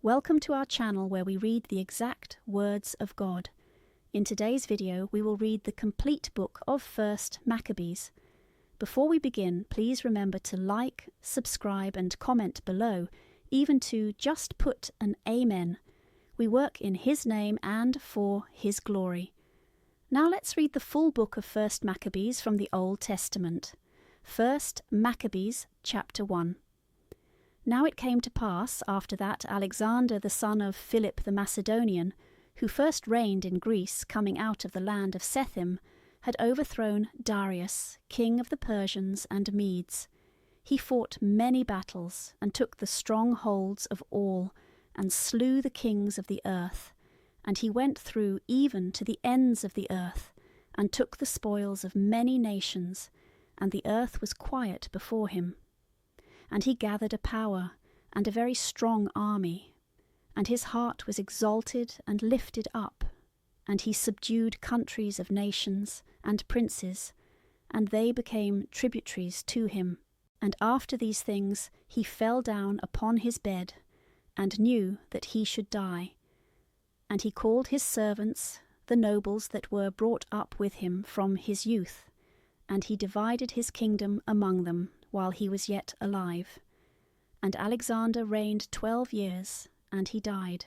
Welcome to our channel where we read the exact words of God. In today's video, we will read the complete book of 1st Maccabees. Before we begin, please remember to like, subscribe and comment below, even to just put an Amen. We work in His name and for His glory. Now let's read the full book of 1st Maccabees from the Old Testament. 1st Maccabees, chapter 1. Now it came to pass, after that Alexander the son of Philip the Macedonian, who first reigned in Greece, coming out of the land of Sethim, had overthrown Darius, king of the Persians and Medes. He fought many battles, and took the strongholds of all, and slew the kings of the earth. And he went through even to the ends of the earth, and took the spoils of many nations, and the earth was quiet before him. And he gathered a power, and a very strong army, and his heart was exalted and lifted up, and he subdued countries of nations and princes, and they became tributaries to him. And after these things he fell down upon his bed, and knew that he should die. And he called his servants, the nobles that were brought up with him from his youth, and he divided his kingdom among them while he was yet alive. And Alexander reigned 12 years, and he died.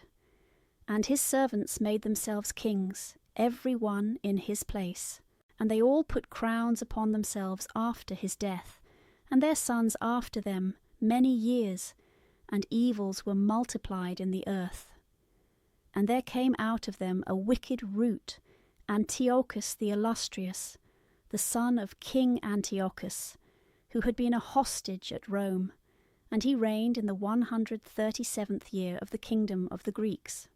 And his servants made themselves kings, every one in his place. And they all put crowns upon themselves after his death, and their sons after them many years, and evils were multiplied in the earth. And there came out of them a wicked root, Antiochus the illustrious, the son of King Antiochus, who had been a hostage at Rome, and he reigned in the 137th year of the kingdom of the Greeks.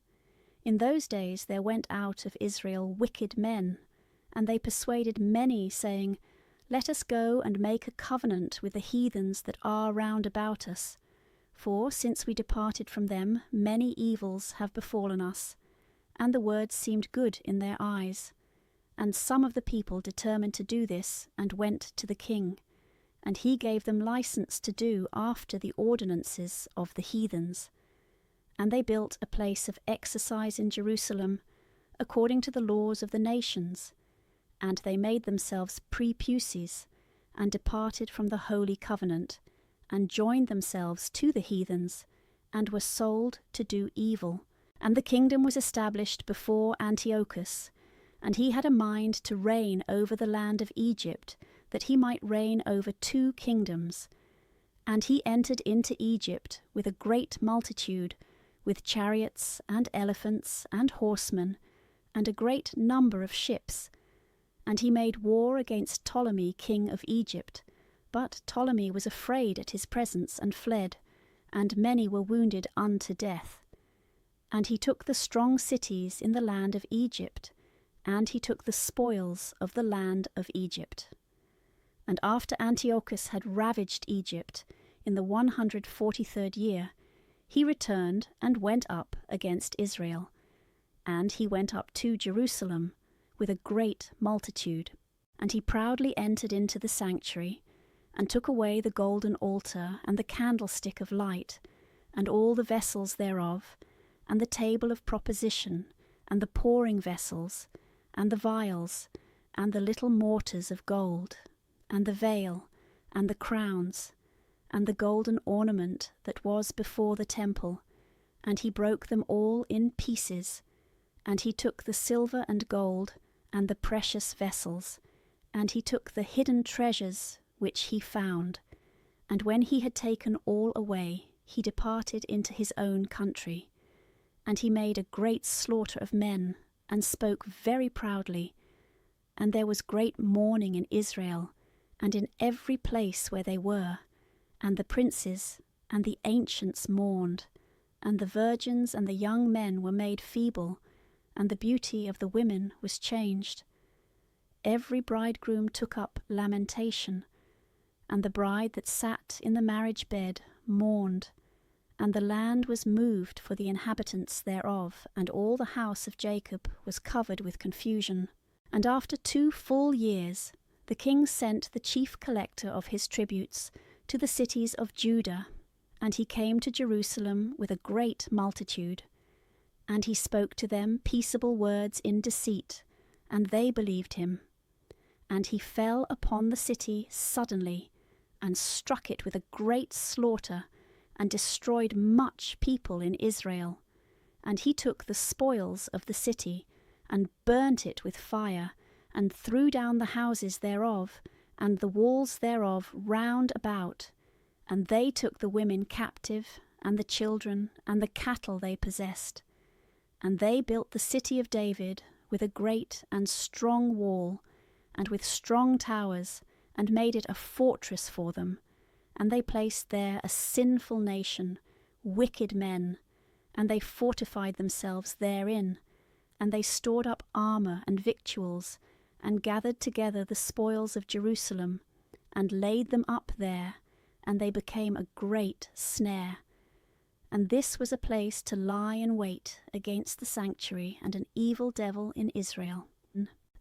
In those days there went out of Israel wicked men, and they persuaded many, saying, Let us go and make a covenant with the heathens that are round about us. For since we departed from them, many evils have befallen us. And the word seemed good in their eyes. And some of the people determined to do this, and went to the king. And he gave them license to do after the ordinances of the heathens. And they built a place of exercise in Jerusalem, according to the laws of the nations. And they made themselves prepuces, and departed from the holy covenant, and joined themselves to the heathens, and were sold to do evil. And the kingdom was established before Antiochus, and he had a mind to reign over the land of Egypt, that he might reign over 2 kingdoms. And he entered into Egypt with a great multitude, with chariots and elephants and horsemen, and a great number of ships. And he made war against Ptolemy king of Egypt, but Ptolemy was afraid at his presence and fled, and many were wounded unto death. And he took the strong cities in the land of Egypt, and he took the spoils of the land of Egypt. And after Antiochus had ravaged Egypt in the 143rd year, he returned and went up against Israel. And he went up to Jerusalem with a great multitude. And he proudly entered into the sanctuary, and took away the golden altar and the candlestick of light, and all the vessels thereof, and the table of proposition, and the pouring vessels, and the vials, and the little mortars of gold, and the veil, and the crowns, and the golden ornament that was before the temple, and he broke them all in pieces. And he took the silver and gold, and the precious vessels, and he took the hidden treasures which he found. And when he had taken all away, he departed into his own country. And he made a great slaughter of men, and spoke very proudly. And there was great mourning in Israel, and in every place where they were, and the princes and the ancients mourned, and the virgins and the young men were made feeble, and the beauty of the women was changed. Every bridegroom took up lamentation, and the bride that sat in the marriage bed mourned, and the land was moved for the inhabitants thereof, and all the house of Jacob was covered with confusion. And after 2 full years, the king sent the chief collector of his tributes to the cities of Judah, And he came to Jerusalem with a great multitude. And he spoke to them peaceable words in deceit, and they believed him. And he fell upon the city suddenly, and struck it with a great slaughter, and destroyed much people in Israel. And he took the spoils of the city, and burnt it with fire, and threw down the houses thereof, and the walls thereof round about. And they took the women captive, and the children, and the cattle they possessed. And they built the city of David with a great and strong wall, and with strong towers, and made it a fortress for them. And they placed there a sinful nation, wicked men, and they fortified themselves therein. And they stored up armour and victuals, and gathered together the spoils of Jerusalem, and laid them up there, and they became a great snare. And this was a place to lie in wait against the sanctuary and an evil devil in Israel.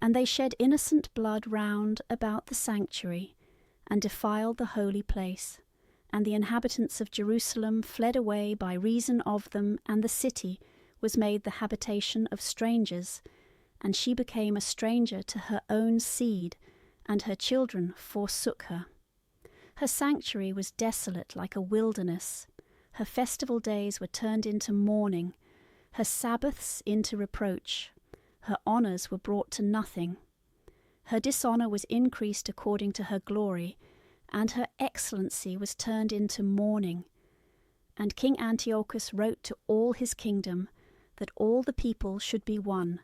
And they shed innocent blood round about the sanctuary, and defiled the holy place. And the inhabitants of Jerusalem fled away by reason of them, and the city was made the habitation of strangers. And she became a stranger to her own seed, and her children forsook her. Her sanctuary was desolate like a wilderness. Her festival days were turned into mourning, her Sabbaths into reproach. Her honours were brought to nothing. Her dishonour was increased according to her glory, and her excellency was turned into mourning. And King Antiochus wrote to all his kingdom that all the people should be one,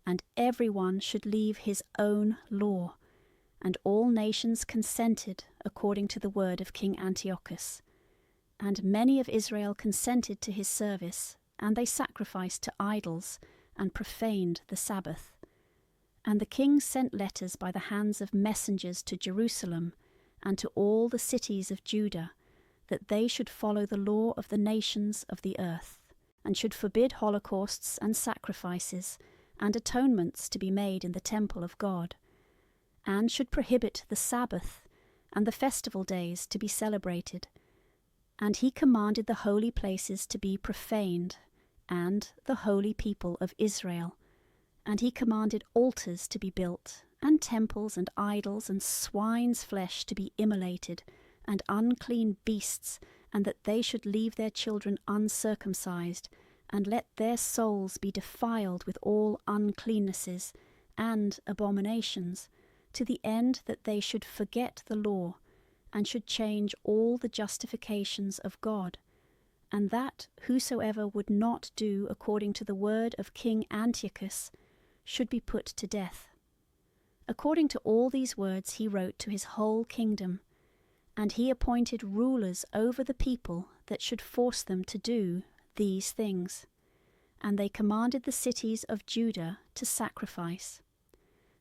and every one should leave his own law. And all nations consented according to the word of King Antiochus. And many of Israel consented to his service, and they sacrificed to idols, and profaned the Sabbath. And the king sent letters by the hands of messengers to Jerusalem, and to all the cities of Judah, that they should follow the law of the nations of the earth, and should forbid holocausts and sacrifices, and atonements to be made in the temple of God, and should prohibit the Sabbath, and the festival days to be celebrated. And he commanded the holy places to be profaned, and the holy people of Israel. And he commanded altars to be built, and temples and idols and swine's flesh to be immolated, and unclean beasts, and that they should leave their children uncircumcised, and let their souls be defiled with all uncleannesses and abominations, to the end that they should forget the law, and should change all the justifications of God, and that whosoever would not do according to the word of King Antiochus should be put to death. According to all these words he wrote to his whole kingdom, and he appointed rulers over the people that should force them to do these things. And they commanded the cities of Judah to sacrifice.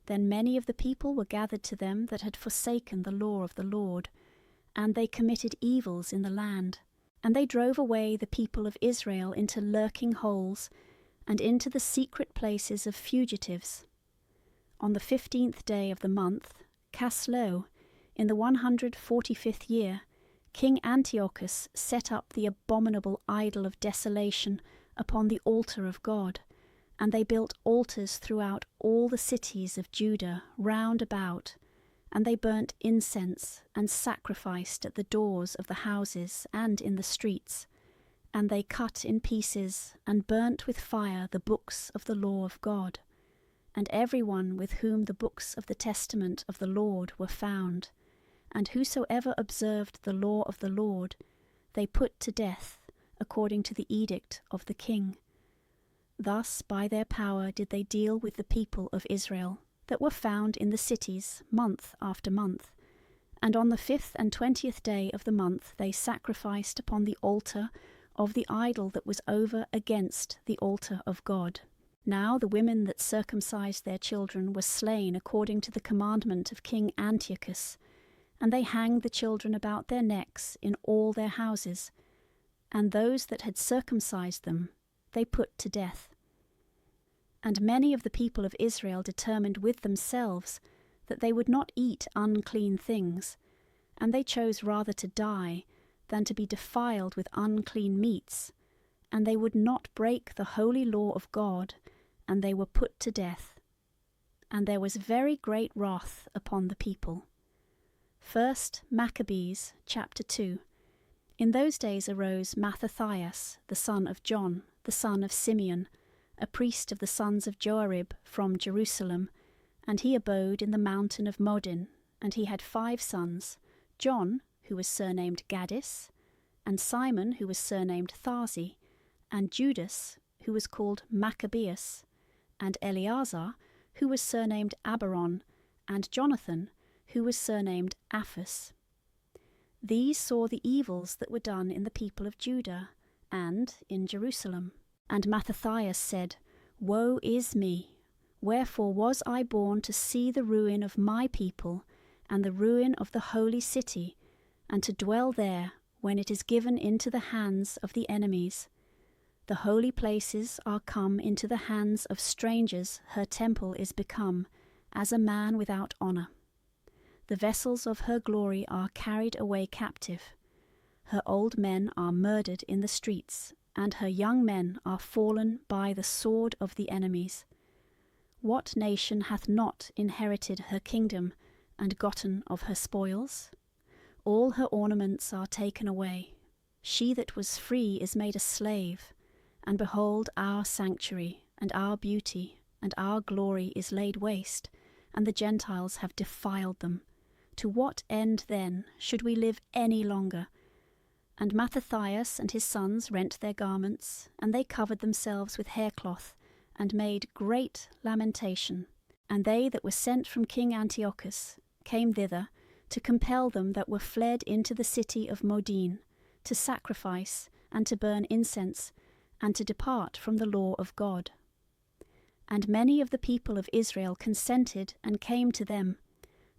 Then many of the people were gathered to them that had forsaken the law of the Lord, and they committed evils in the land. And they drove away the people of Israel into lurking holes, and into the secret places of fugitives. On the 15th day of the month, Caslow, in the 145th year, King Antiochus set up the abominable idol of desolation upon the altar of God, and they built altars throughout all the cities of Judah round about, and they burnt incense and sacrificed at the doors of the houses and in the streets, and they cut in pieces and burnt with fire the books of the law of God, and every one with whom the books of the testament of the Lord were found, and whosoever observed the law of the Lord, they put to death according to the edict of the king. Thus by their power did they deal with the people of Israel, that were found in the cities month after month. And on the 5th and 20th day of the month they sacrificed upon the altar of the idol that was over against the altar of God. Now the women that circumcised their children were slain according to the commandment of King Antiochus, and they hanged the children about their necks in all their houses, and those that had circumcised them they put to death. And many of the people of Israel determined with themselves that they would not eat unclean things, and they chose rather to die than to be defiled with unclean meats, and they would not break the holy law of God, and they were put to death. And there was very great wrath upon the people. 1 Maccabees chapter 2. In those days arose Mattathias, the son of John, the son of Simeon, a priest of the sons of Joarib from Jerusalem, and he abode in the mountain of Modin, and he had 5 sons, John, who was surnamed Gaddis, and Simon, who was surnamed Tharzi, and Judas, who was called Maccabeus, and Eleazar, who was surnamed Abaron, and Jonathan, who was surnamed Aphus. These saw the evils that were done in the people of Judah, and in Jerusalem. And Mattathias said, Woe is me! Wherefore was I born to see the ruin of my people, and the ruin of the holy city, and to dwell there, when it is given into the hands of the enemies? The holy places are come into the hands of strangers, her temple is become, as a man without honour. The vessels of her glory are carried away captive. Her old men are murdered in the streets, and her young men are fallen by the sword of the enemies. What nation hath not inherited her kingdom, and gotten of her spoils? All her ornaments are taken away. She that was free is made a slave. And behold, our sanctuary, and our beauty, and our glory is laid waste, and the Gentiles have defiled them. To what end then should we live any longer? And Mattathias and his sons rent their garments, and they covered themselves with haircloth, and made great lamentation. And they that were sent from King Antiochus came thither, to compel them that were fled into the city of Modin, to sacrifice, and to burn incense, and to depart from the law of God. And many of the people of Israel consented and came to them,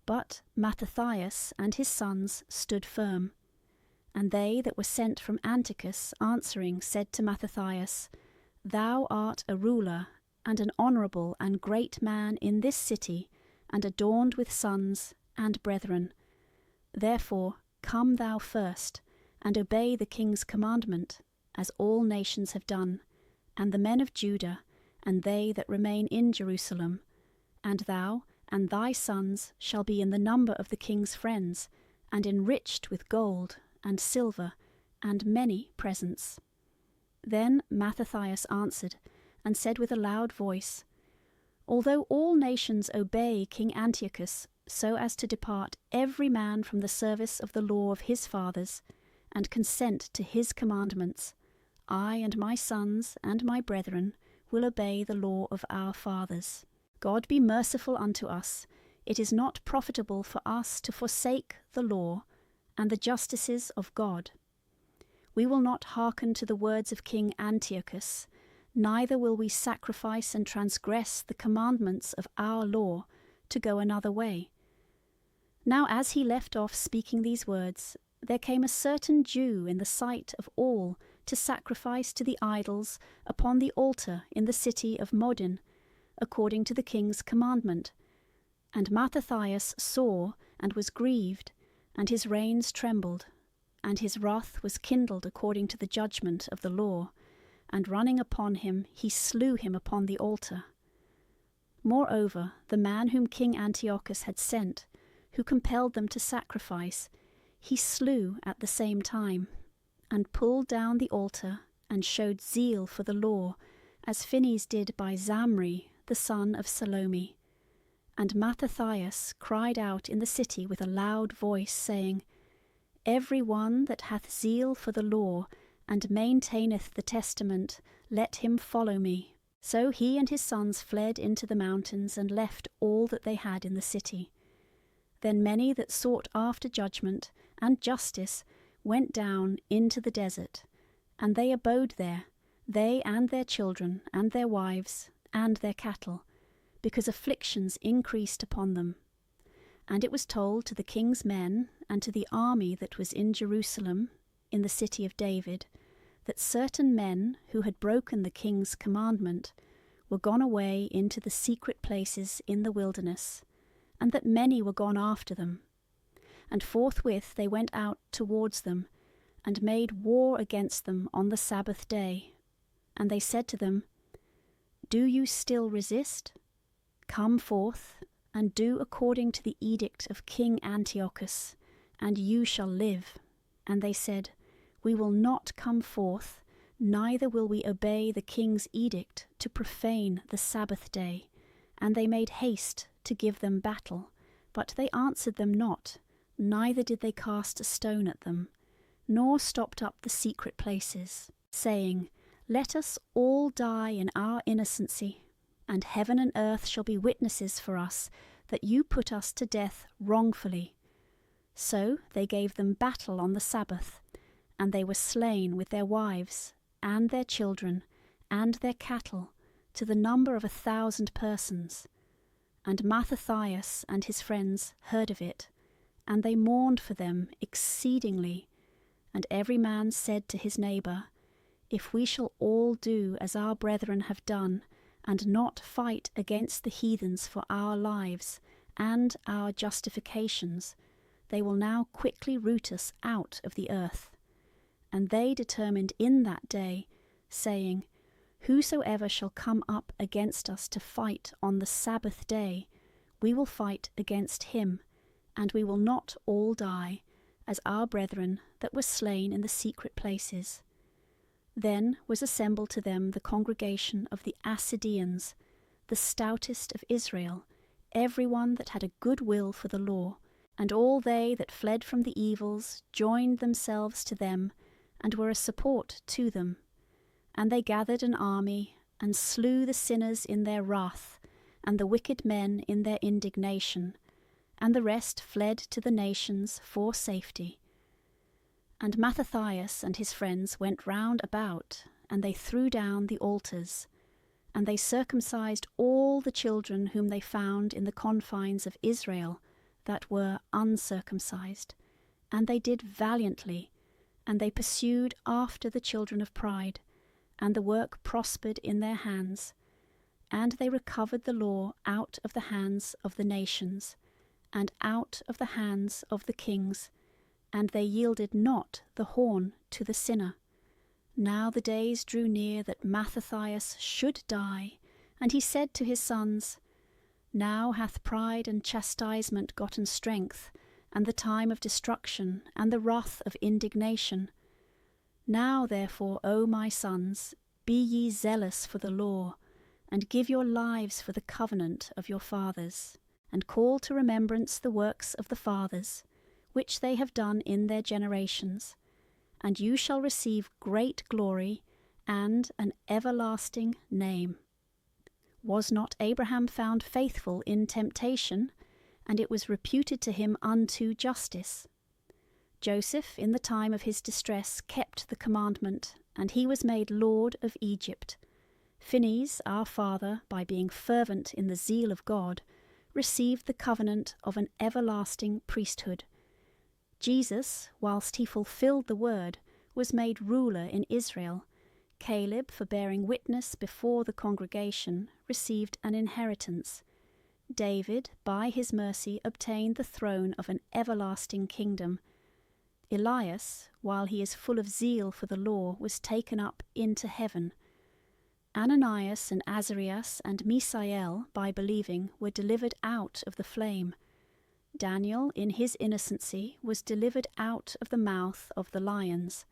but Mattathias and his sons stood firm. And they that were sent from Antiochus answering said to Mattathias, Thou art a ruler, and an honourable and great man in this city, and adorned with sons and brethren. Therefore come thou first, and obey the king's commandment, as all nations have done, and the men of Judah, and they that remain in Jerusalem. And thou and thy sons shall be in the number of the king's friends, and enriched with gold and silver, and many presents. Then Mattathias answered, and said with a loud voice, Although all nations obey King Antiochus, so as to depart every man from the service of the law of his fathers, and consent to his commandments, I and my sons and my brethren will obey the law of our fathers. God be merciful unto us. It is not profitable for us to forsake the law and the justices of God. We will not hearken to the words of King Antiochus, neither will we sacrifice and transgress the commandments of our law to go another way. Now as he left off speaking these words, there came a certain Jew in the sight of all to sacrifice to the idols upon the altar in the city of Modin, according to the king's commandment. And Mattathias saw and was grieved, and his reins trembled, and his wrath was kindled according to the judgment of the law, and running upon him he slew him upon the altar. Moreover, the man whom King Antiochus had sent, who compelled them to sacrifice, he slew at the same time, and pulled down the altar, and showed zeal for the law, as Phinehas did by Zamri, the son of Salome. And Mattathias cried out in the city with a loud voice, saying, Every one that hath zeal for the law, and maintaineth the testament, let him follow me. So he and his sons fled into the mountains, and left all that they had in the city. Then many that sought after judgment and justice went down into the desert, and they abode there, they and their children, and their wives, and their cattle, because afflictions increased upon them. And it was told to the king's men, and to the army that was in Jerusalem, in the city of David, that certain men who had broken the king's commandment were gone away into the secret places in the wilderness, and that many were gone after them. And forthwith they went out towards them, and made war against them on the Sabbath day. And they said to them, Do you still resist? Come forth, and do according to the edict of King Antiochus, and you shall live. And they said, We will not come forth, neither will we obey the king's edict to profane the Sabbath day. And they made haste to give them battle, but they answered them not, neither did they cast a stone at them, nor stopped up the secret places, saying, Let us all die in our innocency, and heaven and earth shall be witnesses for us, that you put us to death wrongfully. So they gave them battle on the Sabbath, and they were slain with their wives, and their children, and their cattle, to the number of 1,000 persons. And Mattathias and his friends heard of it, and they mourned for them exceedingly. And every man said to his neighbour, If we shall all do as our brethren have done, and not fight against the heathens for our lives and our justifications, they will now quickly root us out of the earth. And they determined in that day, saying, Whosoever shall come up against us to fight on the Sabbath day, we will fight against him, and we will not all die, as our brethren that were slain in the secret places. Then was assembled to them the congregation of the Assadeans, the stoutest of Israel, every one that had a good will for the law, and all they that fled from the evils joined themselves to them, and were a support to them. And they gathered an army, and slew the sinners in their wrath, and the wicked men in their indignation, and the rest fled to the nations for safety. And Mattathias and his friends went round about, and they threw down the altars, and they circumcised all the children whom they found in the confines of Israel that were uncircumcised, and they did valiantly, and they pursued after the children of pride, and the work prospered in their hands, and they recovered the law out of the hands of the nations, and out of the hands of the kings, and they yielded not the horn to the sinner. Now the days drew near that Mattathias should die, and he said to his sons, Now hath pride and chastisement gotten strength, and the time of destruction, and the wrath of indignation. Now therefore, O my sons, be ye zealous for the law, and give your lives for the covenant of your fathers, and call to remembrance the works of the fathers, which they have done in their generations, and you shall receive great glory and an everlasting name. Was not Abraham found faithful in temptation, and it was reputed to him unto justice? Joseph in the time of his distress kept the commandment, and he was made Lord of Egypt. Phinehas, our father, by being fervent in the zeal of God, received the covenant of an everlasting priesthood. Jesus, whilst he fulfilled the word, was made ruler in Israel. Caleb, for bearing witness before the congregation, received an inheritance. David, by his mercy, obtained the throne of an everlasting kingdom. Elias, while he is full of zeal for the law, was taken up into heaven. Ananias and Azarias and Misael, by believing, were delivered out of the flame. Daniel, in his innocency, was delivered out of the mouth of the lions.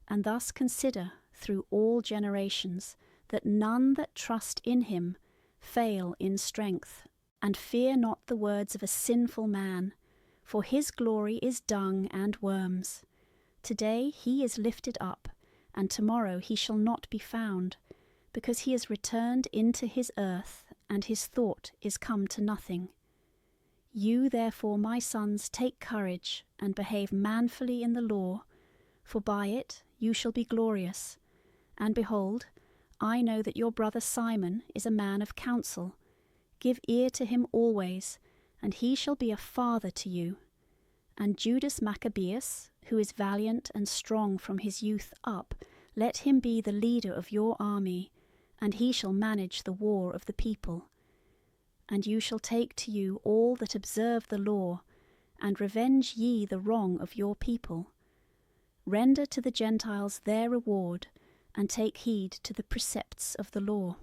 And thus consider, through all generations, that none that trust in him fail in strength, and fear not the words of a sinful man, for his glory is dung and worms. Today he is lifted up, and tomorrow he shall not be found, because he is returned into his earth, and his thought is come to nothing. You therefore, my sons, take courage, and behave manfully in the law, for by it you shall be glorious. And behold, I know that your brother Simon is a man of counsel. Give ear to him always, and he shall be a father to you. And Judas Maccabees, who is valiant and strong from his youth up, let him be the leader of your army, and he shall manage the war of the people. And you shall take to you all that observe the law, and revenge ye the wrong of your people. Render to the Gentiles their reward, and take heed to the precepts of the law.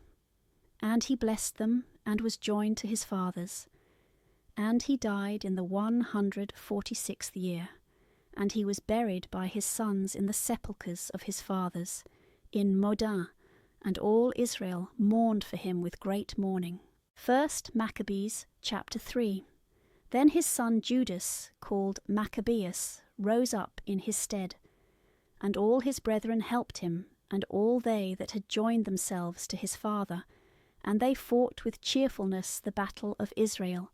And he blessed them, and was joined to his fathers. And he died in the 146th year, and he was buried by his sons in the sepulchres of his fathers, in Modin, and all Israel mourned for him with great mourning. 1 Maccabees chapter 3. Then his son Judas, called Maccabeus, rose up in his stead, and all his brethren helped him, and all they that had joined themselves to his father, and they fought with cheerfulness the battle of Israel.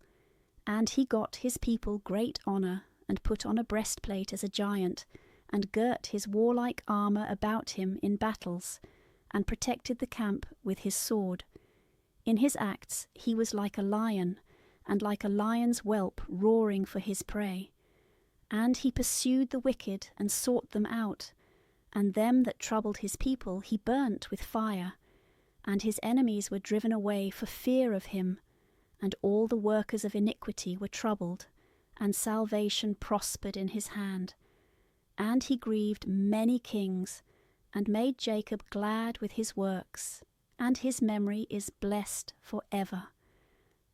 And he got his people great honour, and put on a breastplate as a giant, and girt his warlike armour about him in battles, and protected the camp with his sword. In his acts he was like a lion, and like a lion's whelp roaring for his prey. And he pursued the wicked, and sought them out, and them that troubled his people he burnt with fire. And his enemies were driven away for fear of him, and all the workers of iniquity were troubled, and salvation prospered in his hand. And he grieved many kings, and made Jacob glad with his works, and his memory is blessed for ever.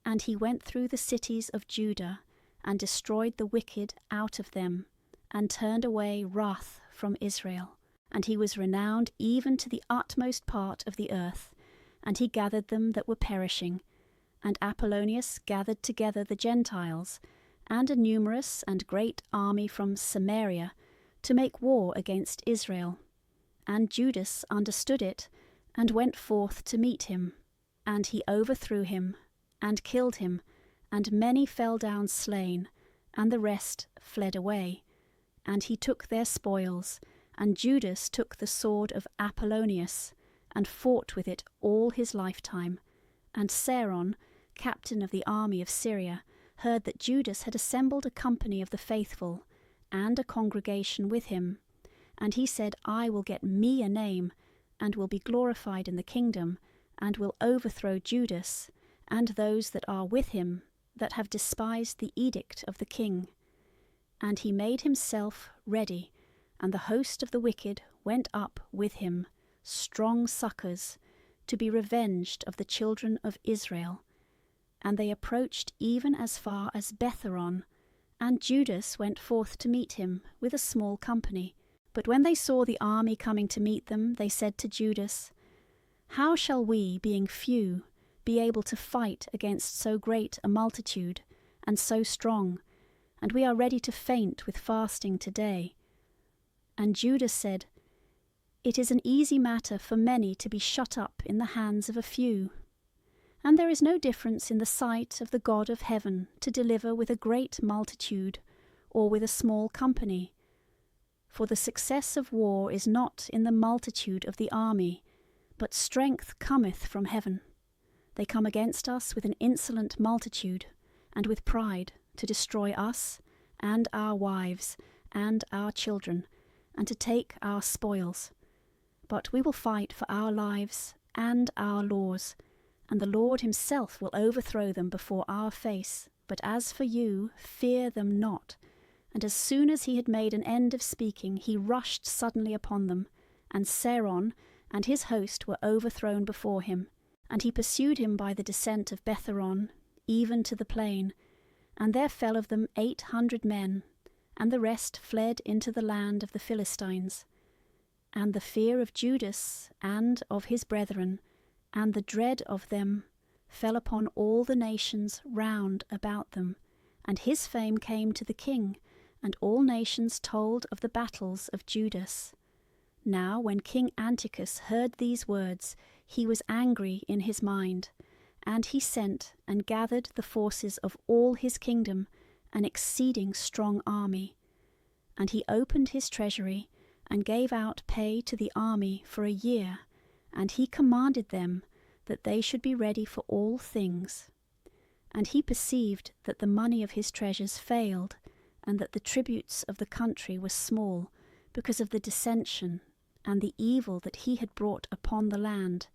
And he went through the cities of Judah, and destroyed the wicked out of them, and turned away wrath from Israel. And he was renowned even to the utmost part of the earth, and he gathered them that were perishing. And Apollonius gathered together the Gentiles, and a numerous and great army from Samaria, to make war against Israel. And Judas understood it, and went forth to meet him. And he overthrew him, and killed him, and many fell down slain, and the rest fled away. And he took their spoils, and Judas took the sword of Apollonius, and fought with it all his lifetime. And Saron, captain of the army of Syria, heard that Judas had assembled a company of the faithful, and a congregation with him. And he said, I will get me a name, and will be glorified in the kingdom, and will overthrow Judas, and those that are with him, that have despised the edict of the king. And he made himself ready, and the host of the wicked went up with him, strong succours, to be revenged of the children of Israel. And they approached even as far as Betheron, and Judas went forth to meet him with a small company. But when they saw the army coming to meet them, they said to Judas, How shall we, being few, be able to fight against so great a multitude, and so strong? And we are ready to faint with fasting today. And Judas said, It is an easy matter for many to be shut up in the hands of a few. And there is no difference in the sight of the God of heaven to deliver with a great multitude, or with a small company. For the success of war is not in the multitude of the army, but strength cometh from heaven. They come against us with an insolent multitude, and with pride, to destroy us, and our wives, and our children, and to take our spoils. But we will fight for our lives and our laws, and the Lord himself will overthrow them before our face. But as for you, fear them not. And as soon as he had made an end of speaking, he rushed suddenly upon them, and Saron and his host were overthrown before him. And he pursued him by the descent of Betheron, even to the plain. And there fell of them 800 men, and the rest fled into the land of the Philistines. And the fear of Judas and of his brethren, and the dread of them, fell upon all the nations round about them. And his fame came to the king, and all nations told of the battles of Judas. Now when King Antiochus heard these words, he was angry in his mind, and he sent and gathered the forces of all his kingdom, an exceeding strong army. And he opened his treasury, and gave out pay to the army for a year, and he commanded them that they should be ready for all things. And he perceived that the money of his treasures failed, and that the tributes of the country were small, because of the dissension and the evil that he had brought upon the land,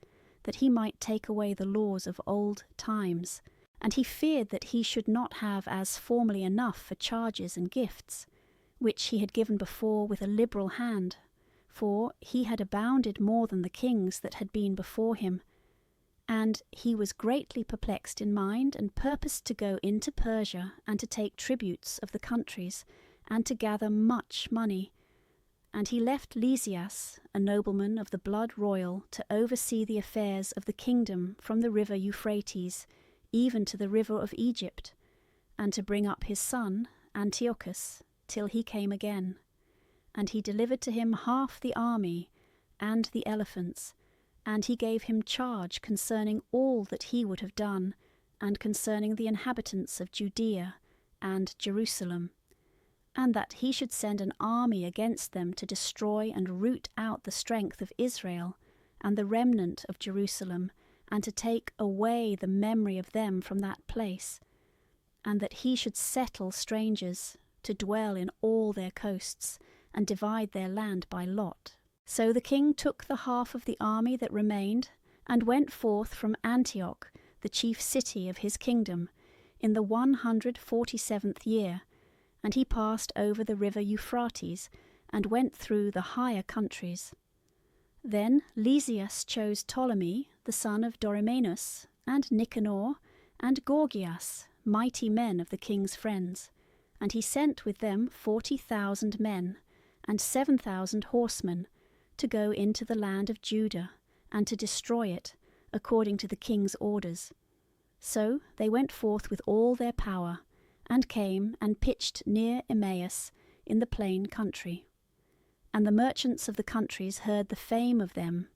that he might take away the laws of old times. And he feared that he should not have as formerly enough for charges and gifts, which he had given before with a liberal hand, for he had abounded more than the kings that had been before him. And he was greatly perplexed in mind, and purposed to go into Persia, and to take tributes of the countries, and to gather much money. And he left Lysias, a nobleman of the blood royal, to oversee the affairs of the kingdom from the river Euphrates, even to the river of Egypt, and to bring up his son, Antiochus, till he came again. And he delivered to him half the army, and the elephants, and he gave him charge concerning all that he would have done, and concerning the inhabitants of Judea and Jerusalem, and that he should send an army against them to destroy and root out the strength of Israel, and the remnant of Jerusalem, and to take away the memory of them from that place, and that he should settle strangers, to dwell in all their coasts, and divide their land by lot. So the king took the half of the army that remained, and went forth from Antioch, the chief city of his kingdom, in the 147th year, and he passed over the river Euphrates, and went through the higher countries. Then Lysias chose Ptolemy, the son of Dorymaeus, and Nicanor, and Gorgias, mighty men of the king's friends, and he sent with them 40,000 men, and 7,000 horsemen, to go into the land of Judah, and to destroy it, according to the king's orders. So they went forth with all their power, and came and pitched near Emmaus in the plain country. And the merchants of the countries heard the fame of them,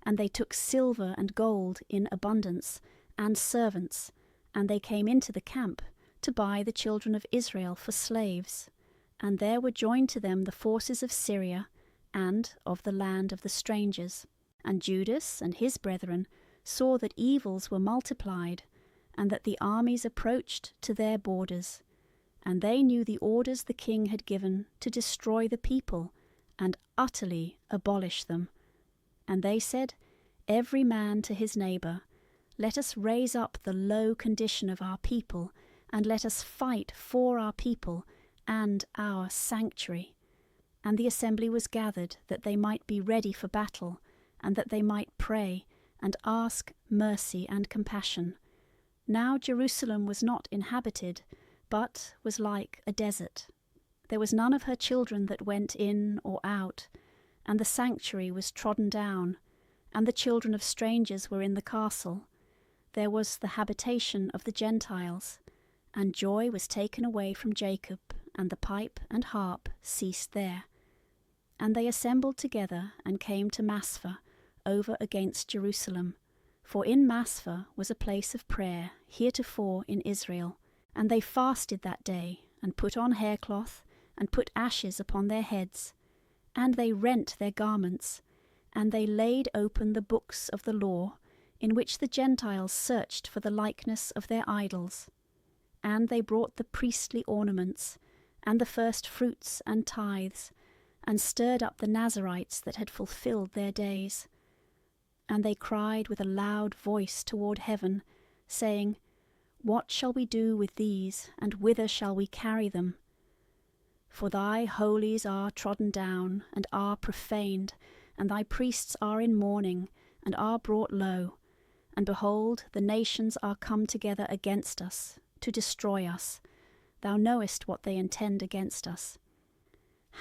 and they took silver and gold in abundance, and servants, and they came into the camp to buy the children of Israel for slaves. And there were joined to them the forces of Syria, and of the land of the strangers. And Judas and his brethren saw that evils were multiplied, and that the armies approached to their borders. And they knew the orders the king had given to destroy the people, and utterly abolish them. And they said, every man to his neighbour, let us raise up the low condition of our people, and let us fight for our people and our sanctuary. And the assembly was gathered, that they might be ready for battle, and that they might pray, and ask mercy and compassion. Now Jerusalem was not inhabited, but was like a desert. There was none of her children that went in or out, and the sanctuary was trodden down, and the children of strangers were in the castle. There was the habitation of the Gentiles, and joy was taken away from Jacob, and the pipe and harp ceased there. And they assembled together, and came to Maspha, over against Jerusalem. For in Maspha was a place of prayer heretofore in Israel. And they fasted that day, and put on haircloth, and put ashes upon their heads. And they rent their garments, and they laid open the books of the law, in which the Gentiles searched for the likeness of their idols. And they brought the priestly ornaments, and the first fruits and tithes, and stirred up the Nazarites that had fulfilled their days. And they cried with a loud voice toward heaven, saying, what shall we do with these, and whither shall we carry them? For thy holies are trodden down, and are profaned, and thy priests are in mourning, and are brought low. And behold, the nations are come together against us, to destroy us. Thou knowest what they intend against us.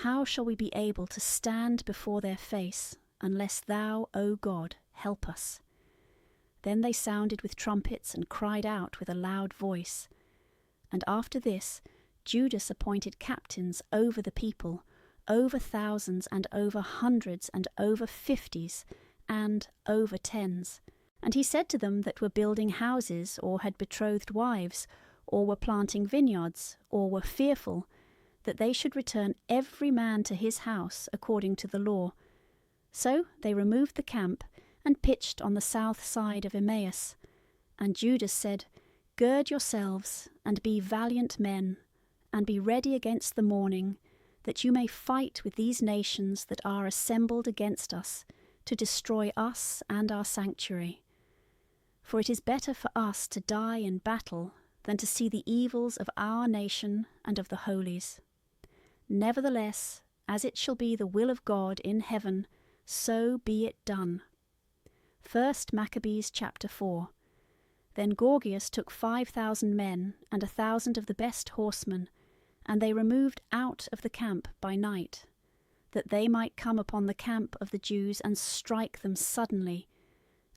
How shall we be able to stand before their face, unless thou, O God, help us? Then they sounded with trumpets, and cried out with a loud voice. And after this Judas appointed captains over the people, over thousands, and over hundreds, and over 50s, and over 10s. And he said to them that were building houses, or had betrothed wives, or were planting vineyards, or were fearful, that they should return every man to his house according to the law. So they removed the camp, and pitched on the south side of Emmaus. And Judas said, gird yourselves, and be valiant men, and be ready against the morning, that you may fight with these nations that are assembled against us, to destroy us and our sanctuary. For it is better for us to die in battle than to see the evils of our nation and of the holies. Nevertheless, as it shall be the will of God in heaven, so be it done. 1 Maccabees chapter 4. Then Gorgias took 5,000 men and 1,000 of the best horsemen, and they removed out of the camp by night, that they might come upon the camp of the Jews and strike them suddenly.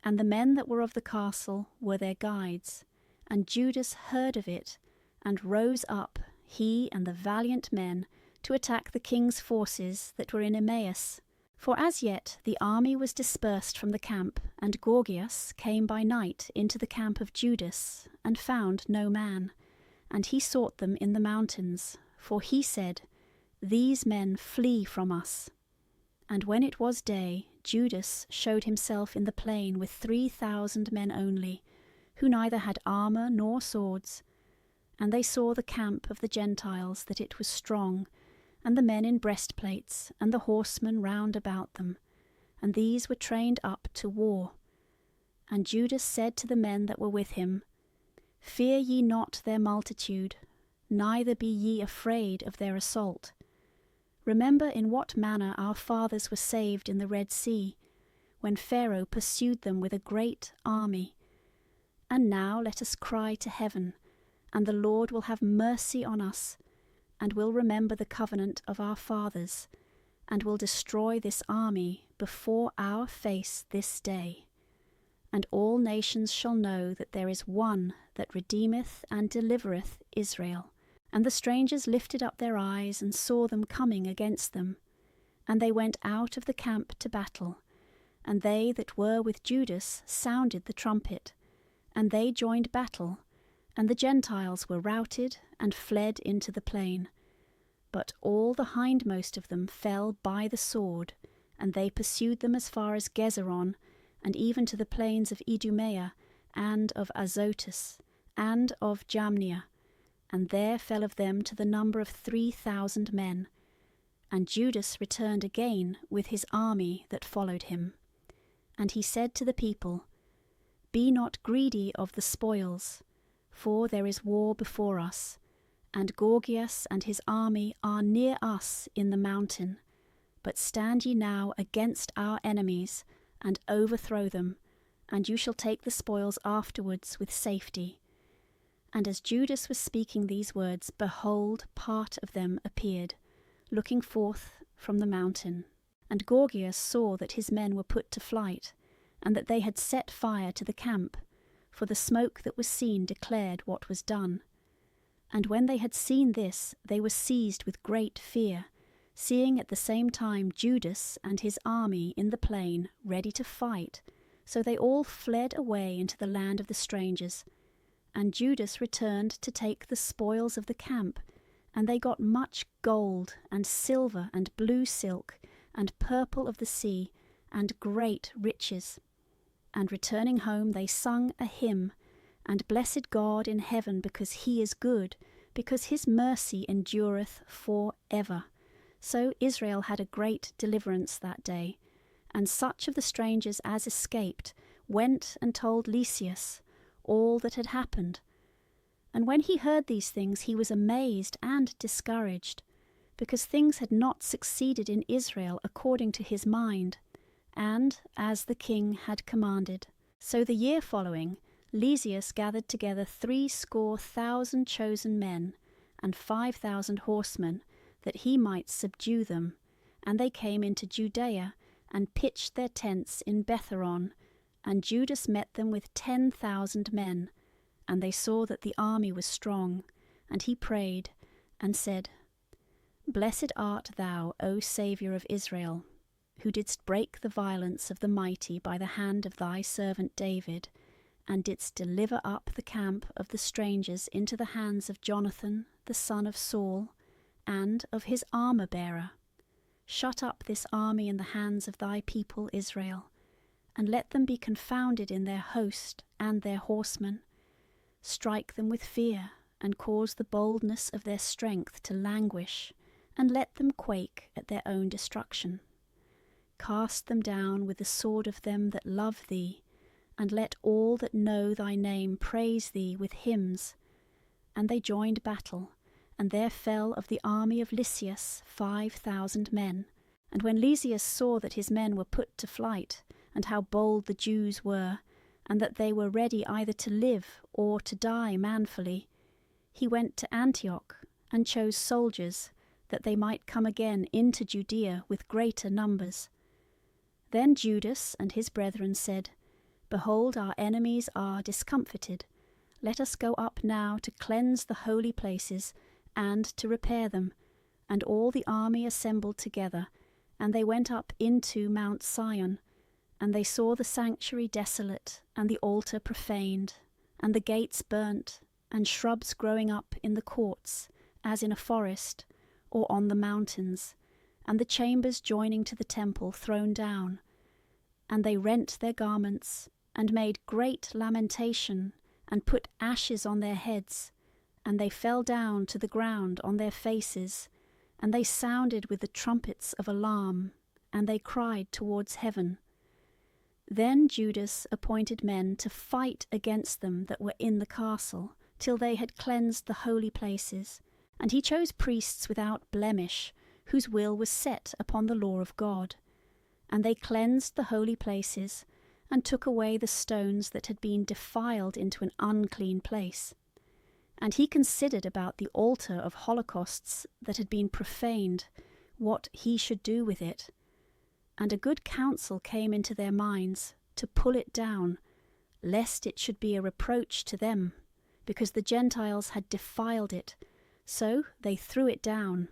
And the men that were of the castle were their guides. And Judas heard of it, and rose up, he and the valiant men, to attack the king's forces that were in Emmaus. For as yet the army was dispersed from the camp, and Gorgias came by night into the camp of Judas, and found no man. And he sought them in the mountains, for he said, These men flee from us. And when it was day, Judas showed himself in the plain with 3,000 men only, who neither had armour nor swords. And they saw the camp of the Gentiles, that it was strong, and the men in breastplates, and the horsemen round about them, and these were trained up to war. And Judas said to the men that were with him, Fear ye not their multitude, neither be ye afraid of their assault. Remember in what manner our fathers were saved in the Red Sea, when Pharaoh pursued them with a great army. And now let us cry to heaven, and the Lord will have mercy on us, and will remember the covenant of our fathers, and will destroy this army before our face this day. And all nations shall know that there is one that redeemeth and delivereth Israel. And the strangers lifted up their eyes and saw them coming against them. And they went out of the camp to battle. And they that were with Judas sounded the trumpet. And they joined battle. And the Gentiles were routed and fled into the plain. But all the hindmost of them fell by the sword. And they pursued them as far as Gezeron, and even to the plains of Idumea, and of Azotus, and of Jamnia. And there fell of them to the number of 3,000 men. And Judas returned again with his army that followed him. And he said to the people, Be not greedy of the spoils, for there is war before us, and Gorgias and his army are near us in the mountain. But stand ye now against our enemies, and overthrow them, and you shall take the spoils afterwards with safety. And as Judas was speaking these words, behold, part of them appeared, looking forth from the mountain. And Gorgias saw that his men were put to flight, and that they had set fire to the camp, for the smoke that was seen declared what was done. And when they had seen this, they were seized with great fear, seeing at the same time Judas and his army in the plain ready to fight. So they all fled away into the land of the strangers. And Judas returned to take the spoils of the camp, and they got much gold, and silver, and blue silk, and purple of the sea, and great riches. And returning home they sung a hymn, and blessed God in heaven, because he is good, because his mercy endureth for ever. So Israel had a great deliverance that day. And such of the strangers as escaped went and told Lysias all that had happened. And when he heard these things, he was amazed and discouraged, because things had not succeeded in Israel according to his mind, and as the king had commanded. So the year following, Lysias gathered together 70,000 chosen men, and 5,000 horsemen, that he might subdue them. And they came into Judea, and pitched their tents in Betheron. And Judas met them with 10,000 men. And they saw that the army was strong. And he prayed, and said, Blessed art thou, O Saviour of Israel, who didst break the violence of the mighty by the hand of thy servant David, and didst deliver up the camp of the strangers into the hands of Jonathan the son of Saul, and of his armour-bearer. Shut up this army in the hands of thy people Israel, and let them be confounded in their host and their horsemen. Strike them with fear, and cause the boldness of their strength to languish, and let them quake at their own destruction. Cast them down with the sword of them that love thee, and let all that know thy name praise thee with hymns. And they joined battle, and there fell of the army of Lysias 5,000 men. And when Lysias saw that his men were put to flight, and how bold the Jews were, and that they were ready either to live or to die manfully, he went to Antioch, and chose soldiers, that they might come again into Judea with greater numbers. Then Judas and his brethren said, Behold, our enemies are discomfited. Let us go up now to cleanse the holy places, and to repair them. And all the army assembled together, and they went up into Mount Sion. And they saw the sanctuary desolate, and the altar profaned, and the gates burnt, and shrubs growing up in the courts, as in a forest, or on the mountains, and the chambers joining to the temple thrown down. And they rent their garments, and made great lamentation, and put ashes on their heads, and they fell down to the ground on their faces, and they sounded with the trumpets of alarm, and they cried towards heaven. Then Judas appointed men to fight against them that were in the castle, till they had cleansed the holy places, and he chose priests without blemish, whose will was set upon the law of God. And they cleansed the holy places, and took away the stones that had been defiled into an unclean place. And he considered about the altar of holocausts that had been profaned, what he should do with it. And a good counsel came into their minds, to pull it down, lest it should be a reproach to them, because the Gentiles had defiled it. So they threw it down,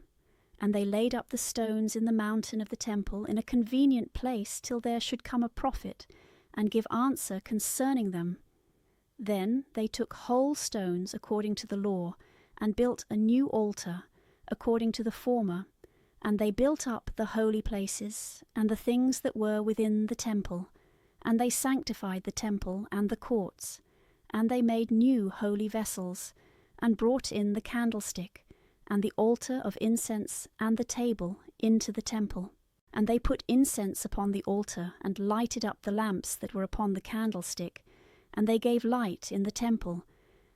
and they laid up the stones in the mountain of the temple in a convenient place till there should come a prophet, and give answer concerning them. Then they took whole stones according to the law, and built a new altar according to the former, and they built up the holy places, and the things that were within the temple, and they sanctified the temple and the courts, and they made new holy vessels, and brought in the candlestick, and the altar of incense, and the table into the temple. And they put incense upon the altar, and lighted up the lamps that were upon the candlestick, and they gave light in the temple.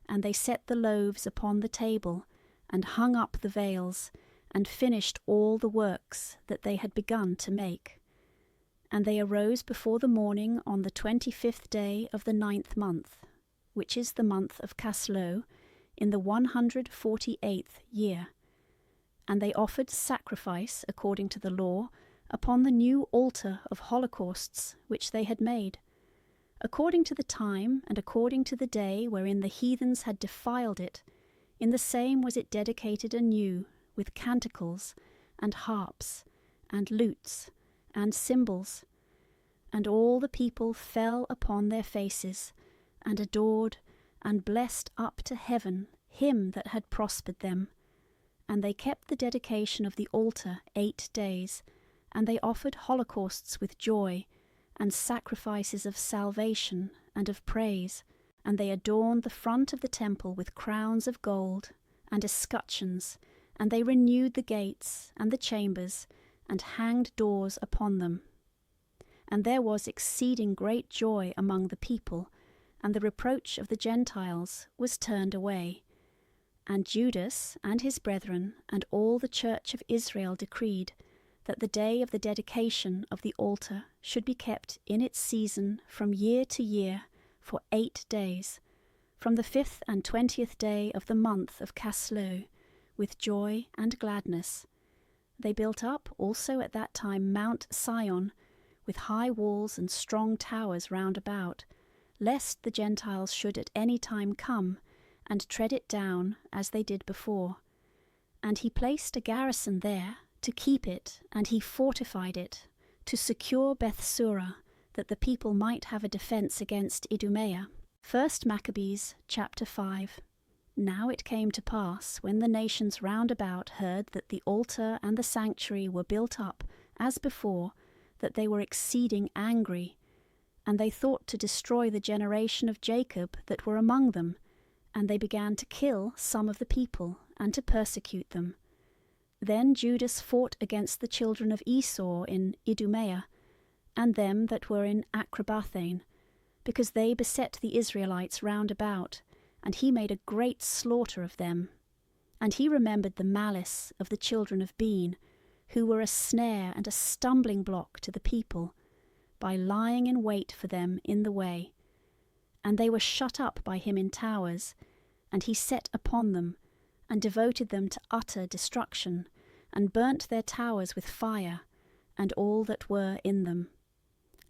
And they set the loaves upon the table, and hung up the veils, and finished all the works that they had begun to make. And they arose before the morning on the 25th day of the 9th month, which is the month of Caslow, in the 148th year. And they offered sacrifice according to the law upon the new altar of holocausts which they had made, according to the time and according to the day wherein the heathens had defiled it. In the same was it dedicated anew, with canticles, and harps, and lutes, and cymbals. And all the people fell upon their faces, and adored, and blessed up to heaven him that had prospered them. And they kept the dedication of the altar 8 days, and they offered holocausts with joy, and sacrifices of salvation and of praise. And they adorned the front of the temple with crowns of gold, and escutcheons, and they renewed the gates and the chambers, and hanged doors upon them. And there was exceeding great joy among the people, and the reproach of the Gentiles was turned away. And Judas and his brethren and all the church of Israel decreed that the day of the dedication of the altar should be kept in its season from year to year for 8 days, from the 5th and 20th day of the month of Caslow, with joy and gladness. They built up also at that time Mount Sion, with high walls and strong towers round about, lest the Gentiles should at any time come and tread it down as they did before. And he placed a garrison there to keep it, and he fortified it, to secure Bethsura, that the people might have a defence against Idumea. 1 Maccabees chapter 5. Now it came to pass, when the nations round about heard that the altar and the sanctuary were built up, as before, that they were exceeding angry, and they thought to destroy the generation of Jacob that were among them, and they began to kill some of the people, and to persecute them. Then Judas fought against the children of Esau in Idumea, and them that were in Acrabathane, because they beset the Israelites round about, and he made a great slaughter of them. And he remembered the malice of the children of Been, who were a snare and a stumbling block to the people, by lying in wait for them in the way. And they were shut up by him in towers, and he set upon them, and devoted them to utter destruction, and burnt their towers with fire, and all that were in them.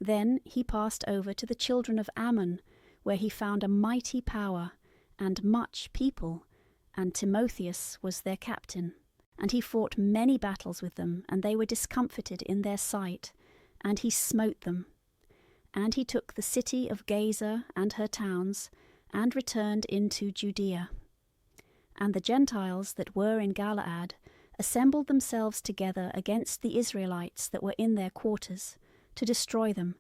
Then he passed over to the children of Ammon, where he found a mighty power, and much people, and Timotheus was their captain. And he fought many battles with them, and they were discomfited in their sight, and he smote them. And he took the city of Gaza and her towns, and returned into Judea. And the Gentiles that were in Galaad assembled themselves together against the Israelites that were in their quarters, to destroy them,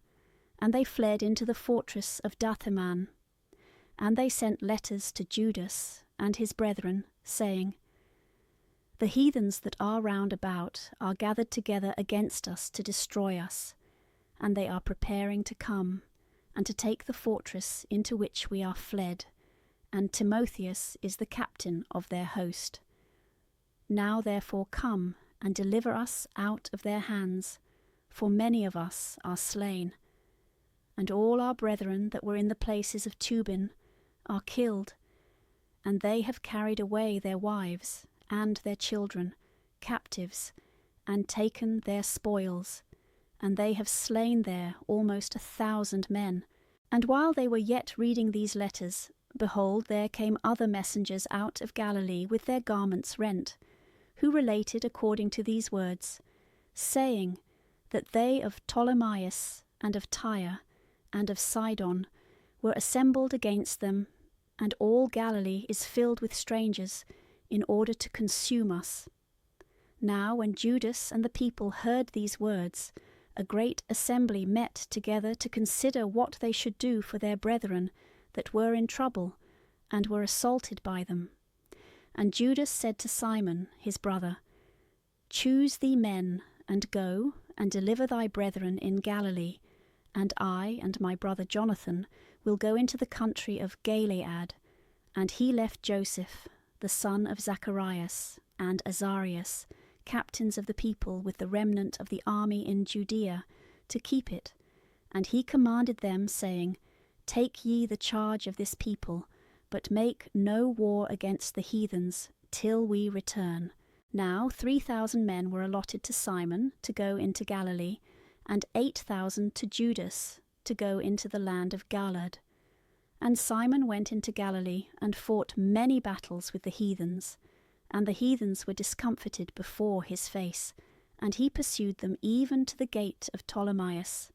and they fled into the fortress of Dathaman. And they sent letters to Judas and his brethren, saying, The heathens that are round about are gathered together against us to destroy us, and they are preparing to come, and to take the fortress into which we are fled, and Timotheus is the captain of their host. Now therefore come, and deliver us out of their hands, for many of us are slain. And all our brethren that were in the places of Tubin are killed, and they have carried away their wives and their children, captives, and taken their spoils, and they have slain there almost 1,000 men. And while they were yet reading these letters, behold, there came other messengers out of Galilee with their garments rent, who related according to these words, saying that they of Ptolemais and of Tyre and of Sidon were assembled against them, and all Galilee is filled with strangers, in order to consume us. Now when Judas and the people heard these words, a great assembly met together to consider what they should do for their brethren that were in trouble, and were assaulted by them. And Judas said to Simon his brother, Choose thee men, and go, and deliver thy brethren in Galilee, and I and my brother Jonathan will go into the country of Gilead. And he left Joseph, the son of Zacharias, and Azarias, captains of the people with the remnant of the army in Judea, to keep it. And he commanded them, saying, Take ye the charge of this people, but make no war against the heathens, till we return. Now 3,000 men were allotted to Simon to go into Galilee, and 8,000 to Judas to go into the land of Galilee. And Simon went into Galilee, and fought many battles with the heathens, and the heathens were discomfited before his face, and he pursued them even to the gate of Ptolemais.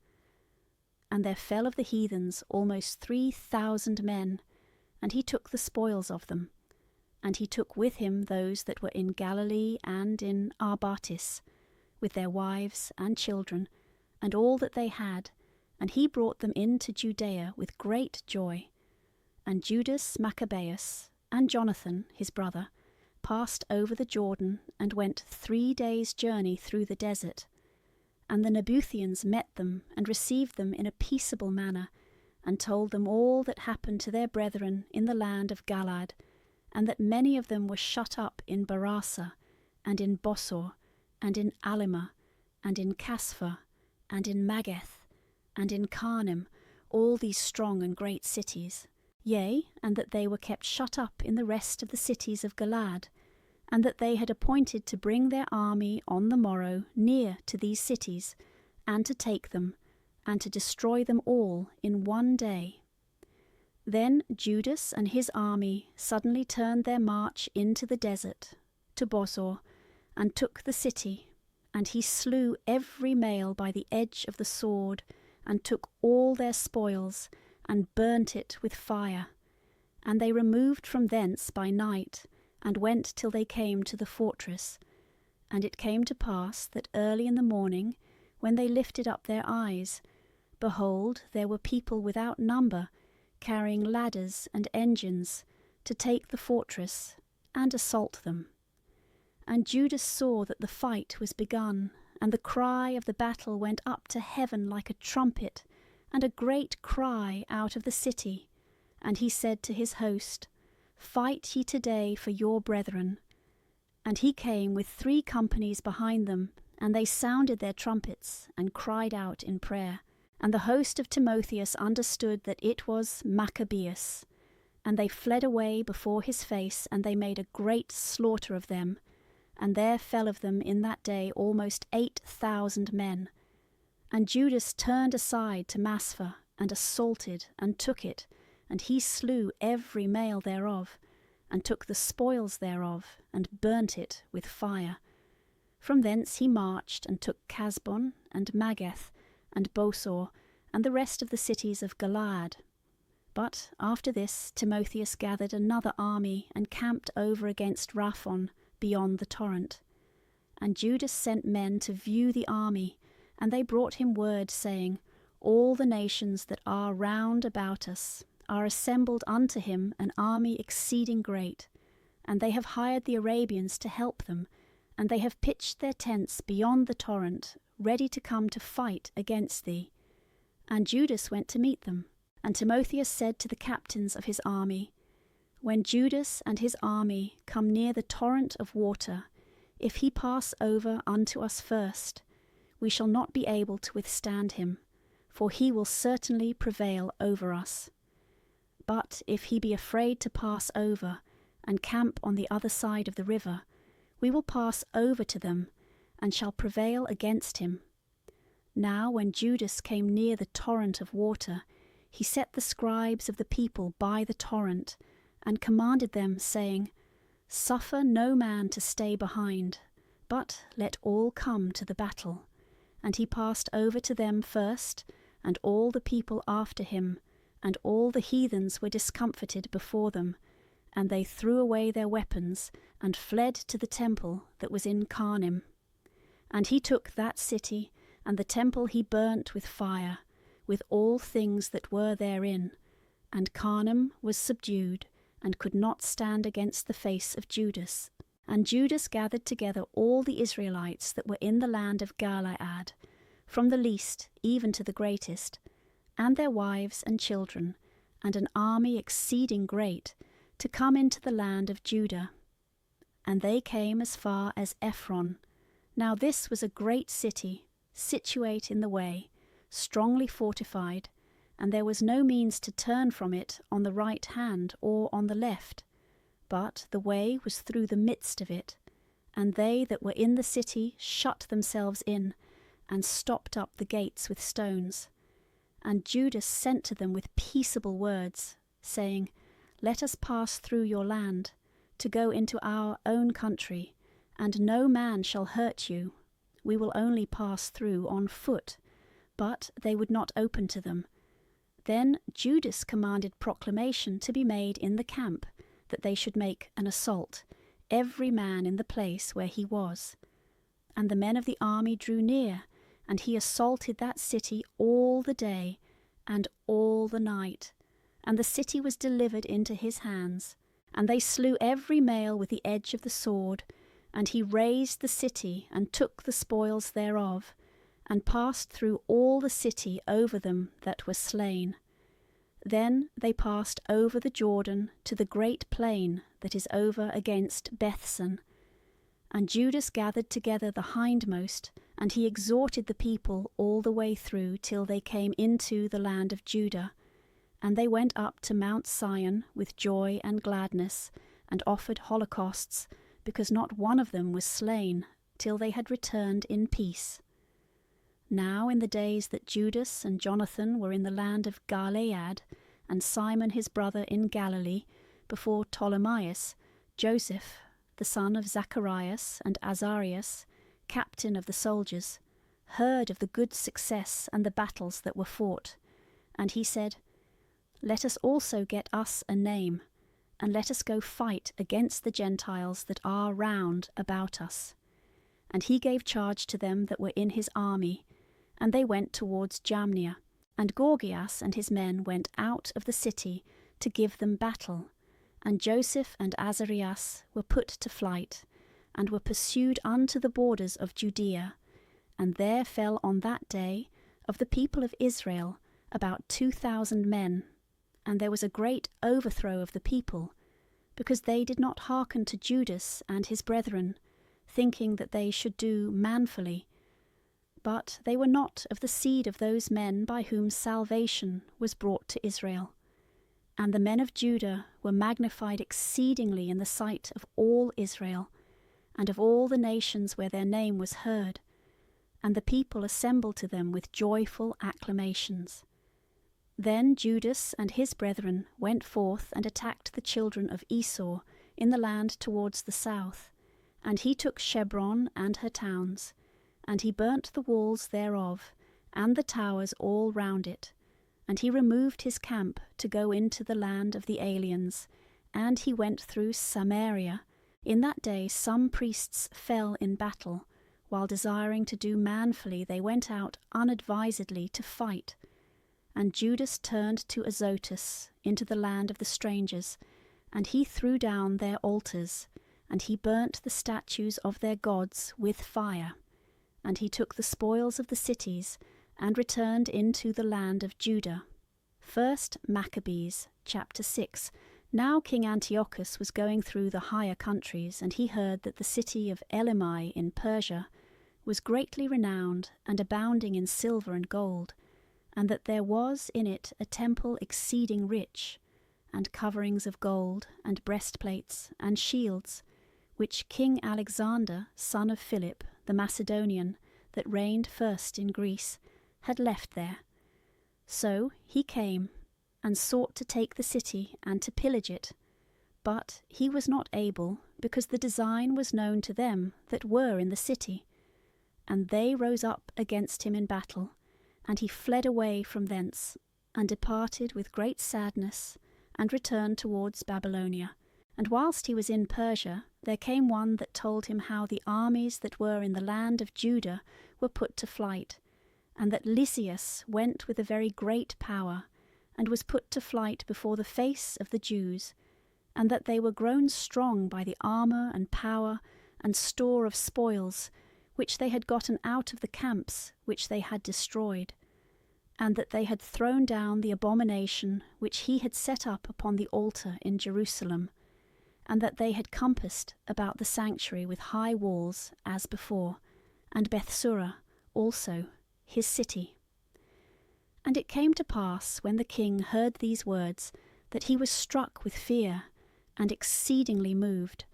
And there fell of the heathens almost 3,000 men, and he took the spoils of them. And he took with him those that were in Galilee and in Arbatis, with their wives and children, and all that they had, and he brought them into Judea with great joy. And Judas Maccabeus and Jonathan his brother passed over the Jordan, and went 3 days' journey through the desert. And the Nabutheans met them, and received them in a peaceable manner, and told them all that happened to their brethren in the land of Galaad, and that many of them were shut up in Barasa, and in Bosor, and in Alima, and in Caspha, and in Mageth, and in Carnim, all these strong and great cities. Yea, and that they were kept shut up in the rest of the cities of Galaad, and that they had appointed to bring their army on the morrow near to these cities, and to take them, and to destroy them all in one day. Then Judas and his army suddenly turned their march into the desert, to Bosor, and took the city, and he slew every male by the edge of the sword, and took all their spoils, and burnt it with fire. And they removed from thence by night, and went till they came to the fortress. And it came to pass that early in the morning, when they lifted up their eyes, behold, there were people without number, carrying ladders and engines, to take the fortress, and assault them. And Judas saw that the fight was begun, and the cry of the battle went up to heaven like a trumpet, and a great cry out of the city. And he said to his host, Fight ye today for your brethren. And he came with 3 companies behind them, and they sounded their trumpets, and cried out in prayer. And the host of Timotheus understood that it was Maccabees. And they fled away before his face, and they made a great slaughter of them. And there fell of them in that day almost 8,000 men. And Judas turned aside to Masphah, and assaulted, and took it, and he slew every male thereof, and took the spoils thereof, and burnt it with fire. From thence he marched, and took Casbon, and Mageth, and Bosor, and the rest of the cities of Galaad. But after this Timotheus gathered another army, and camped over against Raphon, beyond the torrent. And Judas sent men to view the army, and they brought him word, saying, All the nations that are round about us are assembled unto him an army exceeding great, and they have hired the Arabians to help them, and they have pitched their tents beyond the torrent, ready to come to fight against thee. And Judas went to meet them. And Timotheus said to the captains of his army, When Judas and his army come near the torrent of water, if he pass over unto us first, we shall not be able to withstand him, for he will certainly prevail over us. But if he be afraid to pass over, and camp on the other side of the river, we will pass over to them, and shall prevail against him. Now when Judas came near the torrent of water, he set the scribes of the people by the torrent, and commanded them, saying, Suffer no man to stay behind, but let all come to the battle. And he passed over to them first, and all the people after him, and all the heathens were discomfited before them, and they threw away their weapons, and fled to the temple that was in Carnim. And he took that city, and the temple he burnt with fire, with all things that were therein, and Carnim was subdued, and could not stand against the face of Judas. And Judas gathered together all the Israelites that were in the land of Galaad, from the least even to the greatest, and their wives and children, and an army exceeding great, to come into the land of Judah. And they came as far as Ephron. Now this was a great city, situate in the way, strongly fortified, and there was no means to turn from it on the right hand or on the left, but the way was through the midst of it. And they that were in the city shut themselves in, and stopped up the gates with stones. And Judas sent to them with peaceable words, saying, Let us pass through your land, to go into our own country, and no man shall hurt you. We will only pass through on foot. But they would not open to them. Then Judas commanded proclamation to be made in the camp, that they should make an assault, every man in the place where he was. And the men of the army drew near, and he assaulted that city all the day, and all the night. And the city was delivered into his hands. And they slew every male with the edge of the sword, and he razed the city, and took the spoils thereof, and passed through all the city over them that were slain. Then they passed over the Jordan to the great plain that is over against Bethsan. And Judas gathered together the hindmost, and he exhorted the people all the way through till they came into the land of Judah. And they went up to Mount Sion with joy and gladness, and offered holocausts, because not one of them was slain, till they had returned in peace. Now in the days that Judas and Jonathan were in the land of Galaad, and Simon his brother in Galilee, before Ptolemais, Joseph, the son of Zacharias and Azarias, captain of the soldiers, heard of the good success and the battles that were fought. And he said, Let us also get us a name, and let us go fight against the Gentiles that are round about us. And he gave charge to them that were in his army, and they went towards Jamnia. And Gorgias and his men went out of the city to give them battle. And Joseph and Azarias were put to flight, and were pursued unto the borders of Judea. And there fell on that day of the people of Israel about 2,000 men. And there was a great overthrow of the people, because they did not hearken to Judas and his brethren, thinking that they should do manfully. But they were not of the seed of those men by whom salvation was brought to Israel. And the men of Judah were magnified exceedingly in the sight of all Israel, and of all the nations where their name was heard. And the people assembled to them with joyful acclamations. Then Judas and his brethren went forth and attacked the children of Esau in the land towards the south. And he took Shebron and her towns, and he burnt the walls thereof, and the towers all round it. And he removed his camp to go into the land of the aliens, and he went through Samaria. In that day some priests fell in battle, while desiring to do manfully they went out unadvisedly to fight. And Judas turned to Azotus, into the land of the strangers, and he threw down their altars, and he burnt the statues of their gods with fire. And he took the spoils of the cities, and returned into the land of Judah. 1 Maccabees, chapter 6. Now King Antiochus was going through the higher countries, and he heard that the city of Elimai in Persia was greatly renowned, and abounding in silver and gold, and that there was in it a temple exceeding rich, and coverings of gold, and breastplates, and shields, which King Alexander, son of Philip, the Macedonian, that reigned first in Greece, had left there. So he came, and sought to take the city, and to pillage it. But he was not able, because the design was known to them that were in the city. And they rose up against him in battle, and he fled away from thence, and departed with great sadness, and returned towards Babylonia. And whilst he was in Persia, there came one that told him how the armies that were in the land of Judah were put to flight, and that Lysias went with a very great power, and was put to flight before the face of the Jews, and that they were grown strong by the armour and power and store of spoils, which they had gotten out of the camps which they had destroyed, and that they had thrown down the abomination which he had set up upon the altar in Jerusalem, and that they had compassed about the sanctuary with high walls as before, and Bethsura also, his city. And it came to pass, when the king heard these words, that he was struck with fear, and exceedingly moved,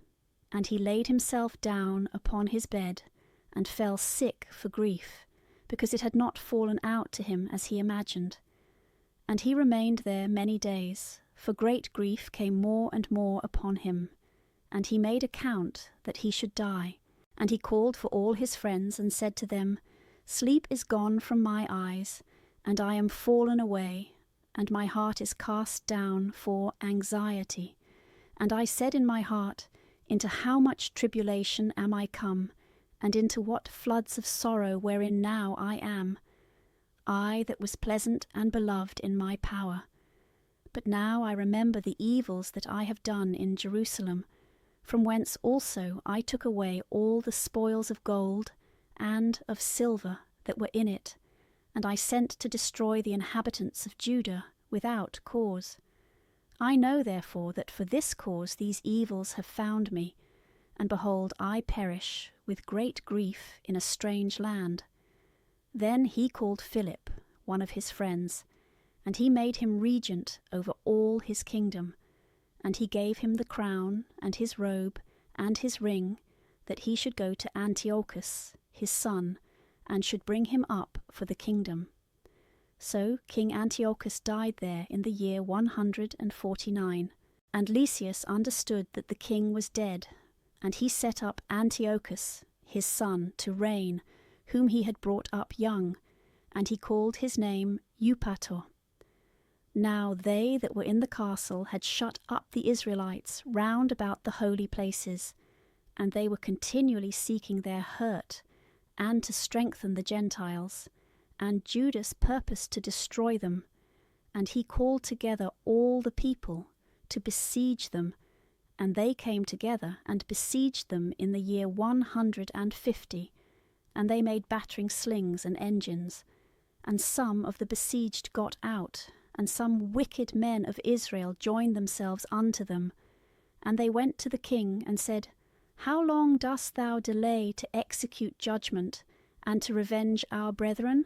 and he laid himself down upon his bed, and fell sick for grief, because it had not fallen out to him as he imagined. And he remained there many days, for great grief came more and more upon him, and he made account that he should die. And he called for all his friends, and said to them, Sleep is gone from my eyes, and I am fallen away, and my heart is cast down for anxiety. And I said in my heart, Into how much tribulation am I come, and into what floods of sorrow wherein now I am, I that was pleasant and beloved in my power. But now I remember the evils that I have done in Jerusalem, from whence also I took away all the spoils of gold and of silver that were in it, and I sent to destroy the inhabitants of Judah without cause. I know therefore that for this cause these evils have found me, and behold, I perish with great grief in a strange land. Then he called Philip, one of his friends, and he made him regent over all his kingdom, and he gave him the crown, and his robe, and his ring, that he should go to Antiochus, his son, and should bring him up for the kingdom. So King Antiochus died there in the year 149, and Lysias understood that the king was dead, and he set up Antiochus, his son, to reign, whom he had brought up young, and he called his name Eupator. Now they that were in the castle had shut up the Israelites round about the holy places, and they were continually seeking their hurt, and to strengthen the Gentiles. And Judas purposed to destroy them, and he called together all the people to besiege them, and they came together and besieged them in the year 150, and they made battering slings and engines, and some of the besieged got out, and some wicked men of Israel joined themselves unto them, And they went to the king and said, How long dost thou delay to execute judgment and to revenge our brethren?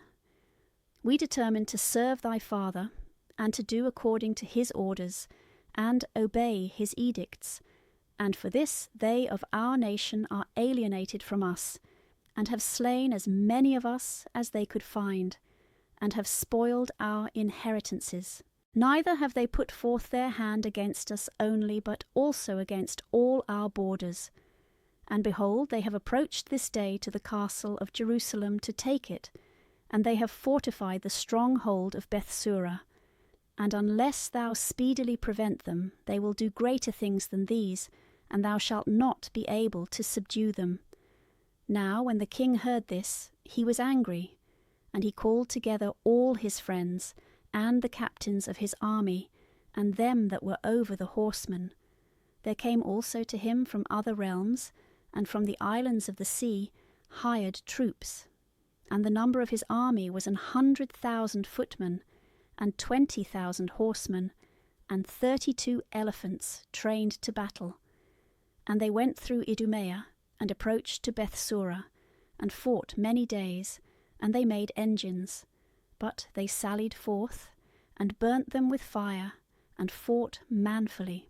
We determined to serve thy father and to do according to his orders and obey his edicts. And for this they of our nation are alienated from us, and have slain as many of us as they could find, and have spoiled our inheritances. Neither have they put forth their hand against us only, but also against all our borders. And behold, they have approached this day to the castle of Jerusalem to take it, and they have fortified the stronghold of Bethsura. And unless thou speedily prevent them, they will do greater things than these, and thou shalt not be able to subdue them. Now when the king heard this, he was angry, and he called together all his friends, and the captains of his army, and them that were over the horsemen. There came also to him from other realms, and from the islands of the sea, hired troops. And the number of his army was 100,000 footmen, and 20,000 horsemen, and 32 elephants trained to battle. And they went through Idumea, and approached to Bethsura, and fought many days, and they made engines. But they sallied forth, and burnt them with fire, and fought manfully.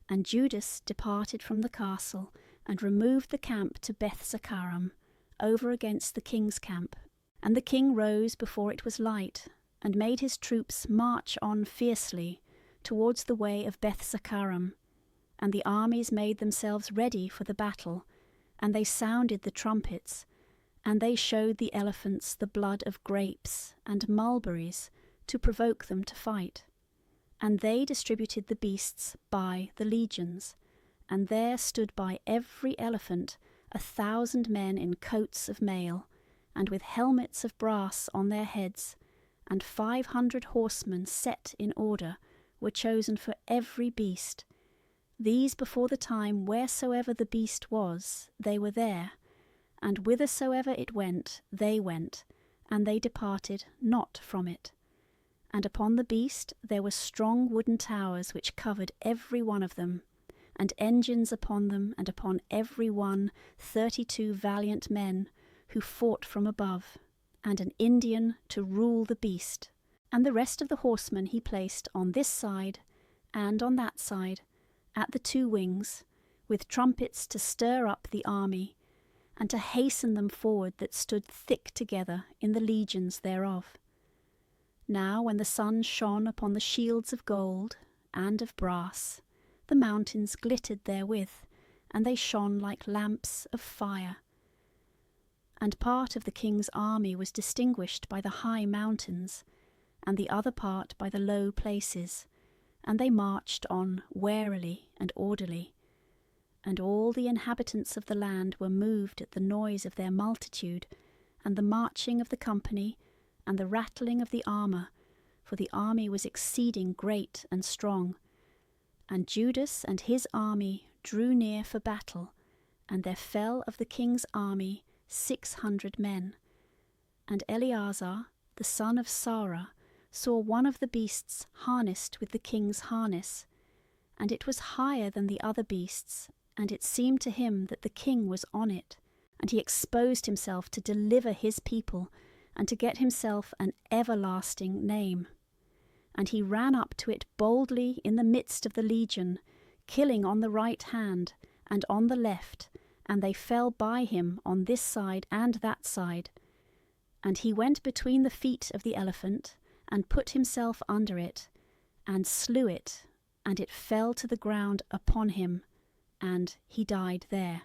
And Judas departed from the castle, and removed the camp to Bethsakaram, over against the king's camp. And the king rose before it was light, and made his troops march on fiercely towards the way of Bethsakaram. And the armies made themselves ready for the battle, and they sounded the trumpets, and they showed the elephants the blood of grapes and mulberries, to provoke them to fight. And they distributed the beasts by the legions, and there stood by every elephant 1,000 men in coats of mail, and with helmets of brass on their heads, and 500 horsemen set in order were chosen for every beast. These before the time wheresoever the beast was, they were there, and whithersoever it went, they went, and they departed not from it. And upon the beast there were strong wooden towers which covered every one of them, and engines upon them, and upon every one 32 valiant men, who fought from above, and an Indian to rule the beast. And the rest of the horsemen he placed on this side and on that side, at the 2 wings, with trumpets to stir up the army, and to hasten them forward that stood thick together in the legions thereof. Now when the sun shone upon the shields of gold and of brass, the mountains glittered therewith, and they shone like lamps of fire. And part of the king's army was distinguished by the high mountains, and the other part by the low places, and they marched on warily and orderly. And all the inhabitants of the land were moved at the noise of their multitude, and the marching of the company, and the rattling of the armour, for the army was exceeding great and strong. And Judas and his army drew near for battle, and there fell of the king's army 600 men. And Eleazar, the son of Sarah, saw one of the beasts harnessed with the king's harness, and it was higher than the other beasts, and it seemed to him that the king was on it, and he exposed himself to deliver his people, and to get himself an everlasting name. And he ran up to it boldly in the midst of the legion, killing on the right hand and on the left, and they fell by him on this side and that side. And he went between the feet of the elephant, and put himself under it, and slew it, and it fell to the ground upon him, and he died there.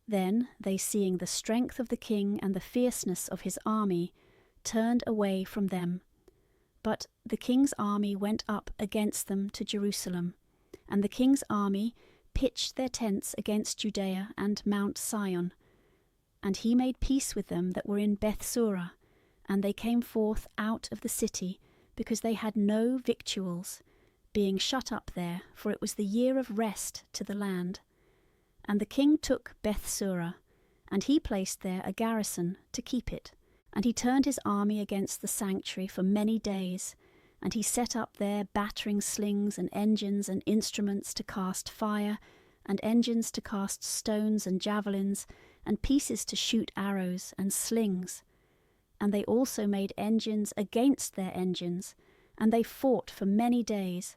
Then they, seeing the strength of the king and the fierceness of his army, turned away from them. But the king's army went up against them to Jerusalem, and the king's army pitched their tents against Judea and Mount Sion. And he made peace with them that were in Bethsura, and they came forth out of the city, because they had no victuals, being shut up there, for it was the year of rest to the land. And the king took Bethsura, and he placed there a garrison to keep it. And he turned his army against the sanctuary for many days, and he set up there battering slings and engines and instruments to cast fire, and engines to cast stones and javelins, and pieces to shoot arrows and slings. And they also made engines against their engines, and they fought for many days.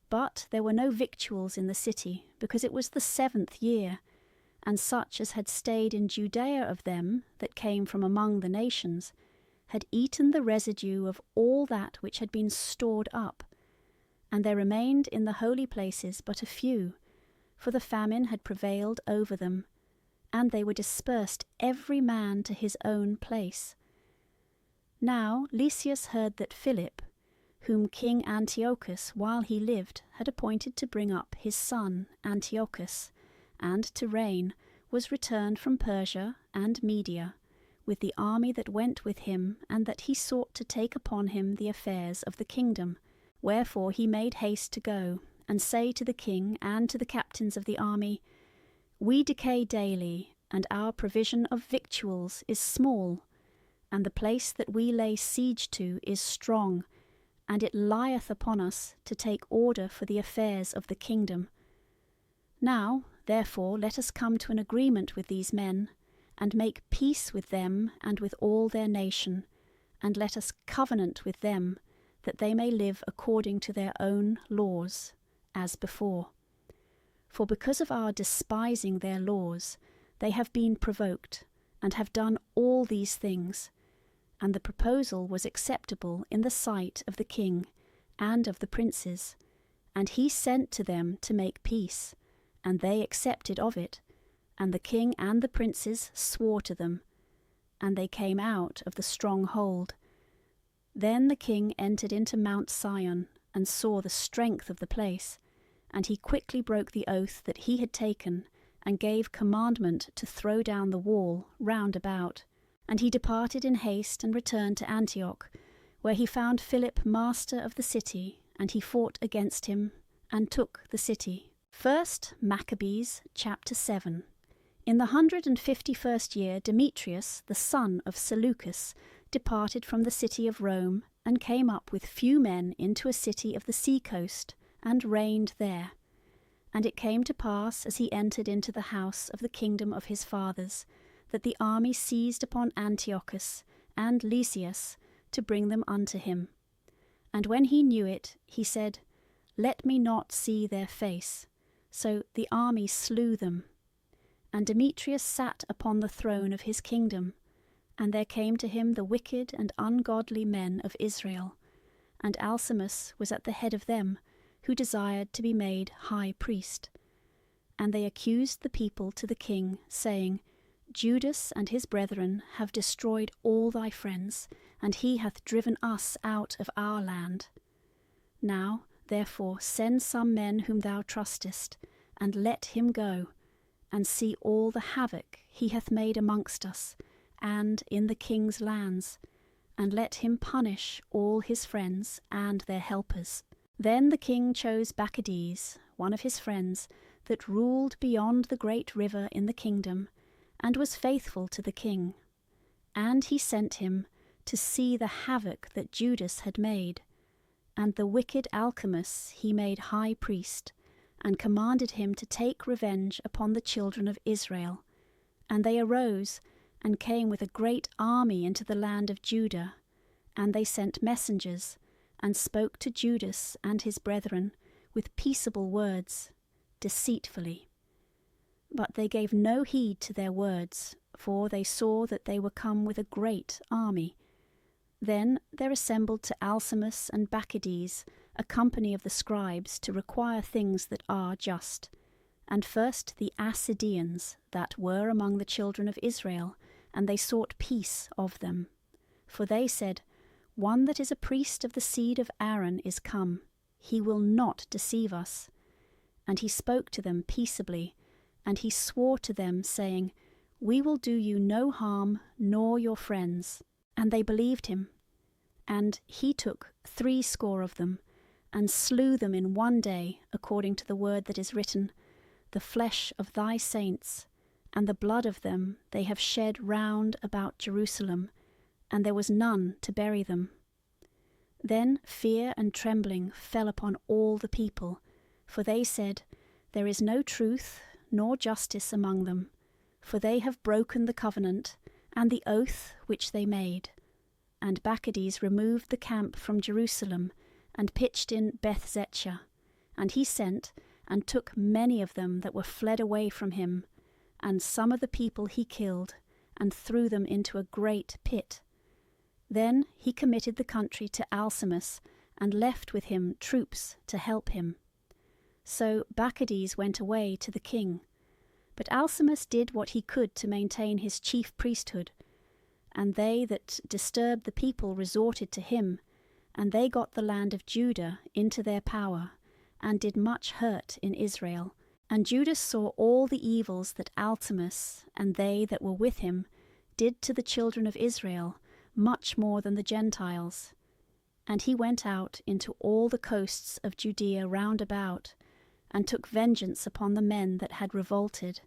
But there were no victuals in the city, because it was the 7th year, and such as had stayed in Judea of them that came from among the nations had eaten the residue of all that which had been stored up, and there remained in the holy places but a few, for the famine had prevailed over them, and they were dispersed every man to his own place. Now Lysias heard that Philip, whom King Antiochus while he lived had appointed to bring up his son Antiochus, and to reign, was returned from Persia and Media, with the army that went with him, and that he sought to take upon him the affairs of the kingdom. Wherefore he made haste to go, and say to the king and to the captains of the army, We decay daily, and our provision of victuals is small, and the place that we lay siege to is strong, and it lieth upon us to take order for the affairs of the kingdom. Now, therefore, let us come to an agreement with these men, and make peace with them and with all their nation, and let us covenant with them, that they may live according to their own laws, as before. For because of our despising their laws, they have been provoked, and have done all these things. And the proposal was acceptable in the sight of the king and of the princes, and he sent to them to make peace, and they accepted of it, and the king and the princes swore to them, and they came out of the stronghold. Then the king entered into Mount Sion, and saw the strength of the place, and he quickly broke the oath that he had taken, and gave commandment to throw down the wall round about. And he departed in haste and returned to Antioch, where he found Philip master of the city, and he fought against him, and took the city. 1 Maccabees chapter 7. In the 151st year Demetrius, the son of Seleucus, departed from the city of Rome, and came up with few men into a city of the sea coast, and reigned there. And it came to pass, as he entered into the house of the kingdom of his fathers, that the army seized upon Antiochus and Lysias to bring them unto him. And when he knew it, he said, Let me not see their face. So the army slew them. And Demetrius sat upon the throne of his kingdom, and there came to him the wicked and ungodly men of Israel, and Alcimus was at the head of them, who desired to be made high priest. And they accused the people to the king, saying, Judas and his brethren have destroyed all thy friends, and he hath driven us out of our land. Now, therefore, send some men whom thou trustest, and let him go, and see all the havoc he hath made amongst us, and in the king's lands, and let him punish all his friends and their helpers. Then the king chose Maccabees, one of his friends, that ruled beyond the great river in the kingdom, and was faithful to the king. And he sent him to see the havoc that Judas had made. And the wicked Alcimus he made high priest, and commanded him to take revenge upon the children of Israel. And they arose, and came with a great army into the land of Judah. And they sent messengers, and spoke to Judas and his brethren with peaceable words, deceitfully. But they gave no heed to their words, for they saw that they were come with a great army. Then there assembled to Alcimus and Bacchides a company of the scribes to require things that are just. And first the Ascidians that were among the children of Israel, and they sought peace of them. For they said, One that is a priest of the seed of Aaron is come, he will not deceive us. And he spoke to them peaceably, and he swore to them, saying, We will do you no harm, nor your friends. And they believed him. And he took 70 of them, and slew them in one day, according to the word that is written, The flesh of thy saints, and the blood of them they have shed round about Jerusalem, and there was none to bury them. Then fear and trembling fell upon all the people, for they said, "There is no truth nor justice among them, for they have broken the covenant and the oath which they made." And Maccabees removed the camp from Jerusalem and pitched in Bethzetcha. And he sent and took many of them that were fled away from him, and some of the people he killed, and threw them into a great pit. Then he committed the country to Alcimus, and left with him troops to help him. So Maccabees went away to the king. But Alcimus did what he could to maintain his chief priesthood, and they that disturbed the people resorted to him, and they got the land of Judah into their power, and did much hurt in Israel. And Judah saw all the evils that Alcimus and they that were with him did to the children of Israel, much more than the Gentiles. And he went out into all the coasts of Judea round about, and took vengeance upon the men that had revolted,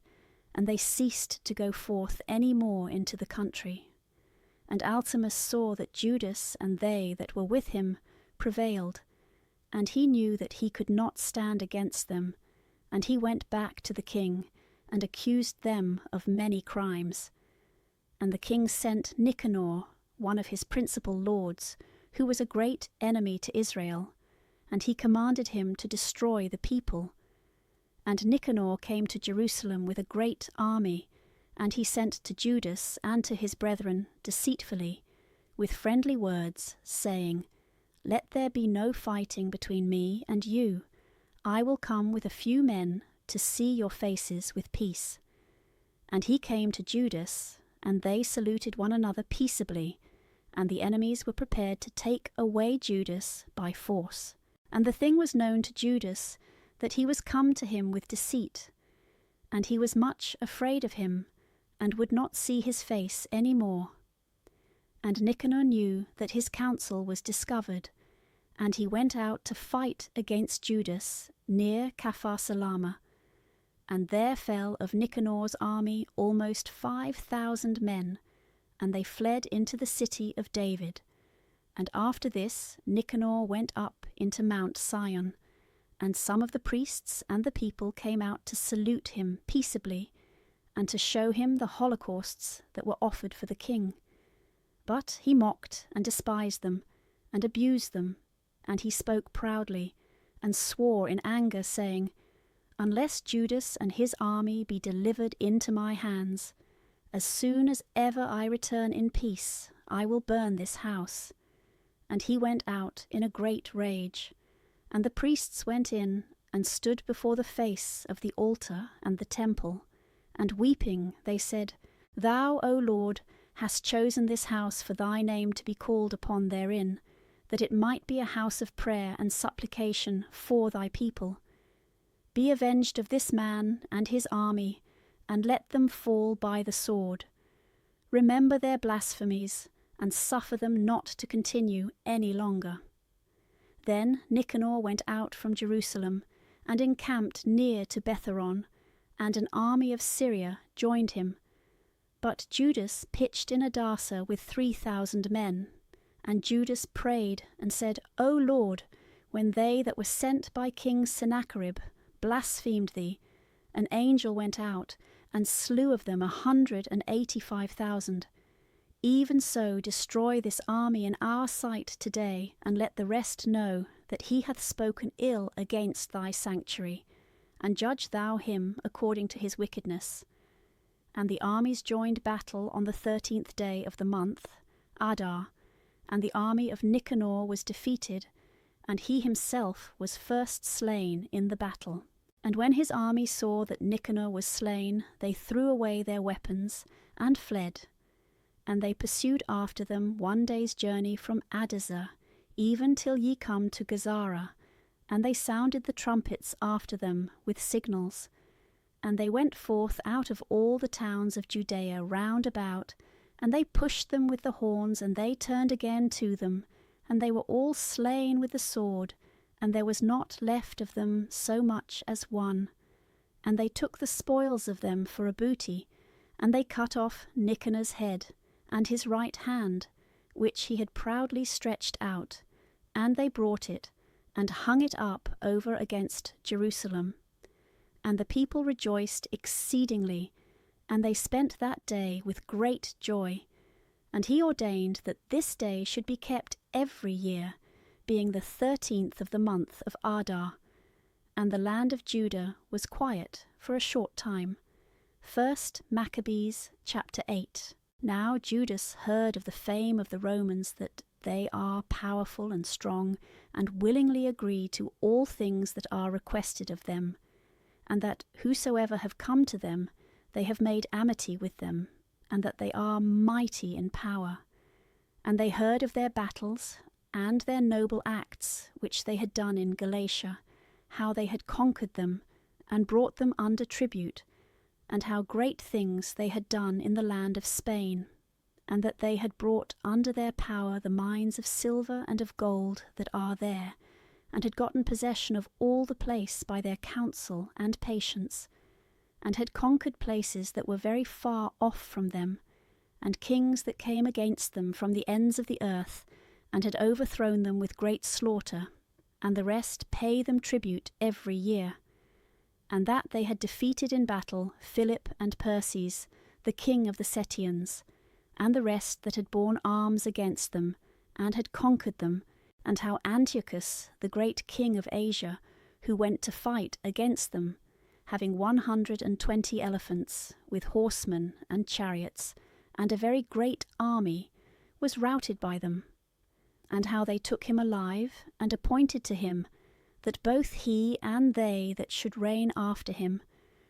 and they ceased to go forth any more into the country. And Alcimus saw that Judas and they that were with him prevailed, and he knew that he could not stand against them, and he went back to the king, and accused them of many crimes. And the king sent Nicanor, one of his principal lords, who was a great enemy to Israel, and he commanded him to destroy the people. And Nicanor came to Jerusalem with a great army, and he sent to Judas and to his brethren deceitfully, with friendly words, saying, "Let there be no fighting between me and you. I will come with a few men to see your faces with peace." And he came to Judas, and they saluted one another peaceably, and the enemies were prepared to take away Judas by force. And the thing was known to Judas, that he was come to him with deceit, and he was much afraid of him, and would not see his face any more. And Nicanor knew that his counsel was discovered, and he went out to fight against Judas near Capharsalama. And there fell of Nicanor's army almost 5,000 men, and they fled into the city of David. And after this Nicanor went up into Mount Sion, and some of the priests and the people came out to salute him peaceably, and to show him the holocausts that were offered for the king. But he mocked and despised them, and abused them, and he spoke proudly, and swore in anger, saying, "Unless Judas and his army be delivered into my hands, as soon as ever I return in peace, I will burn this house." And he went out in a great rage. And the priests went in, and stood before the face of the altar and the temple, and weeping they said, "Thou, O Lord, hast chosen this house for thy name to be called upon therein, that it might be a house of prayer and supplication for thy people. Be avenged of this man and his army, and let them fall by the sword. Remember their blasphemies, and suffer them not to continue any longer." Then Nicanor went out from Jerusalem, and encamped near to Betharon, and an army of Syria joined him. But Judas pitched in Adasa with 3,000 men. And Judas prayed and said, "O Lord, when they that were sent by King Sennacherib blasphemed thee, an angel went out and slew of them 185,000. Even so destroy this army in our sight today, and let the rest know that he hath spoken ill against thy sanctuary, and judge thou him according to his wickedness." And the armies joined battle on the 13th day of the month, Adar, and the army of Nicanor was defeated, and he himself was first slain in the battle. And when his army saw that Nicanor was slain, they threw away their weapons, and fled. And they pursued after them 1 day's journey from Adazah, even till ye come to Gazara, and they sounded the trumpets after them with signals. And they went forth out of all the towns of Judea round about, and they pushed them with the horns, and they turned again to them, and they were all slain with the sword, and there was not left of them so much as one. And they took the spoils of them for a booty, and they cut off Nicanor's head, and his right hand, which he had proudly stretched out, And they brought it, and hung it up over against Jerusalem. And the people rejoiced exceedingly, and they spent that day with great joy. And he ordained that this day should be kept every year, being the 13th of the month of Adar. And the land of Judah was quiet for a short time. 1 Maccabees chapter 8. Now Judas heard of the fame of the Romans, that they are powerful and strong, and willingly agree to all things that are requested of them, and that whosoever have come to them, they have made amity with them, and that they are mighty in power. And they heard of their battles, and their noble acts, which they had done in Galatia, how they had conquered them, and brought them under tribute, and how great things they had done in the land of Spain, and that they had brought under their power the mines of silver and of gold that are there, and had gotten possession of all the place by their counsel and patience, and had conquered places that were very far off from them, and kings that came against them from the ends of the earth, and had overthrown them with great slaughter, and the rest pay them tribute every year. And that they had defeated in battle Philip and Perses, the king of the Settians, and the rest that had borne arms against them, and had conquered them, and how Antiochus, the great king of Asia, who went to fight against them, having 120 elephants, with horsemen and chariots, and a very great army, was routed by them, and how they took him alive, and appointed to him that both he and they that should reign after him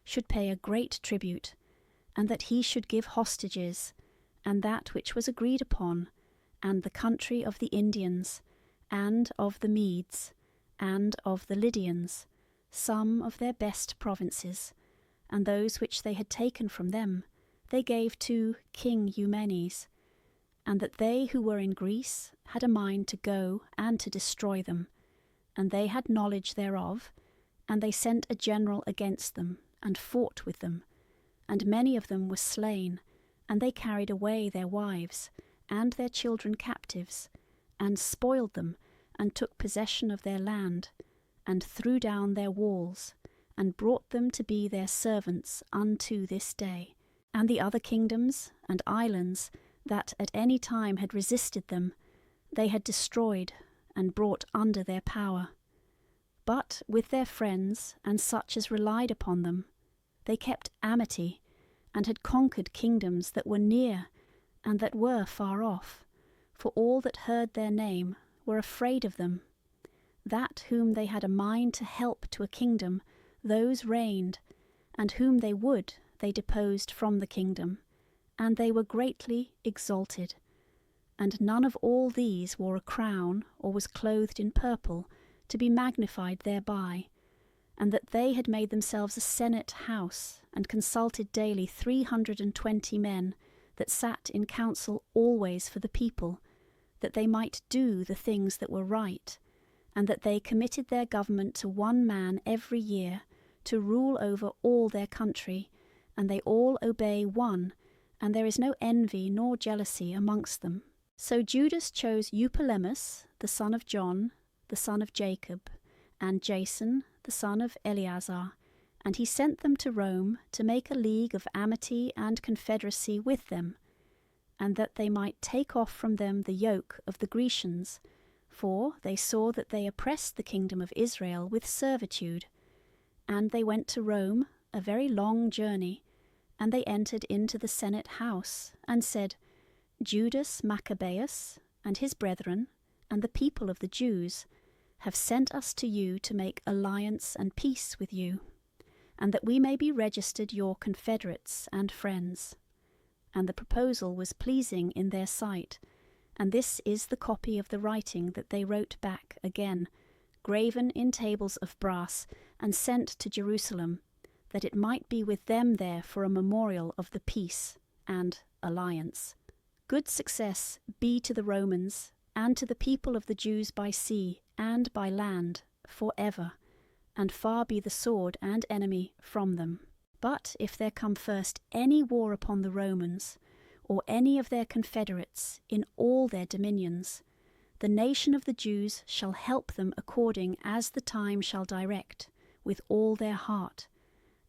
should pay a great tribute, and that he should give hostages, and that which was agreed upon, and the country of the Indians, and of the Medes, and of the Lydians, some of their best provinces, and those which they had taken from them they gave to King Eumenes, and that they who were in Greece had a mind to go and to destroy them, and they had knowledge thereof, and they sent a general against them, and fought with them, and many of them were slain, and they carried away their wives, and their children captives, and spoiled them, and took possession of their land, and threw down their walls, and brought them to be their servants unto this day. And the other kingdoms and islands that at any time had resisted them, they had destroyed, and brought under their power. But with their friends, and such as relied upon them, they kept amity, and had conquered kingdoms that were near, and that were far off, for all that heard their name were afraid of them. That whom they had a mind to help to a kingdom, those reigned, and whom they would they deposed from the kingdom, and they were greatly exalted. And none of all these wore a crown, or was clothed in purple, to be magnified thereby, and that they had made themselves a senate house, and consulted daily 320 men, that sat in council always for the people, that they might do the things that were right, and that they committed their government to one man every year, to rule over all their country, and they all obey one, and there is no envy nor jealousy amongst them. So Judas chose Eupolemus, the son of John, the son of Jacob, and Jason, the son of Eleazar, and he sent them to Rome to make a league of amity and confederacy with them, and that they might take off from them the yoke of the Grecians, for they saw that they oppressed the kingdom of Israel with servitude. And they went to Rome, a very long journey, and they entered into the Senate house, and said, Judas Maccabeus, and his brethren, and the people of the Jews, have sent us to you to make alliance and peace with you, and that we may be registered your confederates and friends. And the proposal was pleasing in their sight, and this is the copy of the writing that they wrote back again, graven in tables of brass, and sent to Jerusalem, that it might be with them there for a memorial of the peace and alliance. Good success be to the Romans, and to the people of the Jews by sea and by land, for ever, and far be the sword and enemy from them. But if there come first any war upon the Romans, or any of their confederates in all their dominions, the nation of the Jews shall help them according as the time shall direct, with all their heart.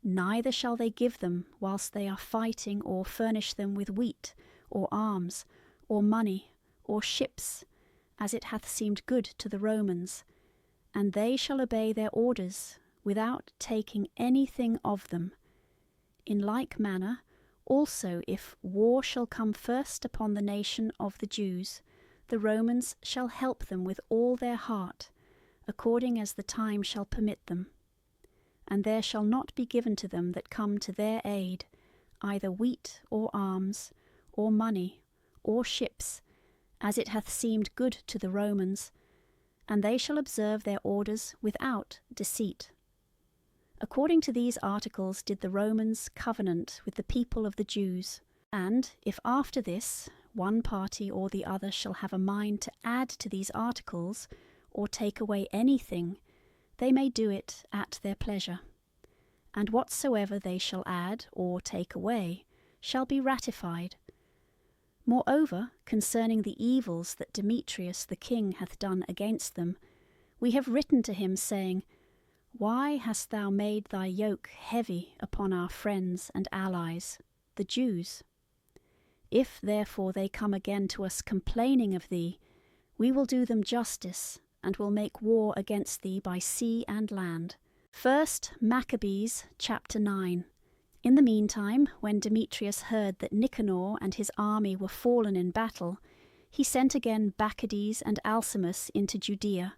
Neither shall they give them whilst they are fighting, or furnish them with wheat, or arms, or money, or ships, as it hath seemed good to the Romans. And they shall obey their orders, without taking anything of them. In like manner, also if war shall come first upon the nation of the Jews, the Romans shall help them with all their heart, according as the time shall permit them. And there shall not be given to them that come to their aid, either wheat, or arms, or money, or ships, as it hath seemed good to the Romans, and they shall observe their orders without deceit. According to these articles did the Romans covenant with the people of the Jews. And if after this one party or the other shall have a mind to add to these articles, or take away anything, they may do it at their pleasure. And whatsoever they shall add or take away shall be ratified. Moreover, concerning the evils that Demetrius the king hath done against them, we have written to him, saying, Why hast thou made thy yoke heavy upon our friends and allies, the Jews? If therefore they come again to us complaining of thee, we will do them justice, and will make war against thee by sea and land. 1 Maccabees chapter 9. In the meantime, when Demetrius heard that Nicanor and his army were fallen in battle, he sent again Maccabees and Alcimus into Judea,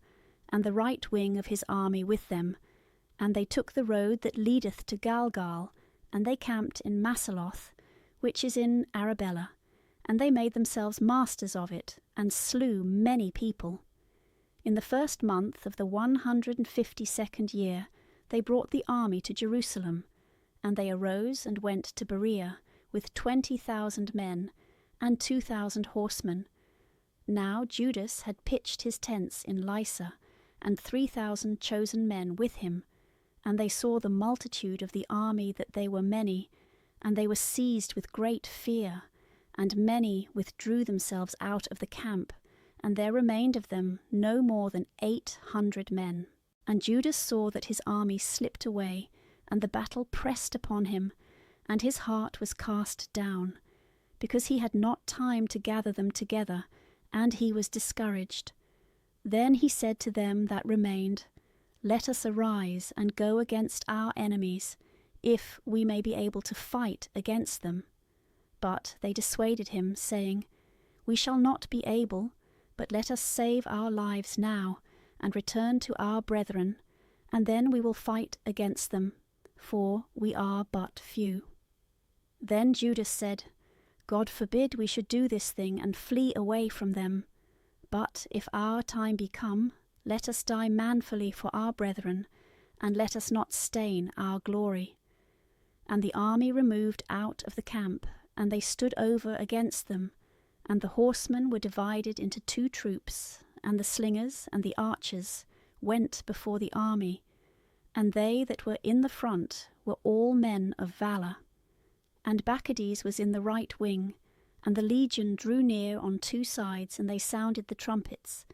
and the right wing of his army with them, and they took the road that leadeth to Galgal, and they camped in Masaloth, which is in Arabella, and they made themselves masters of it, and slew many people. In the first month of the 152nd year they brought the army to Jerusalem, and they arose and went to Berea with 20,000 men, and 2,000 horsemen. Now Judas had pitched his tents in Lyssa, and 3,000 chosen men with him, and they saw the multitude of the army that they were many, and they were seized with great fear, and many withdrew themselves out of the camp, and there remained of them no more than 800 men. And Judas saw that his army slipped away, and the battle pressed upon him, and his heart was cast down, because he had not time to gather them together, and he was discouraged. Then he said to them that remained, Let us arise and go against our enemies, if we may be able to fight against them. But they dissuaded him, saying, We shall not be able, but let us save our lives now, and return to our brethren, and then we will fight against them, for we are but few. Then Judas said, God forbid we should do this thing and flee away from them. But if our time be come, let us die manfully for our brethren, and let us not stain our glory. And the army removed out of the camp, and they stood over against them, and the horsemen were divided into 2 troops, and the slingers and the archers went before the army, and they that were in the front were all men of valour. And Maccabees was in the right wing, and the legion drew near on 2 sides, and they sounded the trumpets.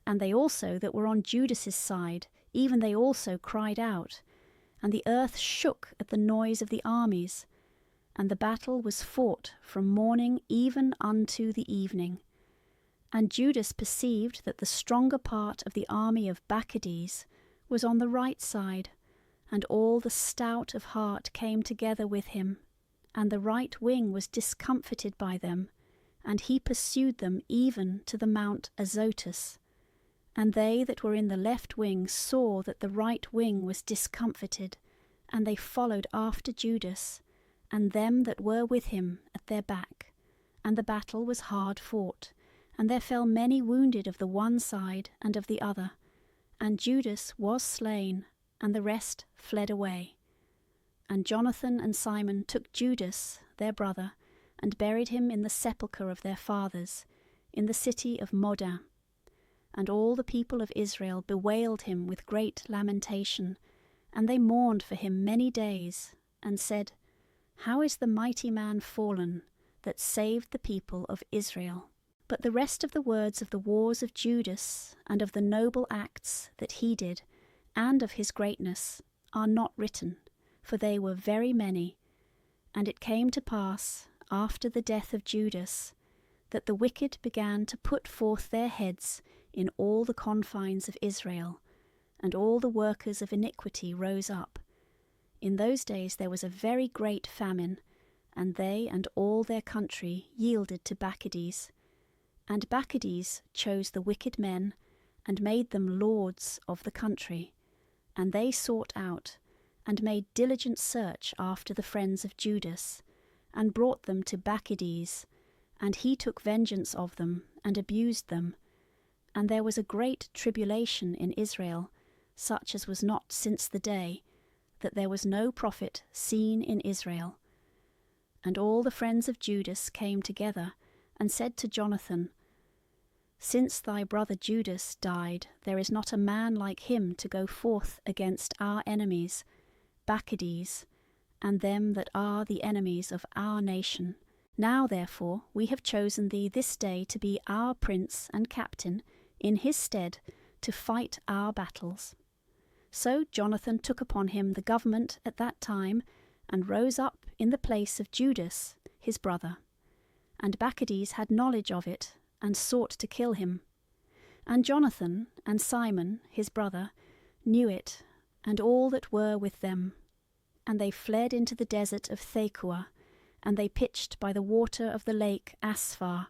And they also that were on Judas's side, even they also cried out, and the earth shook at the noise of the armies. And the battle was fought from morning even unto the evening. And Judas perceived that the stronger part of the army of Maccabees was on the right side, and all the stout of heart came together with him, and the right wing was discomfited by them, and he pursued them even to the Mount Azotus. And they that were in the left wing saw that the right wing was discomfited, and they followed after Judas, and them that were with him at their back. And the battle was hard fought, and there fell many wounded of the one side and of the other. And Judas was slain, and the rest fled away. And Jonathan and Simon took Judas, their brother, and buried him in the sepulchre of their fathers, in the city of Modin. And all the people of Israel bewailed him with great lamentation, and they mourned for him many days, and said, How is the mighty man fallen, that saved the people of Israel? But the rest of the words of the wars of Judas, and of the noble acts that he did, and of his greatness, are not written, for they were very many. And it came to pass, after the death of Judas, that the wicked began to put forth their heads in all the confines of Israel, and all the workers of iniquity rose up. In those days there was a very great famine, and they and all their country yielded to Maccabees. And Maccabees chose the wicked men, and made them lords of the country. And they sought out, and made diligent search after the friends of Judas, and brought them to Maccabees, and he took vengeance of them, and abused them. And there was a great tribulation in Israel, such as was not since the day, that there was no prophet seen in Israel. And all the friends of Judas came together, and said to Jonathan, Since thy brother Judas died, there is not a man like him to go forth against our enemies, Maccabees, and them that are the enemies of our nation. Now therefore we have chosen thee this day to be our prince and captain, in his stead, to fight our battles. So Jonathan took upon him the government at that time, and rose up in the place of Judas his brother. And Maccabees had knowledge of it, and sought to kill him. And Jonathan and Simon his brother knew it, and all that were with them. And they fled into the desert of Thekoa, and they pitched by the water of the lake Asphar.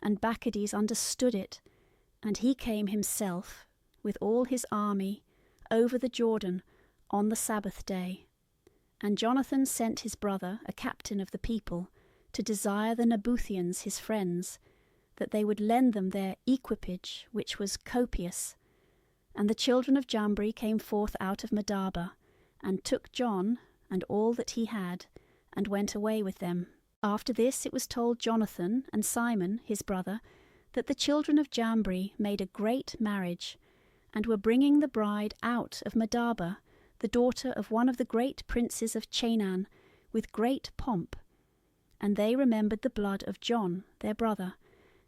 And Maccabees understood it, and he came himself with all his army over the Jordan on the Sabbath day. And Jonathan sent his brother, a captain of the people, to desire the Nabutheans his friends, that they would lend them their equipage, which was copious. And the children of Jambri came forth out of Medaba, and took John and all that he had, and went away with them. After this it was told Jonathan and Simon his brother, that the children of Jambri made a great marriage, and were bringing the bride out of Medaba, the daughter of one of the great princes of Canaan, with great pomp. And they remembered the blood of John their brother,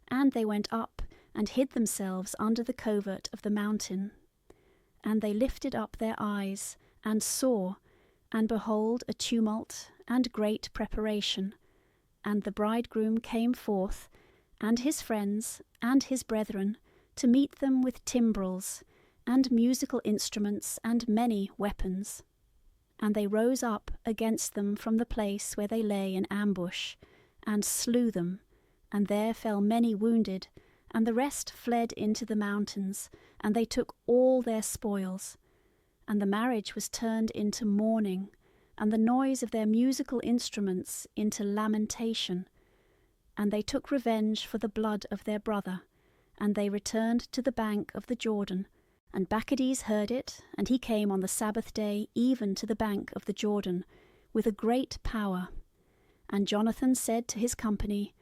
and they went up and hid themselves under the covert of the mountain. And they lifted up their eyes, and saw, and behold, a tumult and great preparation. And the bridegroom came forth, and his friends and his brethren, to meet them with timbrels, and musical instruments, and many weapons. And they rose up against them from the place where they lay in ambush, and slew them, and there fell many wounded, and the rest fled into the mountains, and they took all their spoils. And the marriage was turned into mourning, and the noise of their musical instruments into lamentation. And they took revenge for the blood of their brother, and they returned to the bank of the Jordan. And Maccabees heard it, and he came on the Sabbath day even to the bank of the Jordan, with a great power. And Jonathan said to his company,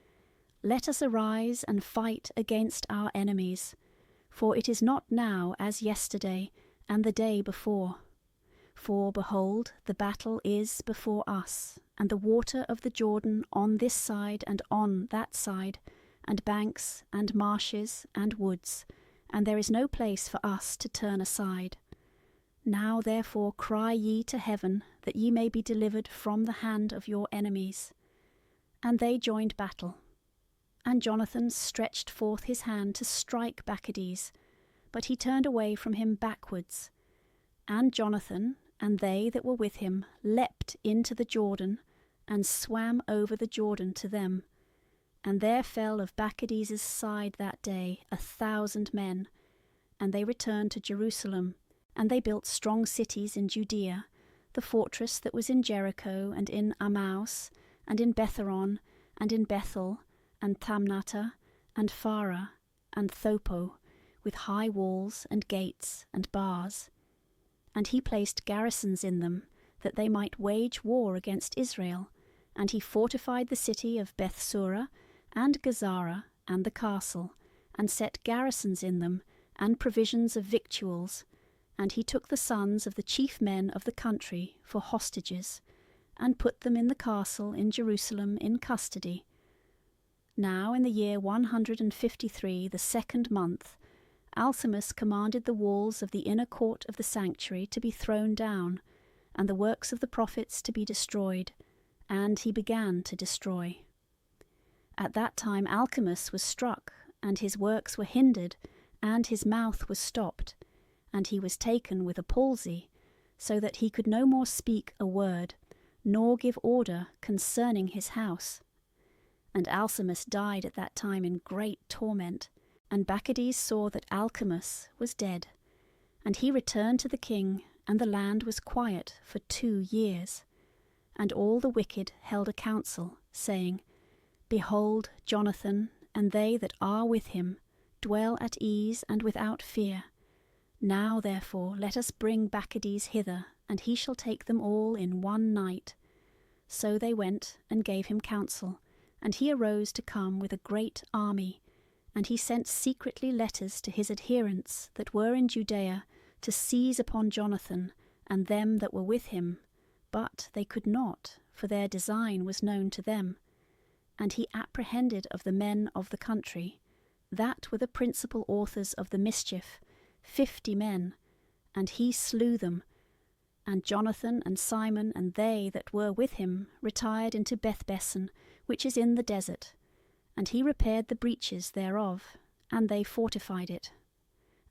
Let us arise and fight against our enemies, for it is not now as yesterday and the day before. For, behold, the battle is before us, and the water of the Jordan on this side and on that side, and banks and marshes and woods, and there is no place for us to turn aside. Now therefore cry ye to heaven, that ye may be delivered from the hand of your enemies. And they joined battle. And Jonathan stretched forth his hand to strike Maccabees, but he turned away from him backwards. And Jonathan and they that were with him leapt into the Jordan, and swam over the Jordan to them. And there fell of Maccabees' side that day 1,000 men. And they returned to Jerusalem, and they built strong cities in Judea, the fortress that was in Jericho, and in Amaus, and in Betharon, and in Bethel, and Thamnata, and Farah, and Thopo, with high walls, and gates, and bars. And he placed garrisons in them, that they might wage war against Israel. And he fortified the city of Bethsura, and Gazara, and the castle, and set garrisons in them, and provisions of victuals. And he took the sons of the chief men of the country for hostages, and put them in the castle in Jerusalem in custody. Now in the year 153, the 2nd month, Alcimus commanded the walls of the inner court of the sanctuary to be thrown down, and the works of the prophets to be destroyed, and he began to destroy. At that time Alcimus was struck, and his works were hindered, and his mouth was stopped, and he was taken with a palsy, so that he could no more speak a word, nor give order concerning his house. And Alcimus died at that time in great torment, and Bacchides saw that Alcimus was dead. And he returned to the king, and the land was quiet for 2 years. And all the wicked held a council, saying, Behold, Jonathan, and they that are with him, dwell at ease and without fear. Now therefore let us bring Bacchides hither, and he shall take them all in one night. So they went and gave him counsel, and he arose to come with a great army. And he sent secretly letters to his adherents that were in Judea to seize upon Jonathan and them that were with him, but they could not, for their design was known to them. And he apprehended of the men of the country, that were the principal authors of the mischief, 50 men, and he slew them. And Jonathan and Simon and they that were with him retired into Bethbessen, which is in the desert. And he repaired the breaches thereof, and they fortified it.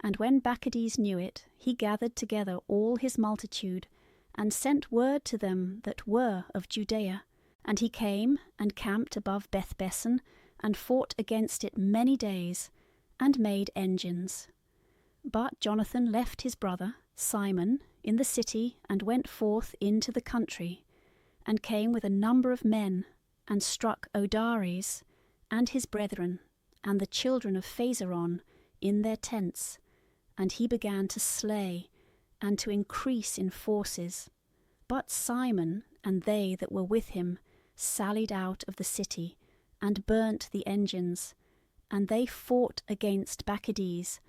And when Bacchides knew it, he gathered together all his multitude, and sent word to them that were of Judea. And he came and camped above Bethbessen, and fought against it many days, and made engines. But Jonathan left his brother, Simon, in the city, and went forth into the country, and came with a number of men, and struck Odares, and his brethren, and the children of Phaseron, in their tents, and he began to slay, and to increase in forces. But Simon, and they that were with him, sallied out of the city, and burnt the engines, and they fought against Bacchides,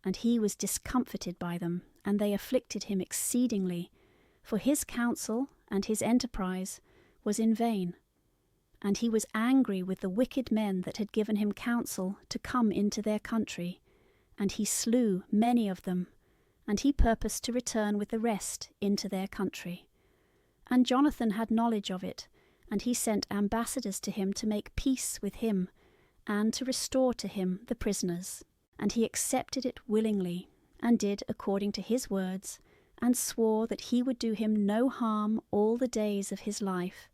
and he was discomfited by them, and they afflicted him exceedingly, for his counsel and his enterprise was in vain. And he was angry with the wicked men that had given him counsel to come into their country, and he slew many of them, and he purposed to return with the rest into their country. And Jonathan had knowledge of it, and he sent ambassadors to him to make peace with him, and to restore to him the prisoners. And he accepted it willingly, and did according to his words, and swore that he would do him no harm all the days of his life.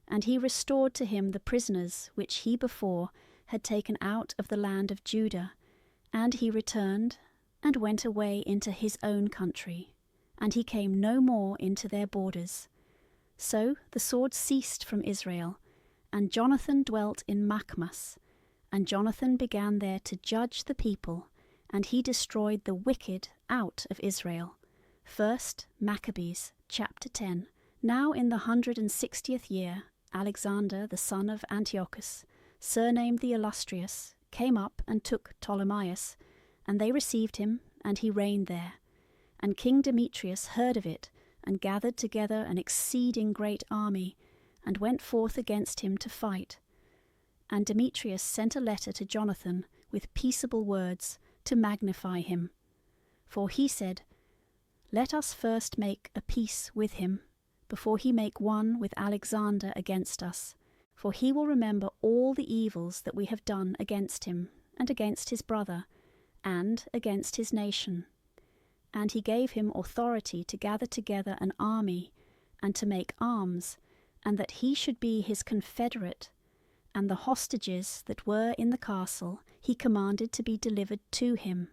And he restored to him the prisoners which he before had taken out of the land of Judah. And he returned, and went away into his own country, and he came no more into their borders. So the sword ceased from Israel, and Jonathan dwelt in Maccabees, and Jonathan began there to judge the people, and he destroyed the wicked out of Israel. 1 Maccabees chapter 10. Now in the 160th year, Alexander the son of Antiochus, surnamed the Illustrious, came up and took Ptolemais, and they received him, and he reigned there. And King Demetrius heard of it, and gathered together an exceeding great army, and went forth against him to fight. And Demetrius sent a letter to Jonathan with peaceable words, to magnify him. For he said, Let us first make a peace with him, before he make one with Alexander against us. For he will remember all the evils that we have done against him, and against his brother, and against his nation. And he gave him authority to gather together an army, and to make arms, and that he should be his confederate. And the hostages that were in the castle he commanded to be delivered to him.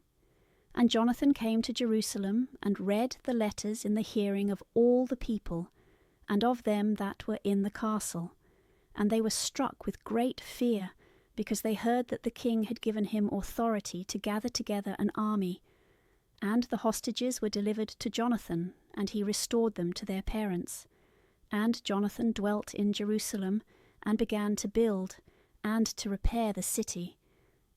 And Jonathan came to Jerusalem, and read the letters in the hearing of all the people, and of them that were in the castle. And they were struck with great fear, because they heard that the king had given him authority to gather together an army. And the hostages were delivered to Jonathan, and he restored them to their parents. And Jonathan dwelt in Jerusalem, and began to build, and to repair the city.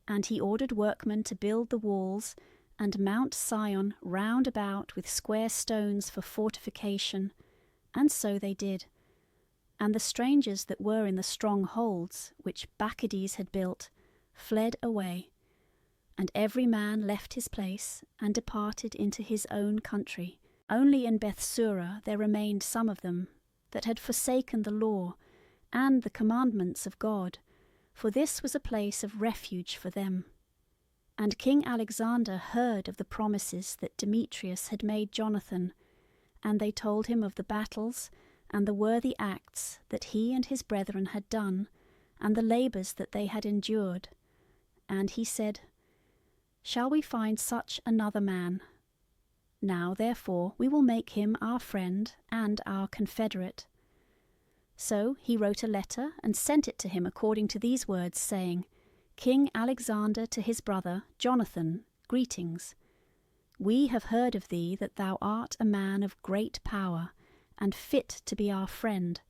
And he ordered workmen to build the walls, and Mount Sion round about with square stones for fortification. And so they did. And the strangers that were in the strongholds, which Maccabees had built, fled away. And every man left his place, and departed into his own country. Only in Bethsura there remained some of them, that had forsaken the law, and the commandments of God, for this was a place of refuge for them. And King Alexander heard of the promises that Demetrius had made Jonathan, and they told him of the battles, and the worthy acts that he and his brethren had done, and the labours that they had endured. And he said, Shall we find such another man? Now therefore we will make him our friend and our confederate. So he wrote a letter and sent it to him according to these words, saying, King Alexander to his brother Jonathan, greetings. We have heard of thee that thou art a man of great power, and fit to be our friend.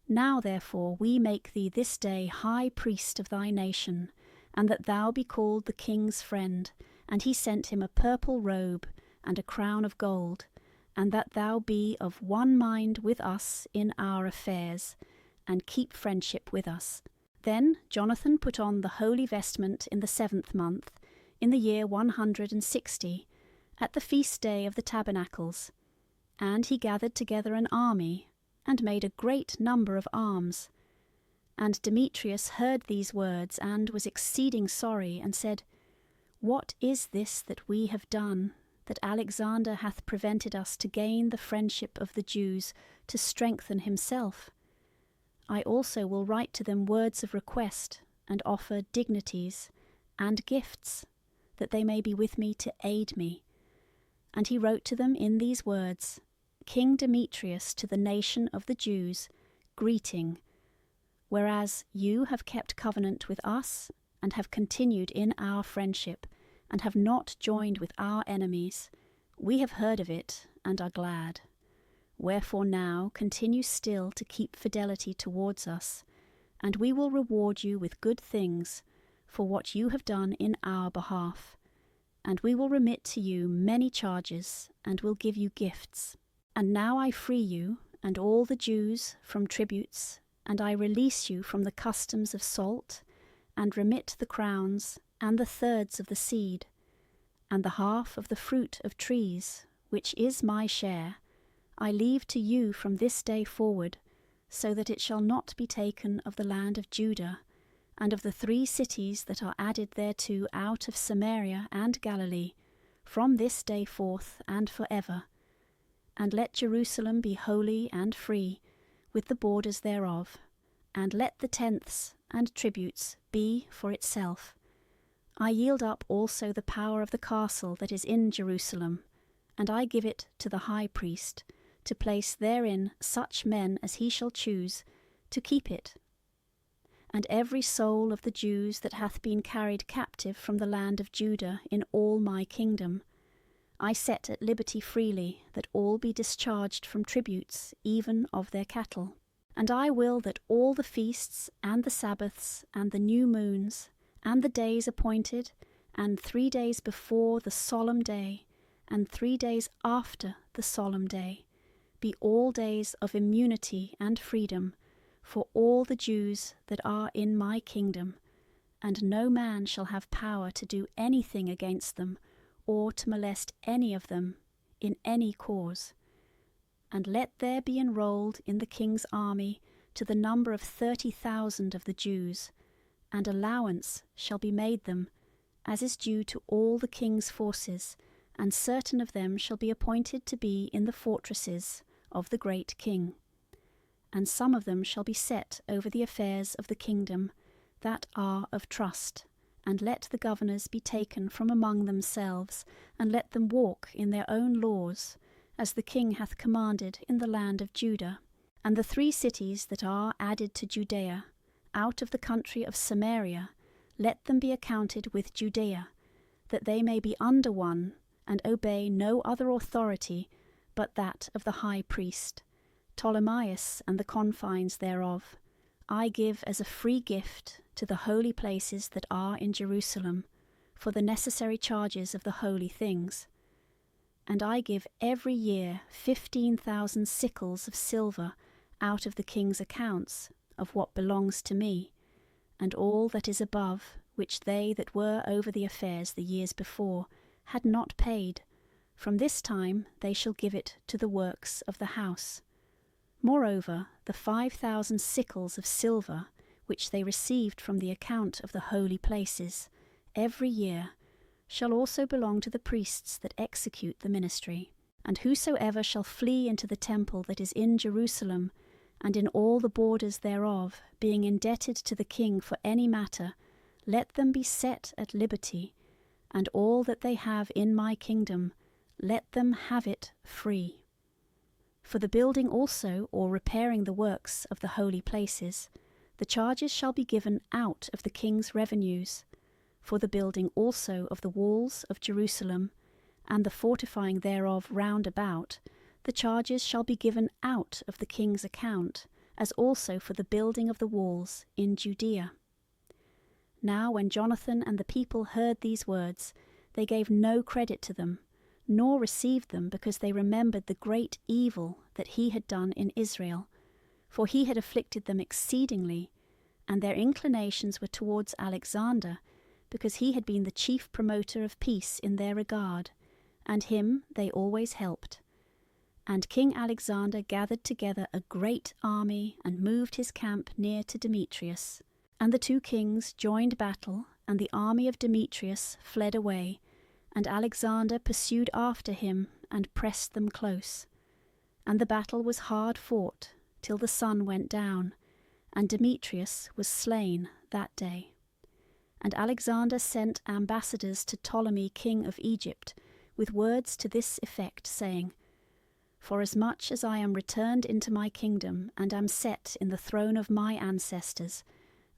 Now therefore we make thee this day high priest of thy nation, and that thou be called the king's friend. And he sent him a purple robe and a crown of gold, and that thou be of one mind with us in our affairs, and keep friendship with us. Then Jonathan put on the holy vestment in the 7th month, in the year 160, at the feast day of the tabernacles. And he gathered together an army, and made a great number of arms. And Demetrius heard these words, and was exceeding sorry, and said, What is this that we have done, that Alexander hath prevented us to gain the friendship of the Jews, to strengthen himself? I also will write to them words of request, and offer dignities and gifts, that they may be with me to aid me. And he wrote to them in these words, King Demetrius to the nation of the Jews, greeting, whereas you have kept covenant with us, and have continued in our friendship, and have not joined with our enemies, we have heard of it, and are glad. Wherefore now continue still to keep fidelity towards us, and we will reward you with good things for what you have done in our behalf. And we will remit to you many charges, and will give you gifts. And now I free you, and all the Jews, from tributes, and I release you from the customs of salt, and remit the crowns, and the thirds of the seed, and the half of the fruit of trees, which is my share, I leave to you from this day forward, so that it shall not be taken of the land of Judah, and of the 3 cities that are added thereto out of Samaria and Galilee, from this day forth and for ever. And let Jerusalem be holy and free, with the borders thereof, and let the tenths and tributes be for itself. I yield up also the power of the castle that is in Jerusalem, and I give it to the high priest, to place therein such men as he shall choose, to keep it. And every soul of the Jews that hath been carried captive from the land of Judah in all my kingdom, I set at liberty freely, that all be discharged from tributes, even of their cattle. And I will that all the feasts, and the Sabbaths, and the new moons, and the days appointed, and 3 days before the solemn day, and 3 days after the solemn day, be all days of immunity and freedom for all the Jews that are in my kingdom, and no man shall have power to do anything against them, or to molest any of them in any cause. And let there be enrolled in the king's army to the number of 30,000 of the Jews, and allowance shall be made them, as is due to all the king's forces, and certain of them shall be appointed to be in the fortresses of the great king. And some of them shall be set over the affairs of the kingdom, that are of trust, and let the governors be taken from among themselves, and let them walk in their own laws, as the king hath commanded in the land of Judah. And the 3 cities that are added to Judea, out of the country of Samaria, let them be accounted with Judea, that they may be under one, and obey no other authority but that of the high priest. Ptolemais and the confines thereof I give as a free gift to the holy places that are in Jerusalem, for the necessary charges of the holy things. And I give every year 15,000 sickles of silver, out of the king's accounts of what belongs to me, and all that is above, which they that were over the affairs the years before had not paid. From this time they shall give it to the works of the house. Moreover, the 5,000 sickles of silver, which they received from the account of the holy places, every year, shall also belong to the priests that execute the ministry. And whosoever shall flee into the temple that is in Jerusalem, and in all the borders thereof, being indebted to the king for any matter, let them be set at liberty, and all that they have in my kingdom, let them have it free. For the building also, or repairing the works of the holy places, the charges shall be given out of the king's revenues. For the building also of the walls of Jerusalem, and the fortifying thereof round about, the charges shall be given out of the king's account, as also for the building of the walls in Judea. Now when Jonathan and the people heard these words, they gave no credit to them, nor received them, because they remembered the great evil that he had done in Israel. For he had afflicted them exceedingly, and their inclinations were towards Alexander, because he had been the chief promoter of peace in their regard, and him they always helped. And King Alexander gathered together a great army, and moved his camp near to Demetrius. And the two kings joined battle, and the army of Demetrius fled away, and Alexander pursued after him, and pressed them close. And the battle was hard fought, till the sun went down, and Demetrius was slain that day. And Alexander sent ambassadors to Ptolemy king of Egypt, with words to this effect, saying, Forasmuch as I am returned into my kingdom, and am set in the throne of my ancestors,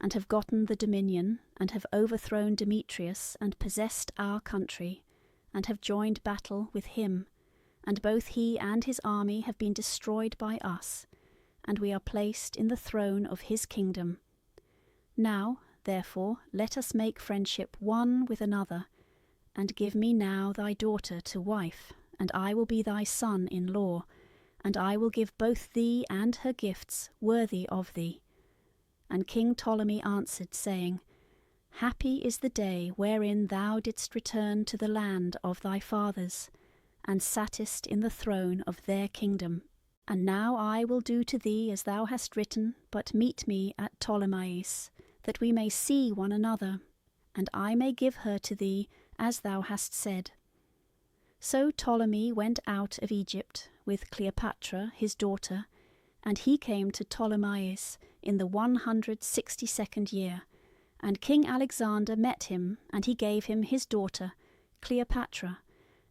and have gotten the dominion, and have overthrown Demetrius, and possessed our country, and have joined battle with him, and both he and his army have been destroyed by us, and we are placed in the throne of his kingdom. Now, therefore, let us make friendship one with another, and give me now thy daughter to wife, and I will be thy son-in-law, and I will give both thee and her gifts worthy of thee. And King Ptolemy answered, saying, Happy is the day wherein thou didst return to the land of thy fathers, and sattest in the throne of their kingdom. And now I will do to thee as thou hast written, but meet me at Ptolemais, that we may see one another, and I may give her to thee as thou hast said. So Ptolemy went out of Egypt with Cleopatra his daughter, and he came to Ptolemais in the 162nd year, and King Alexander met him, and he gave him his daughter Cleopatra,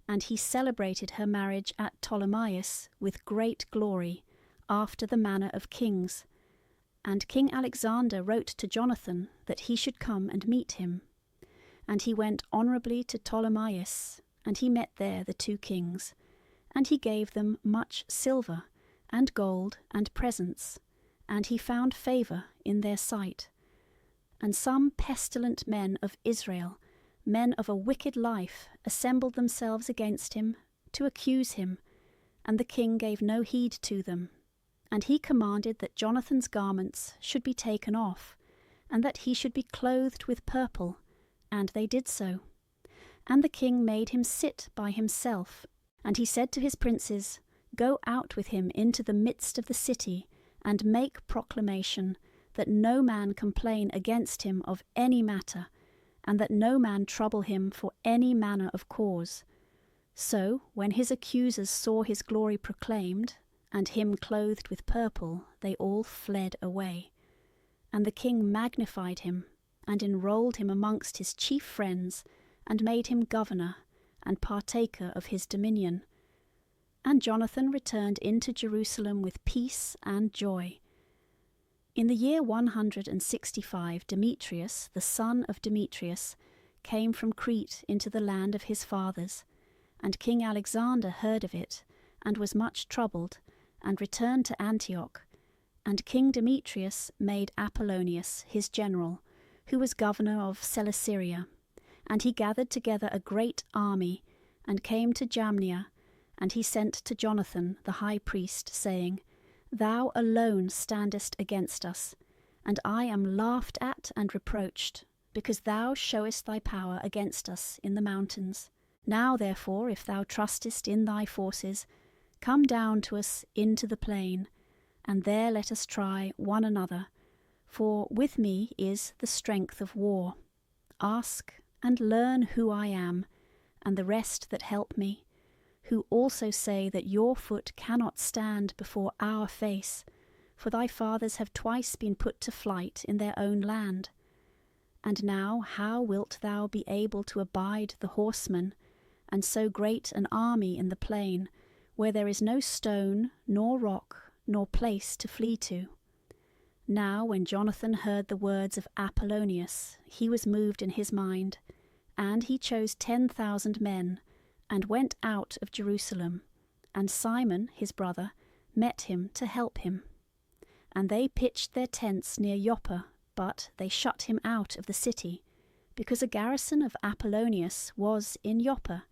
and he celebrated her marriage at Ptolemais with great glory, after the manner of kings. And King Alexander wrote to Jonathan that he should come and meet him. And he went honourably to Ptolemais, and he met there the two kings, and he gave them much silver, and gold, and presents, and he found favour in their sight. And some pestilent men of Israel, men of a wicked life, assembled themselves against him, to accuse him, and the king gave no heed to them. And he commanded that Jonathan's garments should be taken off, and that he should be clothed with purple, and they did so. And the king made him sit by himself, and he said to his princes, Go out with him into the midst of the city, and make proclamation, that no man complain against him of any matter, and that no man trouble him for any manner of cause. So, when his accusers saw his glory proclaimed, and him clothed with purple, they all fled away. And the king magnified him, and enrolled him amongst his chief friends, and made him governor, and partaker of his dominion. And Jonathan returned into Jerusalem with peace and joy. In the year 165, Demetrius, the son of Demetrius, came from Crete into the land of his fathers, and King Alexander heard of it, and was much troubled, and returned to Antioch. And King Demetrius made Apollonius his general, who was governor of Celesyria, and he gathered together a great army, and came to Jamnia, and he sent to Jonathan the high priest, saying, Thou alone standest against us, and I am laughed at and reproached, because thou showest thy power against us in the mountains. Now therefore, if thou trustest in thy forces, come down to us into the plain, and there let us try one another, for with me is the strength of war. Ask and learn who I am, and the rest that help me, who also say that your foot cannot stand before our face, for thy fathers have twice been put to flight in their own land. And now how wilt thou be able to abide the horsemen, and so great an army in the plain, where there is no stone, nor rock, nor place to flee to? Now when Jonathan heard the words of Apollonius, he was moved in his mind, and he chose 10,000 men, and went out of Jerusalem, and Simon his brother met him to help him. And they pitched their tents near Joppa, but they shut him out of the city, because a garrison of Apollonius was in Joppa,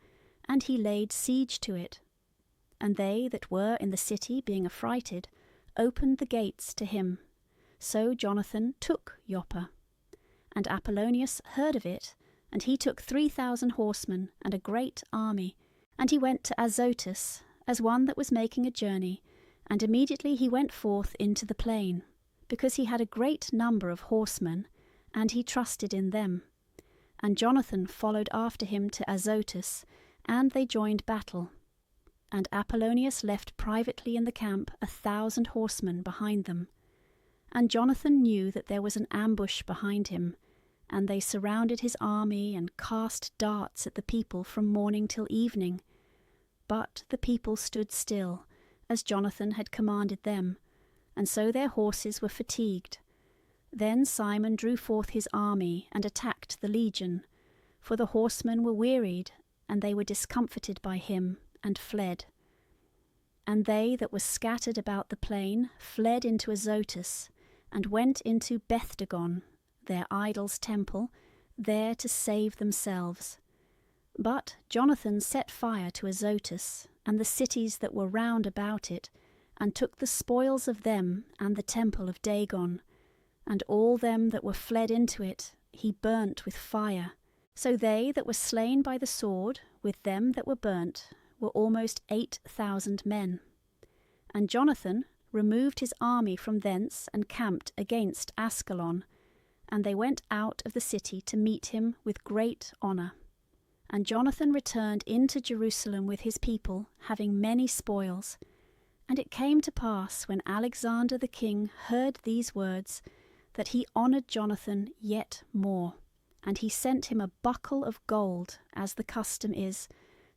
and he laid siege to it. And they that were in the city, being affrighted, opened the gates to him. So Jonathan took Joppa. And Apollonius heard of it, and he took 3,000 horsemen and a great army, and he went to Azotus, as one that was making a journey, and immediately he went forth into the plain, because he had a great number of horsemen, and he trusted in them. And Jonathan followed after him to Azotus, and they joined battle. And Apollonius left privately in the camp 1,000 horsemen behind them. And Jonathan knew that there was an ambush behind him, and they surrounded his army and cast darts at the people from morning till evening. But the people stood still, as Jonathan had commanded them, and so their horses were fatigued. Then Simon drew forth his army and attacked the legion, for the horsemen were wearied, and they were discomfited by him, and fled. And they that were scattered about the plain fled into Azotus, and went into Bethdagon, their idol's temple, there to save themselves. But Jonathan set fire to Azotus, and the cities that were round about it, and took the spoils of them and the temple of Dagon, and all them that were fled into it he burnt with fire. So they that were slain by the sword, with them that were burnt, were almost 8,000 men. And Jonathan removed his army from thence, and camped against Askelon, and they went out of the city to meet him with great honour. And Jonathan returned into Jerusalem with his people, having many spoils. And it came to pass, when Alexander the king heard these words, that he honoured Jonathan yet more, and he sent him a buckle of gold, as the custom is,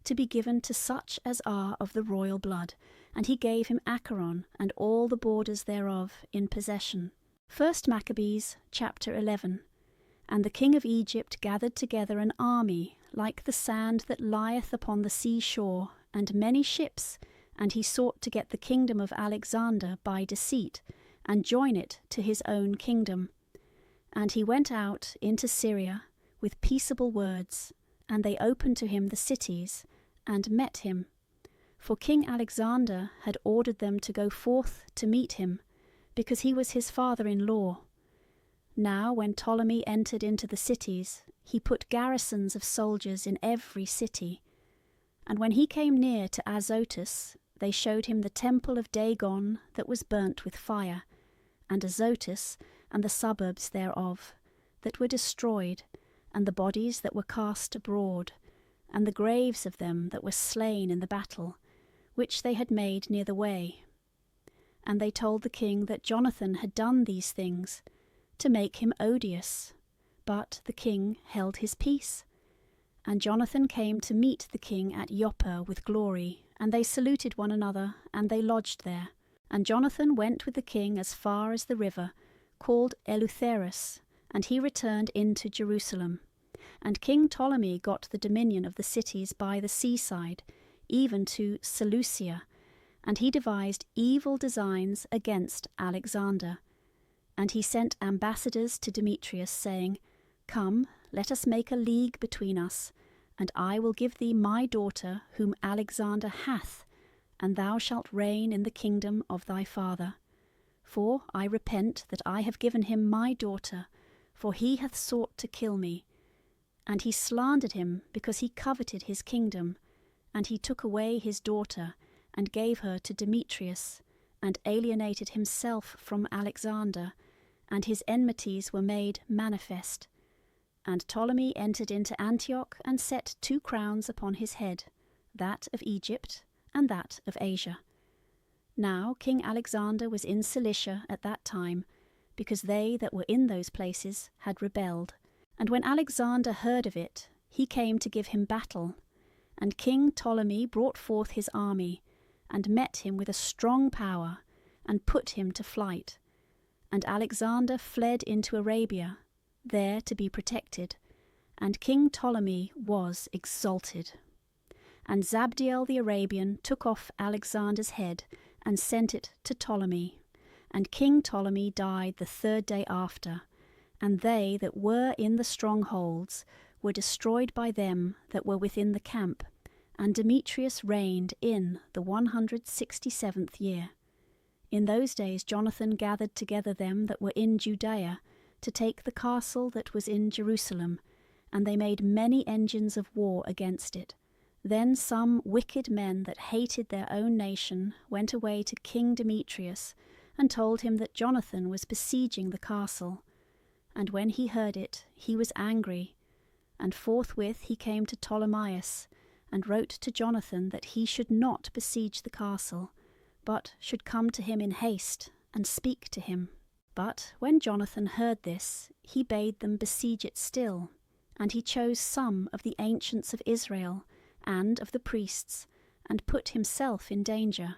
to be given to such as are of the royal blood, and he gave him Acheron and all the borders thereof in possession. 1 Maccabees chapter 11. And the king of Egypt gathered together an army, like the sand that lieth upon the sea shore, and many ships, and he sought to get the kingdom of Alexander by deceit, and join it to his own kingdom. And he went out into Syria with peaceable words, and they opened to him the cities, and met him. For King Alexander had ordered them to go forth to meet him, because he was his father-in-law. Now when Ptolemy entered into the cities, he put garrisons of soldiers in every city. And when he came near to Azotus, they showed him the temple of Dagon that was burnt with fire, and Azotus and the suburbs thereof, that were destroyed, and the bodies that were cast abroad, and the graves of them that were slain in the battle, which they had made near the way. And they told the king that Jonathan had done these things, to make him odious. But the king held his peace. And Jonathan came to meet the king at Joppa with glory, and they saluted one another, and they lodged there. And Jonathan went with the king as far as the river, called Eleutherus, and he returned into Jerusalem. And King Ptolemy got the dominion of the cities by the seaside, even to Seleucia, and he devised evil designs against Alexander. And he sent ambassadors to Demetrius, saying, Come, let us make a league between us, and I will give thee my daughter, whom Alexander hath, and thou shalt reign in the kingdom of thy father. For I repent that I have given him my daughter, for he hath sought to kill me. And he slandered him because he coveted his kingdom, and he took away his daughter, and gave her to Demetrius, and alienated himself from Alexander, and his enmities were made manifest. And Ptolemy entered into Antioch, and set 2 crowns upon his head, that of Egypt, and that of Asia. Now King Alexander was in Cilicia at that time, because they that were in those places had rebelled. And when Alexander heard of it, he came to give him battle. And King Ptolemy brought forth his army, and met him with a strong power, and put him to flight. And Alexander fled into Arabia, there to be protected, and King Ptolemy was exalted. And Zabdiel the Arabian took off Alexander's head, and sent it to Ptolemy. And King Ptolemy died the 3rd day after, and they that were in the strongholds were destroyed by them that were within the camp, and Demetrius reigned in the 167th year. In those days Jonathan gathered together them that were in Judea, to take the castle that was in Jerusalem, and they made many engines of war against it. Then some wicked men that hated their own nation went away to King Demetrius, and told him that Jonathan was besieging the castle. And when he heard it, he was angry, and forthwith he came to Ptolemaeus, and wrote to Jonathan that he should not besiege the castle, but should come to him in haste, and speak to him. But when Jonathan heard this, he bade them besiege it still, and he chose some of the ancients of Israel, and of the priests, and put himself in danger.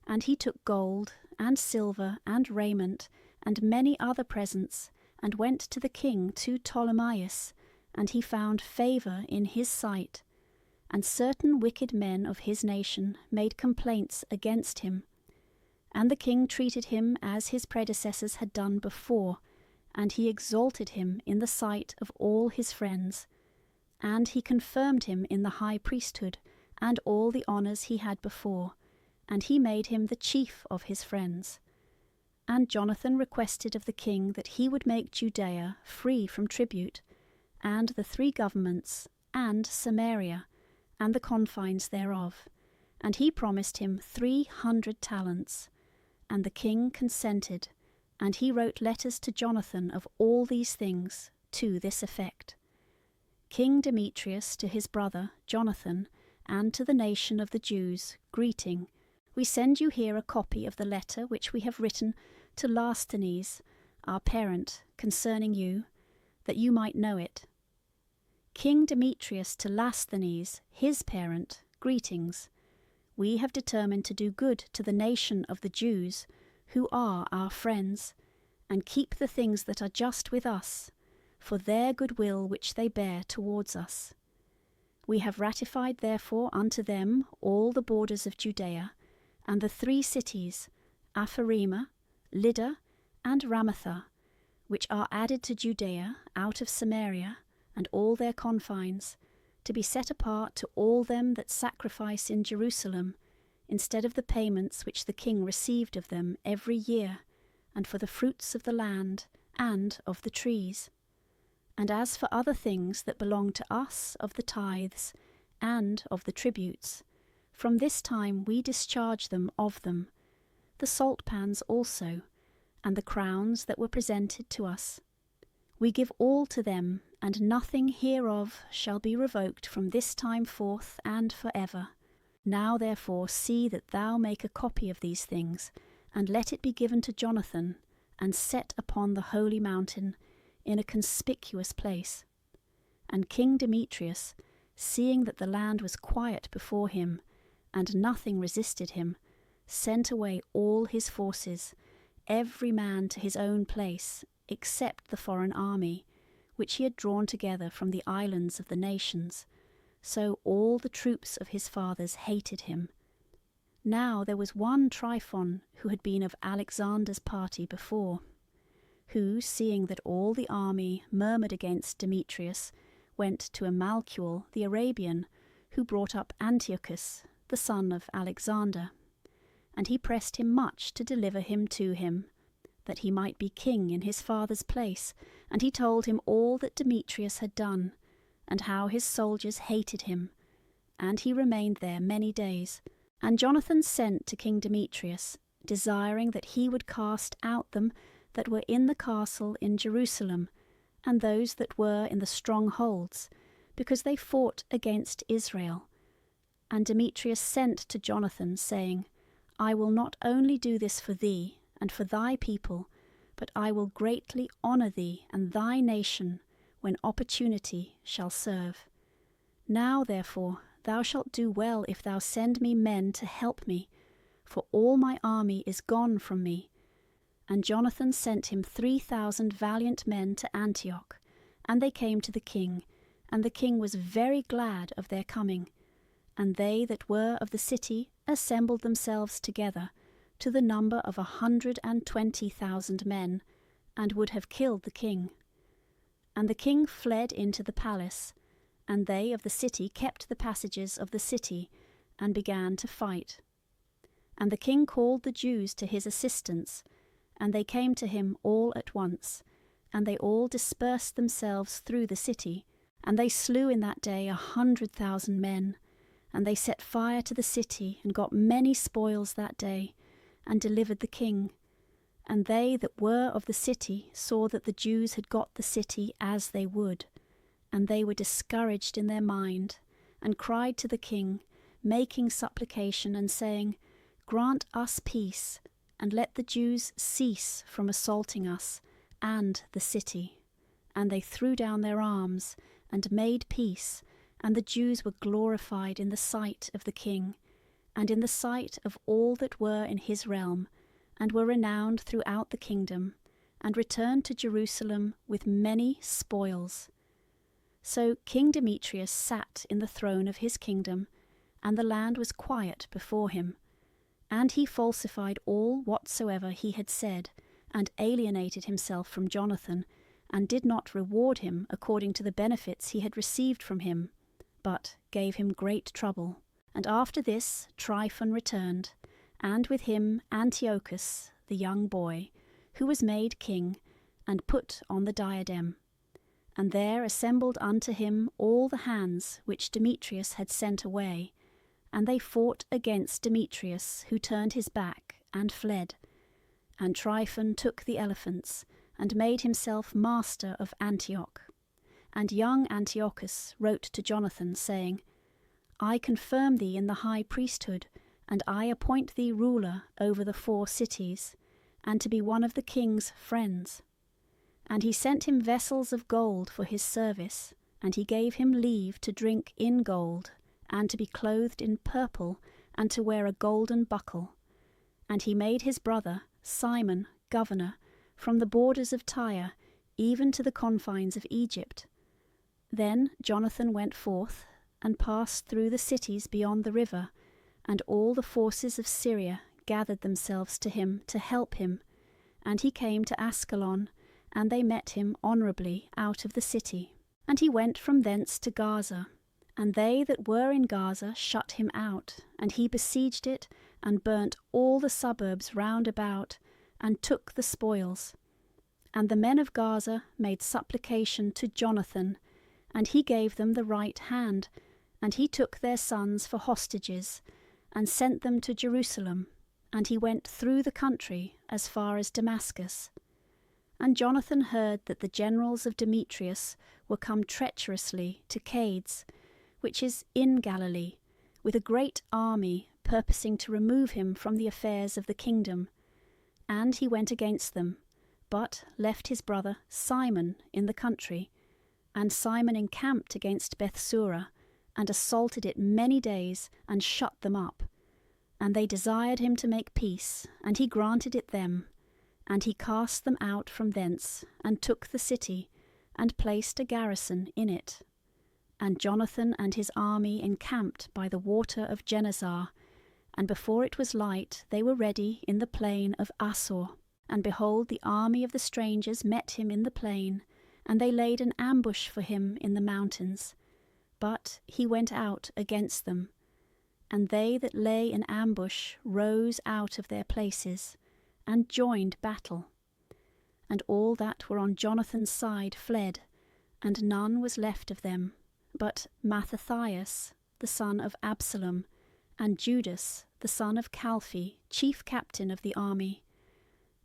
And he took gold, and silver, and raiment, and many other presents, and went to the king to Ptolemaeus, and he found favour in his sight. And certain wicked men of his nation made complaints against him. And the king treated him as his predecessors had done before, and he exalted him in the sight of all his friends. And he confirmed him in the high priesthood, and all the honours he had before, and he made him the chief of his friends. And Jonathan requested of the king that he would make Judea free from tribute, and the 3 governments, and Samaria, and the confines thereof, and he promised him 300 talents. And the king consented, and he wrote letters to Jonathan of all these things, to this effect: King Demetrius to his brother Jonathan, and to the nation of the Jews, greeting. We send you here a copy of the letter which we have written to Lasthenes, our parent, concerning you, that you might know it. King Demetrius to Lasthenes, his parent, greetings. We have determined to do good to the nation of the Jews, who are our friends, and keep the things that are just with us, for their goodwill which they bear towards us. We have ratified therefore unto them all the borders of Judea, and the 3 cities, Apharima, Lydda, and Ramatha, which are added to Judea out of Samaria, and all their confines, to be set apart to all them that sacrifice in Jerusalem, instead of the payments which the king received of them every year, and for the fruits of the land, and of the trees. And as for other things that belong to us of the tithes, and of the tributes, from this time we discharge them of them, the salt pans also, and the crowns that were presented to us. We give all to them, and nothing hereof shall be revoked from this time forth and for ever. Now therefore see that thou make a copy of these things, and let it be given to Jonathan, and set upon the holy mountain, in a conspicuous place. And King Demetrius, seeing that the land was quiet before him, and nothing resisted him, sent away all his forces, every man to his own place, except the foreign army, which he had drawn together from the islands of the nations. So all the troops of his fathers hated him. Now there was one Tryphon, who had been of Alexander's party before, who, seeing that all the army murmured against Demetrius, went to Amalcuel the Arabian, who brought up Antiochus, the son of Alexander, and he pressed him much to deliver him to him, that he might be king in his father's place. And he told him all that Demetrius had done, and how his soldiers hated him. And he remained there many days. And Jonathan sent to King Demetrius, desiring that he would cast out them that were in the castle in Jerusalem, and those that were in the strongholds, because they fought against Israel. And Demetrius sent to Jonathan, saying, I will not only do this for thee and for thy people, but I will greatly honour thee and thy nation when opportunity shall serve. Now therefore thou shalt do well if thou send me men to help me, for all my army is gone from me. And Jonathan sent him 3,000 valiant men to Antioch, and they came to the king, and the king was very glad of their coming. And they that were of the city assembled themselves together, to the number of 120,000 men, and would have killed the king. And the king fled into the palace, and they of the city kept the passages of the city, and began to fight. And the king called the Jews to his assistance, and they came to him all at once, and they all dispersed themselves through the city, and they slew in that day 100,000 men. And they set fire to the city, and got many spoils that day, and delivered the king. And they that were of the city saw that the Jews had got the city as they would, and they were discouraged in their mind, and cried to the king, making supplication, and saying, Grant us peace, and let the Jews cease from assaulting us, and the city. And they threw down their arms, and made peace, and the Jews were glorified in the sight of the king, and in the sight of all that were in his realm, and were renowned throughout the kingdom, and returned to Jerusalem with many spoils. So King Demetrius sat in the throne of his kingdom, and the land was quiet before him. And he falsified all whatsoever he had said, and alienated himself from Jonathan, and did not reward him according to the benefits he had received from him, but gave him great trouble. And after this Tryphon returned, and with him Antiochus the young boy, who was made king, and put on the diadem. And there assembled unto him all the hands which Demetrius had sent away, and they fought against Demetrius, who turned his back and fled. And Tryphon took the elephants, and made himself master of Antioch. And young Antiochus wrote to Jonathan, saying, I confirm thee in the high priesthood, and I appoint thee ruler over the 4 cities, and to be one of the king's friends. And he sent him vessels of gold for his service, and he gave him leave to drink in gold, and to be clothed in purple, and to wear a golden buckle. And he made his brother Simon governor from the borders of Tyre, even to the confines of Egypt. Then Jonathan went forth, and passed through the cities beyond the river, and all the forces of Syria gathered themselves to him to help him. And he came to Ascalon, and they met him honourably out of the city. And he went from thence to Gaza, and they that were in Gaza shut him out, and he besieged it, and burnt all the suburbs round about, and took the spoils. And the men of Gaza made supplication to Jonathan, and he gave them the right hand, and he took their sons for hostages, and sent them to Jerusalem, and he went through the country as far as Damascus. And Jonathan heard that the generals of Demetrius were come treacherously to Cades, which is in Galilee, with a great army, purposing to remove him from the affairs of the kingdom. And he went against them, but left his brother Simon in the country. And Simon encamped against Bethsura, and assaulted it many days, and shut them up. And they desired him to make peace, and he granted it them. And he cast them out from thence, and took the city, and placed a garrison in it. And Jonathan and his army encamped by the water of Genezar, and before it was light they were ready in the plain of Asor. And behold, the army of the strangers met him in the plain, and they laid an ambush for him in the mountains. But he went out against them. And they that lay in ambush rose out of their places, and joined battle. And all that were on Jonathan's side fled, and none was left of them, but Mattathias, the son of Absalom, and Judas, the son of Calphi, chief captain of the army.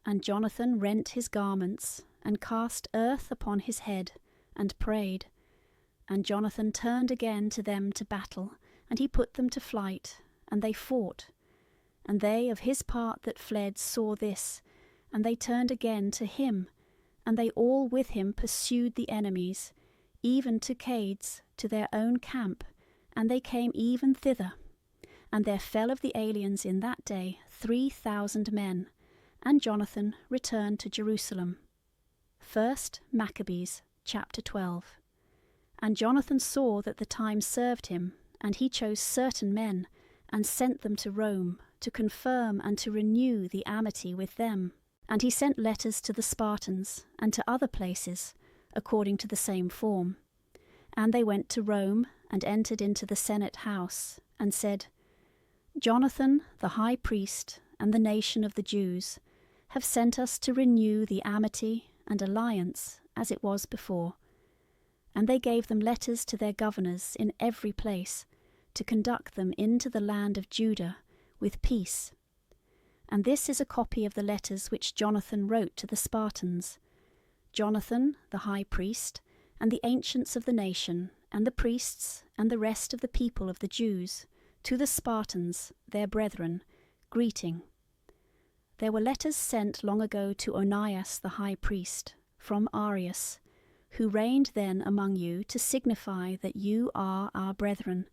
And Jonathan rent his garments, and cast earth upon his head, and prayed. And Jonathan turned again to them to battle, and he put them to flight, and they fought. And they of his part that fled saw this, and they turned again to him, and they all with him pursued the enemies, even to Cades, to their own camp, and they came even thither. And there fell of the aliens in that day 3,000 men, and Jonathan returned to Jerusalem. 1 Maccabees, chapter 12. And Jonathan saw that the time served him, and he chose certain men, and sent them to Rome, to confirm and to renew the amity with them. And he sent letters to the Spartans, and to other places, according to the same form. And they went to Rome, and entered into the Senate house, and said, Jonathan, the high priest, and the nation of the Jews, have sent us to renew the amity and alliance as it was before. And they gave them letters to their governors in every place, to conduct them into the land of Judah with peace. And this is a copy of the letters which Jonathan wrote to the Spartans. Jonathan, the high priest, and the ancients of the nation, and the priests, and the rest of the people of the Jews, to the Spartans, their brethren, greeting. There were letters sent long ago to Onias the high priest, from Arius, who reigned then among you, to signify that you are our brethren,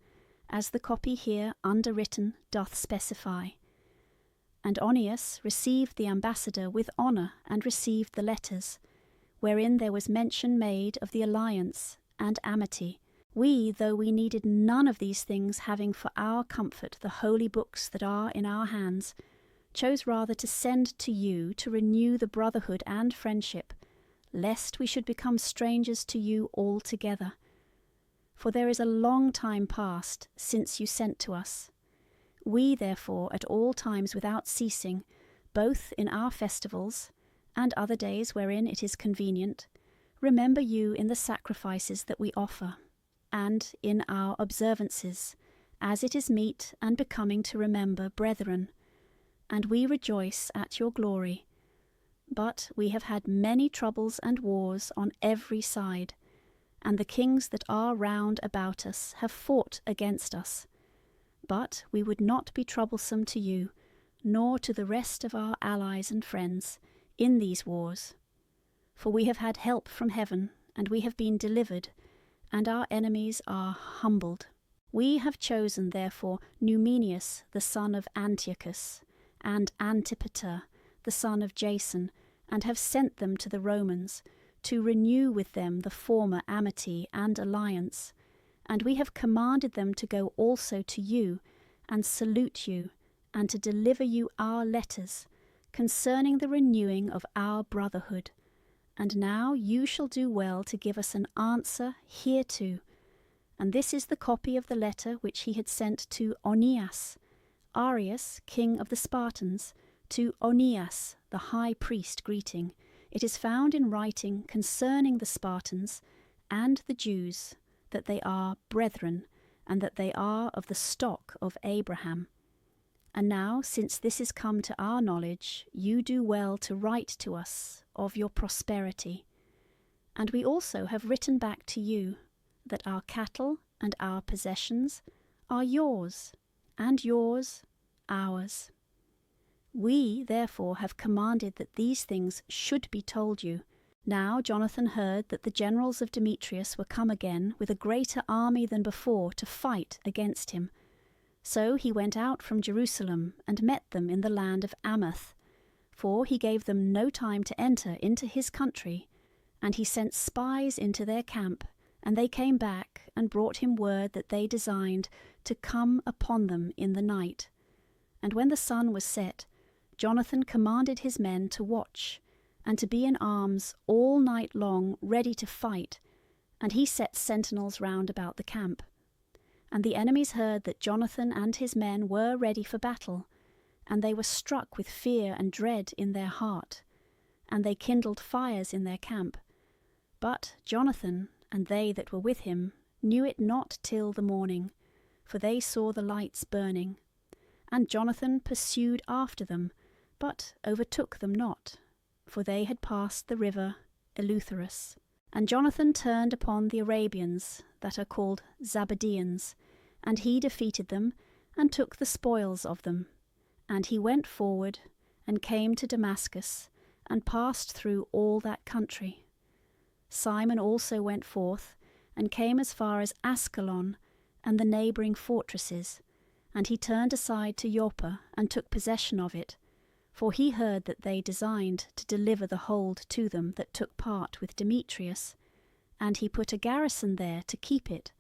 as the copy here underwritten doth specify. And Onias received the ambassador with honour, and received the letters, wherein there was mention made of the alliance and amity. We, though we needed none of these things, having for our comfort the holy books that are in our hands, chose rather to send to you to renew the brotherhood and friendship, lest we should become strangers to you altogether. For there is a long time past since you sent to us. We, therefore, at all times without ceasing, both in our festivals and other days wherein it is convenient, remember you in the sacrifices that we offer, and in our observances, as it is meet and becoming to remember brethren. And we rejoice at your glory. But we have had many troubles and wars on every side, and the kings that are round about us have fought against us. But we would not be troublesome to you, nor to the rest of our allies and friends, in these wars. For we have had help from heaven, and we have been delivered, and our enemies are humbled. We have chosen, therefore, Numenius the son of Antiochus, and Antipater the son of Jason, and have sent them to the Romans, to renew with them the former amity and alliance. And we have commanded them to go also to you, and salute you, and to deliver you our letters, concerning the renewing of our brotherhood. And now you shall do well to give us an answer hereto. And this is the copy of the letter which he had sent to Onias, Arius, king of the Spartans, to Onias, the high priest, greeting. It is found in writing concerning the Spartans and the Jews, that they are brethren, and that they are of the stock of Abraham. And now, since this is come to our knowledge, you do well to write to us of your prosperity. And we also have written back to you, that our cattle and our possessions are yours, and yours ours. We, therefore, have commanded that these things should be told you. Now Jonathan heard that the generals of Demetrius were come again with a greater army than before to fight against him. So he went out from Jerusalem and met them in the land of Amath, for he gave them no time to enter into his country. And he sent spies into their camp, and they came back and brought him word that they designed to come upon them in the night. And when the sun was set, Jonathan commanded his men to watch, and to be in arms all night long, ready to fight, and he set sentinels round about the camp. And the enemies heard that Jonathan and his men were ready for battle, and they were struck with fear and dread in their heart, and they kindled fires in their camp. But Jonathan and they that were with him knew it not till the morning, for they saw the lights burning. And Jonathan pursued after them, but overtook them not, for they had passed the river Eleutherus. And Jonathan turned upon the Arabians, that are called Zabadeans, and he defeated them, and took the spoils of them. And he went forward, and came to Damascus, and passed through all that country. Simon also went forth, and came as far as Ascalon, and the neighbouring fortresses, and he turned aside to Joppa, and took possession of it, for he heard that they designed to deliver the hold to them that took part with Demetrius, and he put a garrison there to keep it.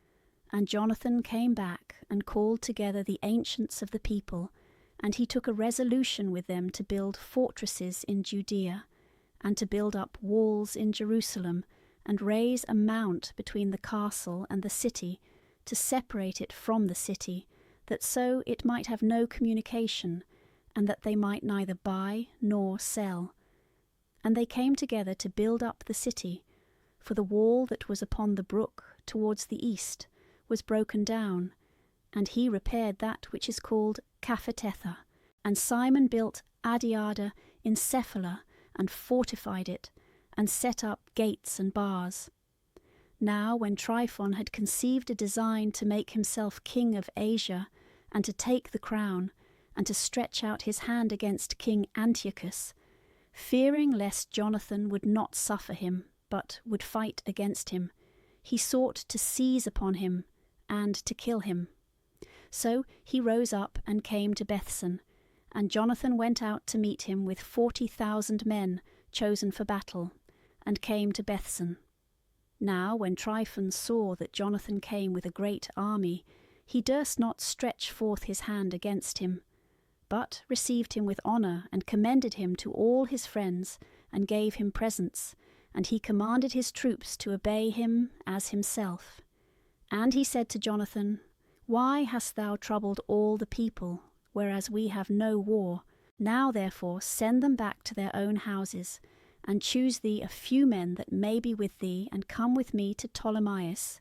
And Jonathan came back, and called together the ancients of the people, and he took a resolution with them to build fortresses in Judea, and to build up walls in Jerusalem, and raise a mount between the castle and the city, to separate it from the city, that so it might have no communication, and that they might neither buy nor sell. And they came together to build up the city, for the wall that was upon the brook towards the east was broken down, and he repaired that which is called Caphetetha. And Simon built Adiada in Cephala, and fortified it, and set up gates and bars. Now when Tryphon had conceived a design to make himself king of Asia, and to take the crown, and to stretch out his hand against King Antiochus, fearing lest Jonathan would not suffer him, but would fight against him, he sought to seize upon him, and to kill him. So he rose up and came to Bethsan, and Jonathan went out to meet him with 40,000 men chosen for battle, and came to Bethsan. Now when Tryphon saw that Jonathan came with a great army, he durst not stretch forth his hand against him, but received him with honour, and commended him to all his friends, and gave him presents, and he commanded his troops to obey him as himself. And he said to Jonathan, Why hast thou troubled all the people, whereas we have no war? Now therefore send them back to their own houses, and choose thee a few men that may be with thee, and come with me to Ptolemais,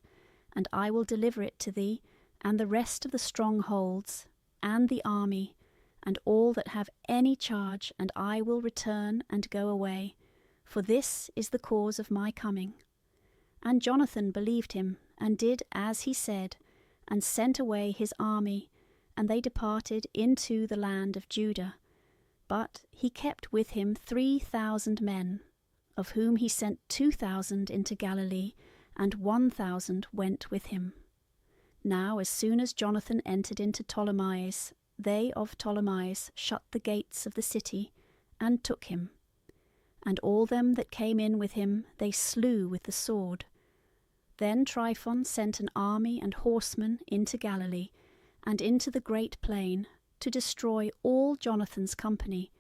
and I will deliver it to thee, and the rest of the strongholds, and the army, and all that have any charge, and I will return and go away, for this is the cause of my coming. And Jonathan believed him, and did as he said, and sent away his army, and they departed into the land of Judah. But he kept with him 3,000 men, of whom he sent 2,000 into Galilee, and 1,000 went with him. Now as soon as Jonathan entered into Ptolemais, they of Ptolemais shut the gates of the city, and took him. And all them that came in with him they slew with the sword. Then Tryphon sent an army and horsemen into Galilee, and into the great plain, to destroy all Jonathan's company.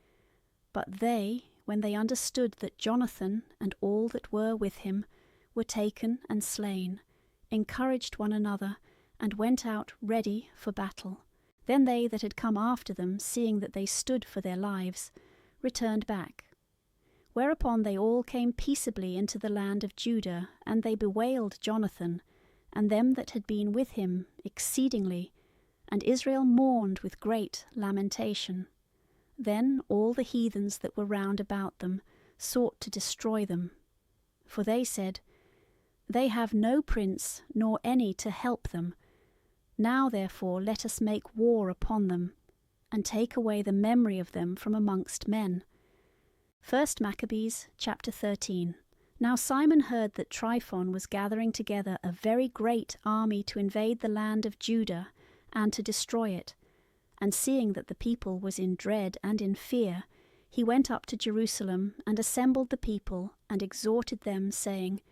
But they, when they understood that Jonathan and all that were with him were taken and slain, encouraged one another, and went out ready for battle. Then they that had come after them, seeing that they stood for their lives, returned back. Whereupon they all came peaceably into the land of Judah, and they bewailed Jonathan, and them that had been with him, exceedingly, and Israel mourned with great lamentation. Then all the heathens that were round about them sought to destroy them. For they said, They have no prince, nor any to help them. Now therefore let us make war upon them, and take away the memory of them from amongst men. 1 Maccabees chapter 13. Now Simon heard that Tryphon was gathering together a very great army to invade the land of Judah, and to destroy it. And seeing that the people was in dread and in fear, he went up to Jerusalem, and assembled the people, and exhorted them, saying,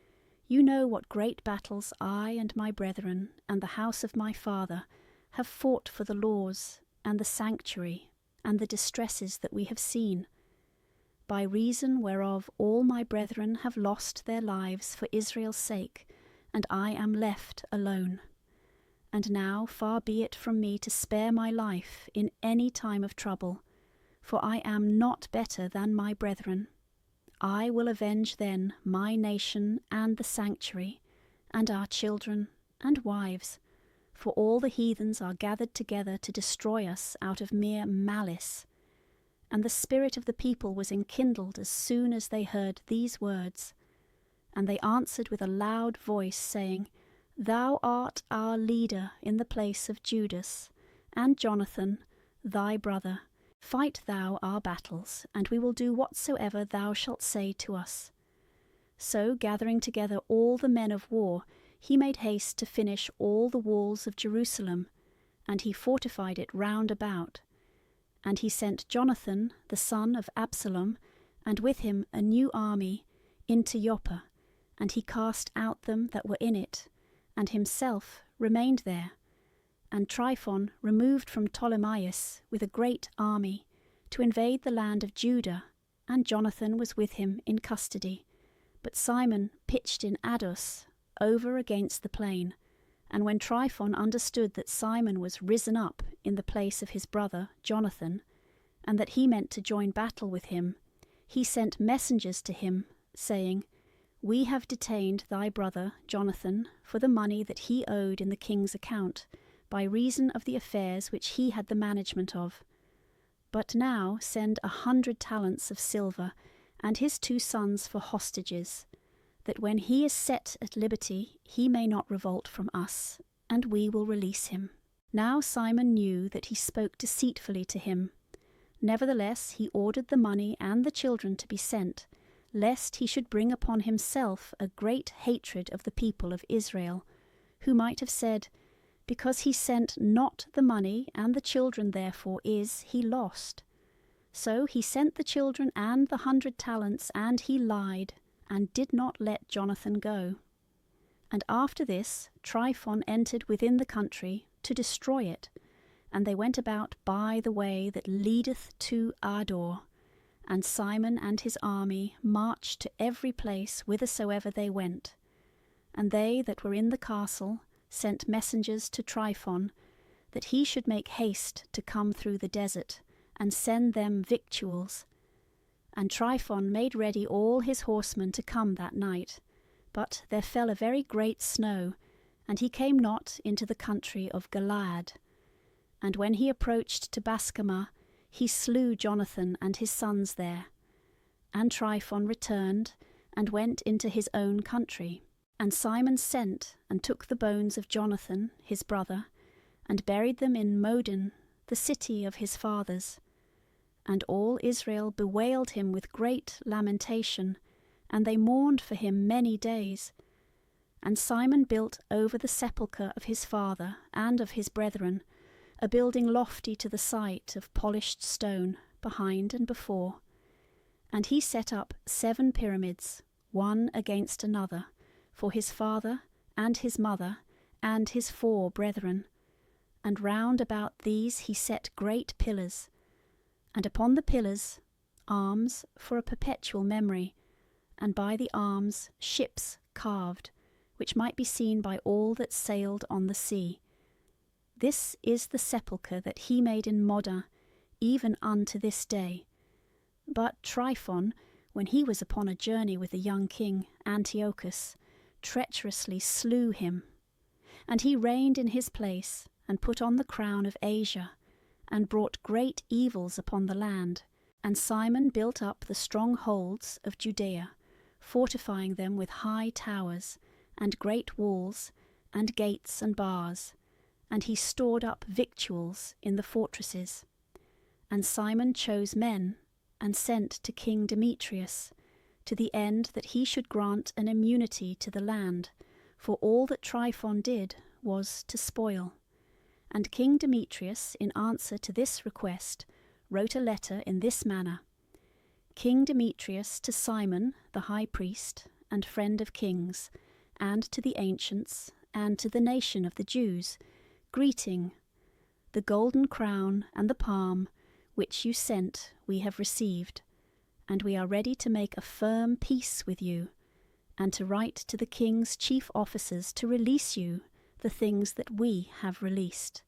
You know what great battles I and my brethren, and the house of my father, have fought for the laws, and the sanctuary, and the distresses that we have seen, by reason whereof all my brethren have lost their lives for Israel's sake, and I am left alone. And now far be it from me to spare my life in any time of trouble, for I am not better than my brethren. I will avenge then my nation and the sanctuary, and our children and wives, for all the heathens are gathered together to destroy us out of mere malice. And the spirit of the people was enkindled as soon as they heard these words. And they answered with a loud voice, saying, Thou art our leader in the place of Judas, and Jonathan, thy brother. Fight thou our battles, and we will do whatsoever thou shalt say to us. So, gathering together all the men of war, he made haste to finish all the walls of Jerusalem, and he fortified it round about. And he sent Jonathan, the son of Absalom, and with him a new army, into Joppa, and he cast out them that were in it, and himself remained there. And Tryphon removed from Ptolemais with a great army, to invade the land of Judah, and Jonathan was with him in custody. But Simon pitched in Addus, over against the plain. And when Tryphon understood that Simon was risen up in the place of his brother Jonathan, and that he meant to join battle with him, he sent messengers to him, saying, We have detained thy brother Jonathan for the money that he owed in the king's account, by reason of the affairs which he had the management of. But now send 100 talents of silver, and his 2 sons for hostages, that when he is set at liberty he may not revolt from us, and we will release him. Now Simon knew that he spoke deceitfully to him. Nevertheless he ordered the money and the children to be sent, lest he should bring upon himself a great hatred of the people of Israel, who might have said, Because he sent not the money, and the children therefore is he lost. So he sent the children and the 100 talents, and he lied, and did not let Jonathan go. And after this Tryphon entered within the country to destroy it, and they went about by the way that leadeth to Ardor. And Simon and his army marched to every place whithersoever they went. And they that were in the castle sent messengers to Tryphon, that he should make haste to come through the desert, and send them victuals. And Tryphon made ready all his horsemen to come that night. But there fell a very great snow, and he came not into the country of Galaad. And when he approached to Bascamah, he slew Jonathan and his sons there. And Tryphon returned, and went into his own country. And Simon sent, and took the bones of Jonathan his brother, and buried them in Modin, the city of his fathers. And all Israel bewailed him with great lamentation, and they mourned for him many days. And Simon built over the sepulchre of his father and of his brethren a building lofty to the sight, of polished stone, behind and before. And he set up 7 pyramids, one against another, for his father and his mother and his 4 brethren. And round about these he set great pillars, and upon the pillars arms for a perpetual memory, and by the arms ships carved, which might be seen by all that sailed on the sea. This is the sepulchre that he made in Modah, even unto this day. But Tryphon, when he was upon a journey with the young king Antiochus, treacherously slew him. And he reigned in his place, and put on the crown of Asia, and brought great evils upon the land. And Simon built up the strongholds of Judea, fortifying them with high towers, and great walls, and gates and bars. And he stored up victuals in the fortresses. And Simon chose men, and sent to King Demetrius, to the end that he should grant an immunity to the land, for all that Tryphon did was to spoil. And King Demetrius, in answer to this request, wrote a letter in this manner: King Demetrius to Simon the high priest, and friend of kings, and to the ancients, and to the nation of the Jews, greeting. The golden crown and the palm, which you sent, we have received, and we are ready to make a firm peace with you, and to write to the king's chief officers to release you, the things that we have released.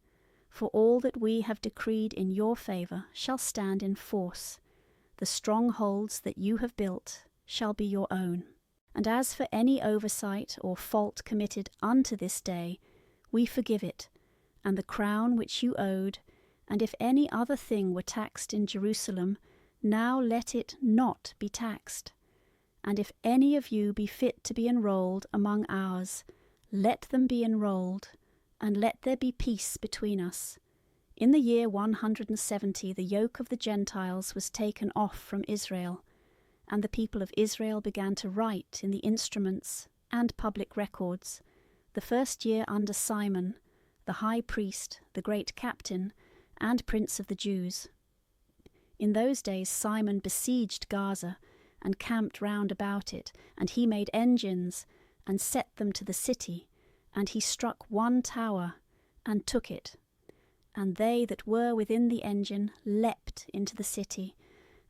For all that we have decreed in your favour shall stand in force. The strongholds that you have built shall be your own. And as for any oversight or fault committed unto this day, we forgive it, and the crown which you owed, and if any other thing were taxed in Jerusalem, now let it not be taxed. And if any of you be fit to be enrolled among ours, let them be enrolled, and let there be peace between us. In the year 170 the yoke of the Gentiles was taken off from Israel, and the people of Israel began to write in the instruments and public records, the first year under Simon, the high priest, the great captain, and prince of the Jews. In those days Simon besieged Gaza, and camped round about it, and he made engines, and set them to the city, and he struck one tower, and took it. And they that were within the engine leapt into the city,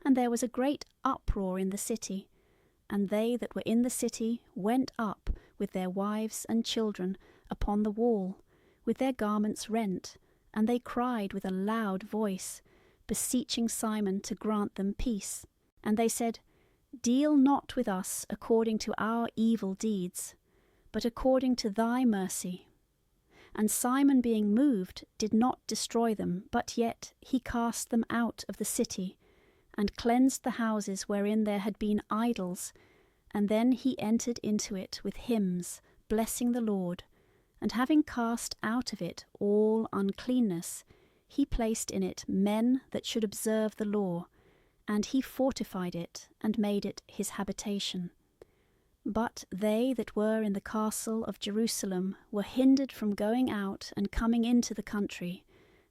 and there was a great uproar in the city. And they that were in the city went up with their wives and children upon the wall, with their garments rent, and they cried with a loud voice, beseeching Simon to grant them peace. And they said, Deal not with us according to our evil deeds, but according to thy mercy. And Simon, being moved, did not destroy them, but yet he cast them out of the city, and cleansed the houses wherein there had been idols, and then he entered into it with hymns, blessing the Lord. And having cast out of it all uncleanness, he placed in it men that should observe the law, and he fortified it, and made it his habitation. But they that were in the castle of Jerusalem were hindered from going out and coming into the country,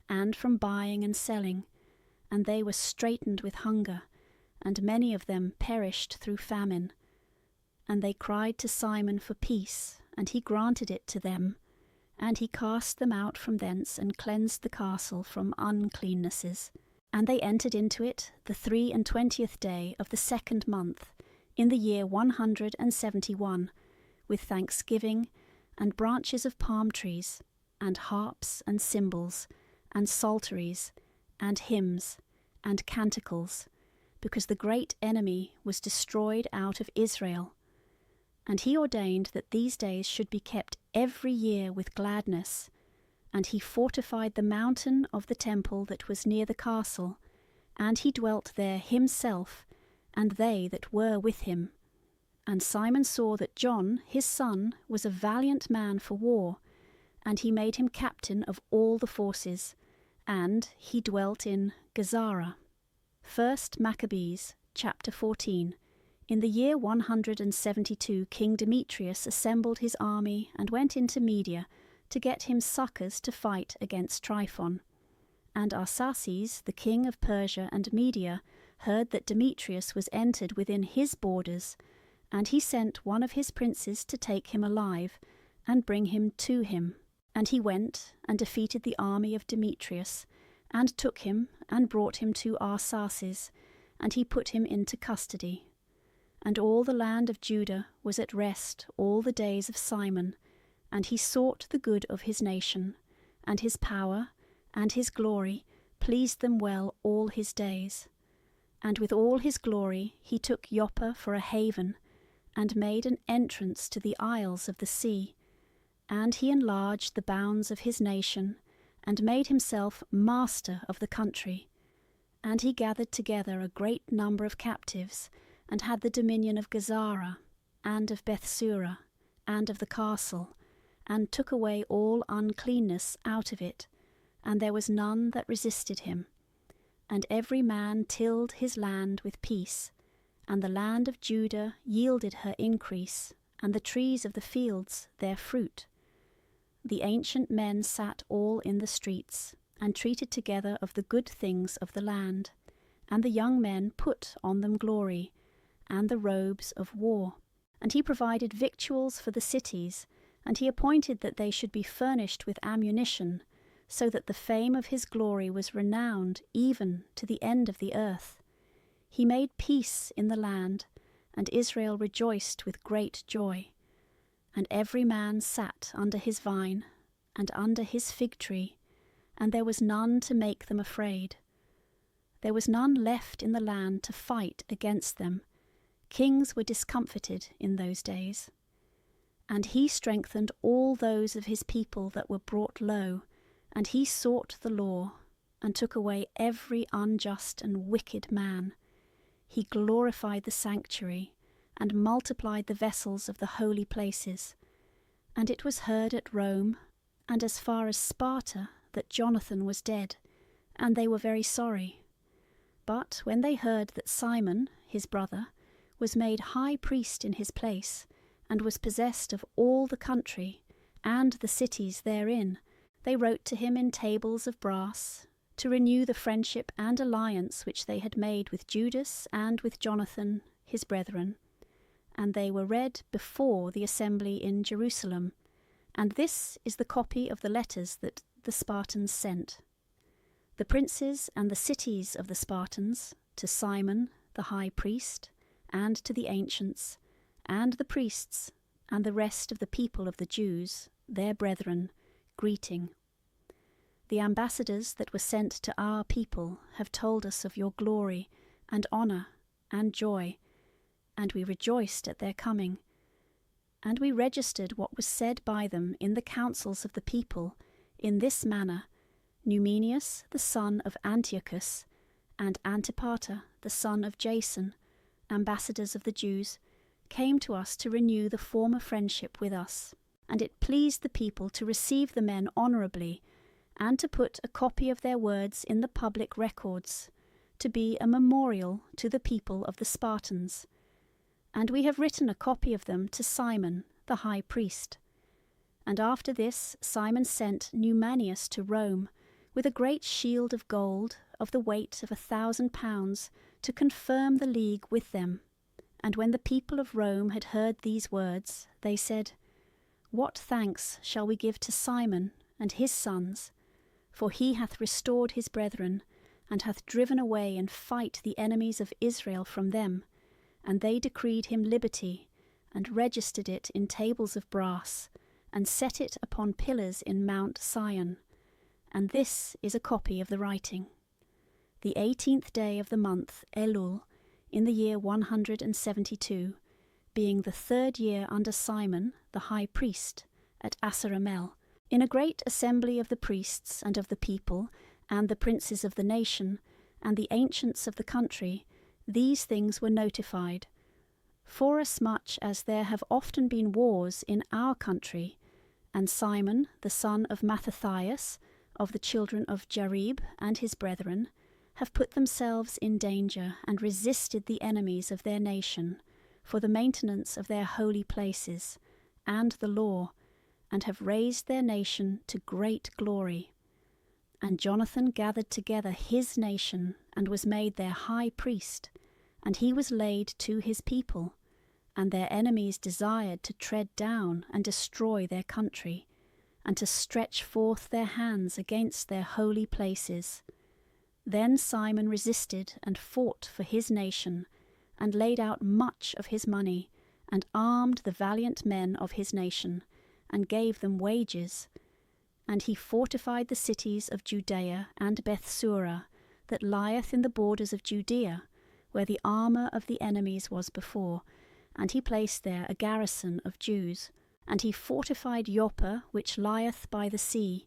and from buying and selling, and they were straitened with hunger, and many of them perished through famine. And they cried to Simon for peace, and he granted it to them, and he cast them out from thence, and cleansed the castle from uncleannesses. And they entered into it the 23 day of the 2nd month, in the year 171, with thanksgiving, and branches of palm trees, and harps, and cymbals, and psalteries, and hymns, and canticles, because the great enemy was destroyed out of Israel. And he ordained that these days should be kept every year with gladness. And he fortified the mountain of the temple that was near the castle, and he dwelt there himself, and they that were with him. And Simon saw that John his son was a valiant man for war, and he made him captain of all the forces, and he dwelt in Gazara. 1 Maccabees, chapter 14. In the year 172 King Demetrius assembled his army and went into Media to get him succours to fight against Tryphon. And Arsaces, the king of Persia and Media, heard that Demetrius was entered within his borders, and he sent one of his princes to take him alive, and bring him to him. And he went and defeated the army of Demetrius, and took him, and brought him to Arsaces, and he put him into custody. And all the land of Judah was at rest all the days of Simon, and he sought the good of his nation, and his power, and his glory pleased them well all his days. And with all his glory he took Joppa for a haven, and made an entrance to the isles of the sea. And he enlarged the bounds of his nation, and made himself master of the country. And he gathered together a great number of captives, and had the dominion of Gazara, and of Bethsura, and of the castle, and took away all uncleanness out of it, and there was none that resisted him. And every man tilled his land with peace, and the land of Judah yielded her increase, and the trees of the fields their fruit. The ancient men sat all in the streets, and treated together of the good things of the land, and the young men put on them glory, and the robes of war. And he provided victuals for the cities, and he appointed that they should be furnished with ammunition, so that the fame of his glory was renowned even to the end of the earth. He made peace in the land, and Israel rejoiced with great joy. And every man sat under his vine, and under his fig tree, and there was none to make them afraid. There was none left in the land to fight against them. Kings were discomfited in those days. And he strengthened all those of his people that were brought low, and he sought the law, and took away every unjust and wicked man. He glorified the sanctuary, and multiplied the vessels of the holy places. And it was heard at Rome, and as far as Sparta, that Jonathan was dead, and they were very sorry. But when they heard that Simon, his brother, was made high priest in his place, and was possessed of all the country, and the cities therein, they wrote to him in tables of brass, to renew the friendship and alliance which they had made with Judas and with Jonathan, his brethren. And they were read before the assembly in Jerusalem. And this is the copy of the letters that the Spartans sent. The princes and the cities of the Spartans, to Simon the high priest, and to the ancients, and the priests, and the rest of the people of the Jews, their brethren, greeting. The ambassadors that were sent to our people have told us of your glory, and honour, and joy, and we rejoiced at their coming. And we registered what was said by them in the councils of the people, in this manner: Numenius the son of Antiochus, and Antipater the son of Jason, ambassadors of the Jews, came to us to renew the former friendship with us. And it pleased the people to receive the men honourably, and to put a copy of their words in the public records, to be a memorial to the people of the Spartans. And we have written a copy of them to Simon the high priest. And after this Simon sent Numenius to Rome, with a great shield of gold, of the weight of 1,000 pounds, to confirm the league with them. And when the people of Rome had heard these words, they said, What thanks shall we give to Simon and his sons? For he hath restored his brethren, and hath driven away and fight the enemies of Israel from them. And they decreed him liberty, and registered it in tables of brass, and set it upon pillars in Mount Sion. And this is a copy of the writing. The 18th day of the month Elul, in the year 172, being the 3rd year under Simon the high priest, at Asaramel, in a great assembly of the priests and of the people, and the princes of the nation, and the ancients of the country, these things were notified. Forasmuch as there have often been wars in our country, and Simon the son of Mattathias, of the children of Jarib and his brethren, have put themselves in danger, and resisted the enemies of their nation, for the maintenance of their holy places, and the law, and have raised their nation to great glory. And Jonathan gathered together his nation, and was made their high priest, and he was laid to his people, and their enemies desired to tread down and destroy their country, and to stretch forth their hands against their holy places. Then Simon resisted and fought for his nation, and laid out much of his money, and armed the valiant men of his nation, and gave them wages. And he fortified the cities of Judea and Bethsura, that lieth in the borders of Judea, where the armour of the enemies was before, and he placed there a garrison of Jews. And he fortified Joppa, which lieth by the sea,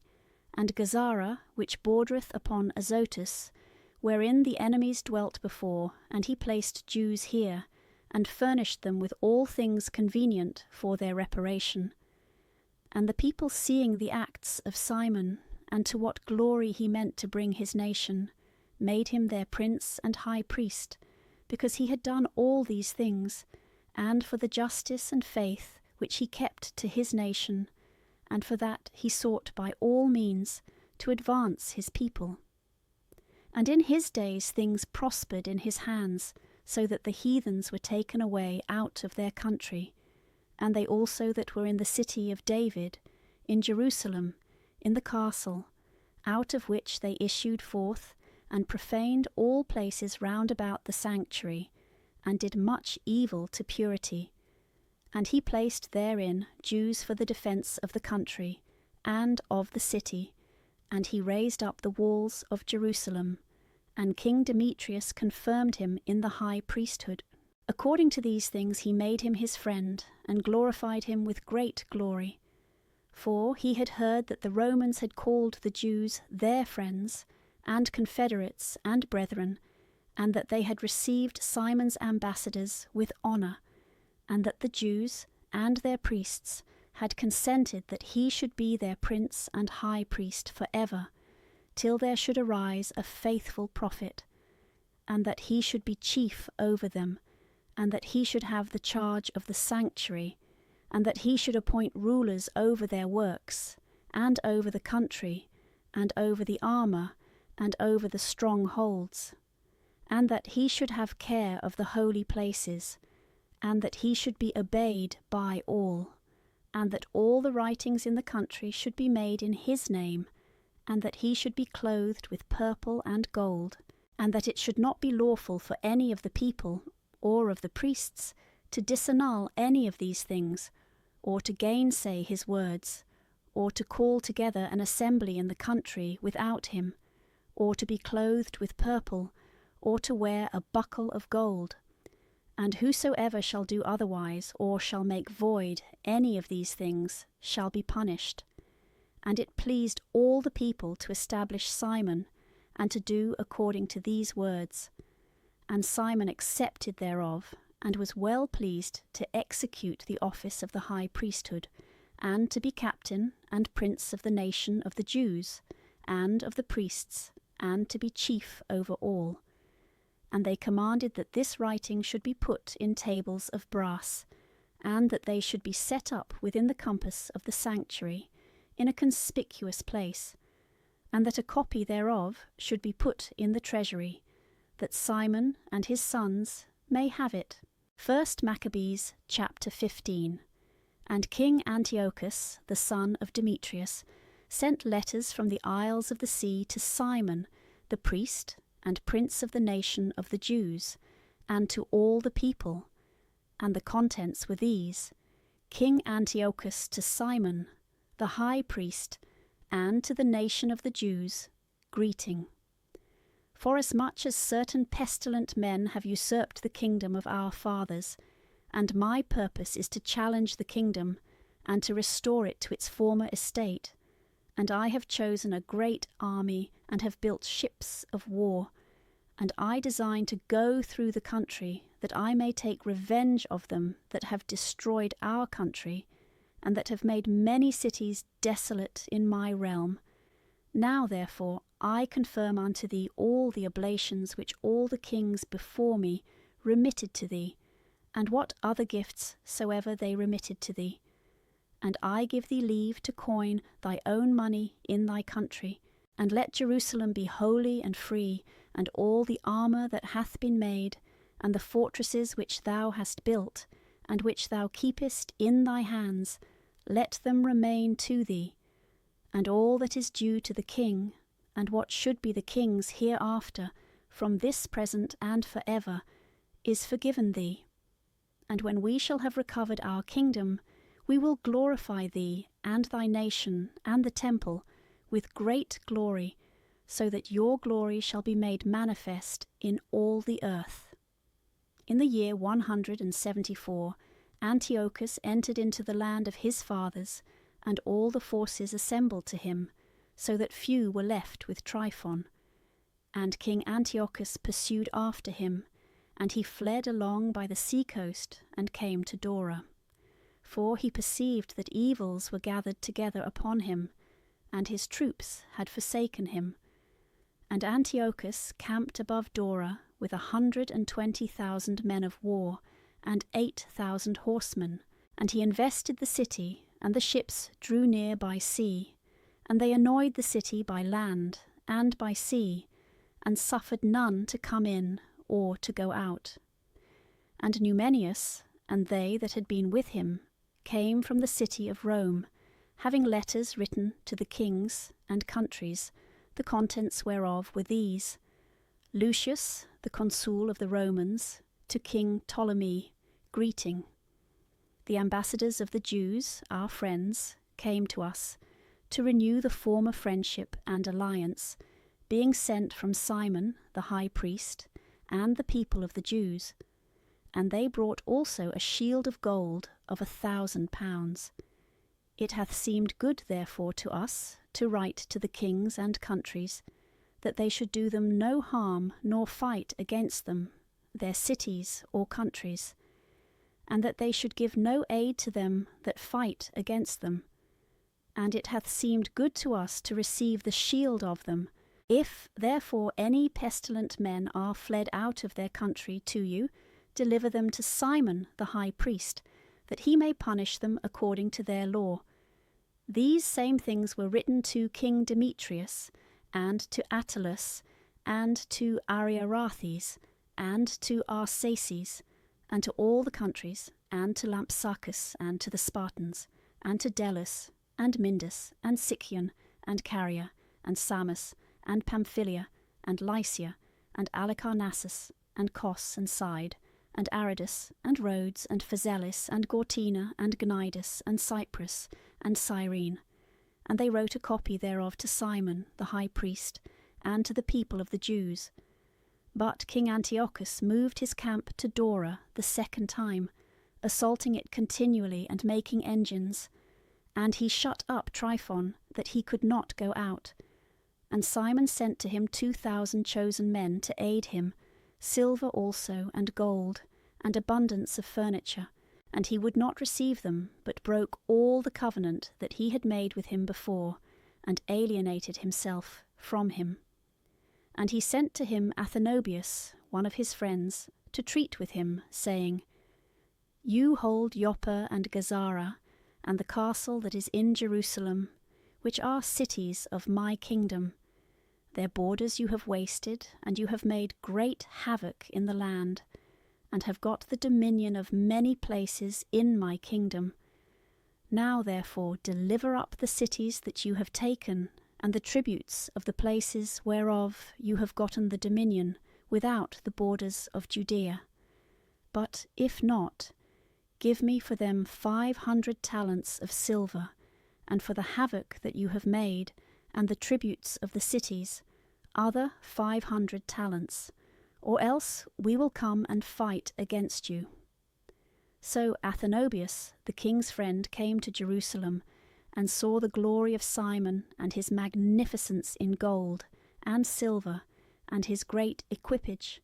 and Gazara, which bordereth upon Azotus, wherein the enemies dwelt before, and he placed Jews here, and furnished them with all things convenient for their reparation. And the people, seeing the acts of Simon, and to what glory he meant to bring his nation, made him their prince and high priest, because he had done all these things, and for the justice and faith which he kept to his nation, and for that he sought by all means to advance his people. And in his days things prospered in his hands, so that the heathens were taken away out of their country, and they also that were in the city of David, in Jerusalem, in the castle, out of which they issued forth, and profaned all places round about the sanctuary, and did much evil to purity. And he placed therein Jews for the defence of the country, and of the city, and he raised up the walls of Jerusalem, and King Demetrius confirmed him in the high priesthood. According to these things he made him his friend, and glorified him with great glory. For he had heard that the Romans had called the Jews their friends, and confederates, and brethren, and that they had received Simon's ambassadors with honour, and that the Jews and their priests had consented that he should be their prince and high priest for ever, till there should arise a faithful prophet, and that he should be chief over them, and that he should have the charge of the sanctuary, and that he should appoint rulers over their works, and over the country, and over the armour, and over the strongholds, and that he should have care of the holy places, and that he should be obeyed by all, and that all the writings in the country should be made in his name, and that he should be clothed with purple and gold, and that it should not be lawful for any of the people or of the priests to disannul any of these things, or to gainsay his words, or to call together an assembly in the country without him, or to be clothed with purple, or to wear a buckle of gold. And whosoever shall do otherwise, or shall make void any of these things, shall be punished. And it pleased all the people to establish Simon, and to do according to these words. And Simon accepted thereof, and was well pleased to execute the office of the high priesthood, and to be captain and prince of the nation of the Jews, and of the priests, and to be chief over all. And they commanded that this writing should be put in tables of brass, and that they should be set up within the compass of the sanctuary, in a conspicuous place, and that a copy thereof should be put in the treasury, that Simon and his sons may have it. 1 Maccabees chapter 15. And King Antiochus, the son of Demetrius, sent letters from the isles of the sea to Simon, the priest, and prince of the nation of the Jews, and to all the people. And the contents were these: King Antiochus to Simon, the high priest, and to the nation of the Jews, greeting. Forasmuch as certain pestilent men have usurped the kingdom of our fathers, and my purpose is to challenge the kingdom, and to restore it to its former estate, and I have chosen a great army, and have built ships of war, and I design to go through the country, that I may take revenge of them that have destroyed our country, and that have made many cities desolate in my realm. Now therefore I confirm unto thee all the oblations which all the kings before me remitted to thee, and what other gifts soever they remitted to thee. And I give thee leave to coin thy own money in thy country, and let Jerusalem be holy and free, and all the armour that hath been made, and the fortresses which thou hast built, and which thou keepest in thy hands, let them remain to thee. And all that is due to the king, and what should be the king's hereafter, from this present and for ever, is forgiven thee. And when we shall have recovered our kingdom, we will glorify thee and thy nation and the temple with great glory, so that your glory shall be made manifest in all the earth. In the year 174, Antiochus entered into the land of his fathers, and all the forces assembled to him, so that few were left with Tryphon. And King Antiochus pursued after him, and he fled along by the sea coast, and came to Dora. For he perceived that evils were gathered together upon him, and his troops had forsaken him. And Antiochus camped above Dora with 120,000 men of war, and 8,000 horsemen, and he invested the city, and the ships drew near by sea, and they annoyed the city by land and by sea, and suffered none to come in or to go out. And Numenius, and they that had been with him, came from the city of Rome, having letters written to the kings and countries, the contents whereof were these: Lucius, the consul of the Romans, to King Ptolemy, greeting. The ambassadors of the Jews, our friends, came to us, to renew the former friendship and alliance, being sent from Simon the high priest and the people of the Jews. And they brought also a shield of gold of 1,000 pounds. It hath seemed good therefore to us to write to the kings and countries, that they should do them no harm nor fight against them, their cities or countries, and that they should give no aid to them that fight against them. And it hath seemed good to us to receive the shield of them. If therefore any pestilent men are fled out of their country to you, deliver them to Simon the high priest, that he may punish them according to their law. These same things were written to King Demetrius, and to Attalus, and to Ariarathes, and to Arsaces, and to all the countries, and to Lampsacus, and to the Spartans, and to Delos, and Mindus, and Sicyon, and Caria, and Samos, and Pamphylia, and Lycia, and Alicarnassus, and Cos, and Side, and Aridus, and Rhodes, and Phaselis, and Gortina, and Gnidus, and Cyprus, and Cyrene. And they wrote a copy thereof to Simon the high priest, and to the people of the Jews. But King Antiochus moved his camp to Dora the second time, assaulting it continually and making engines. And he shut up Tryphon, that he could not go out. And Simon sent to him 2,000 chosen men to aid him, silver also and gold, and abundance of furniture. And he would not receive them, but broke all the covenant that he had made with him before, and alienated himself from him. And he sent to him Athenobius, one of his friends, to treat with him, saying, You hold Joppa and Gazara, and the castle that is in Jerusalem, which are cities of my kingdom. Their borders you have wasted, and you have made great havoc in the land, and have got the dominion of many places in my kingdom. Now therefore deliver up the cities that you have taken, and the tributes of the places whereof you have gotten the dominion, without the borders of Judea. But if not, give me for them 500 talents of silver, and for the havoc that you have made, and the tributes of the cities, other 500 talents, or else we will come and fight against you. So Athenobius, the king's friend, came to Jerusalem, and saw the glory of Simon, and his magnificence in gold and silver, and his great equipage.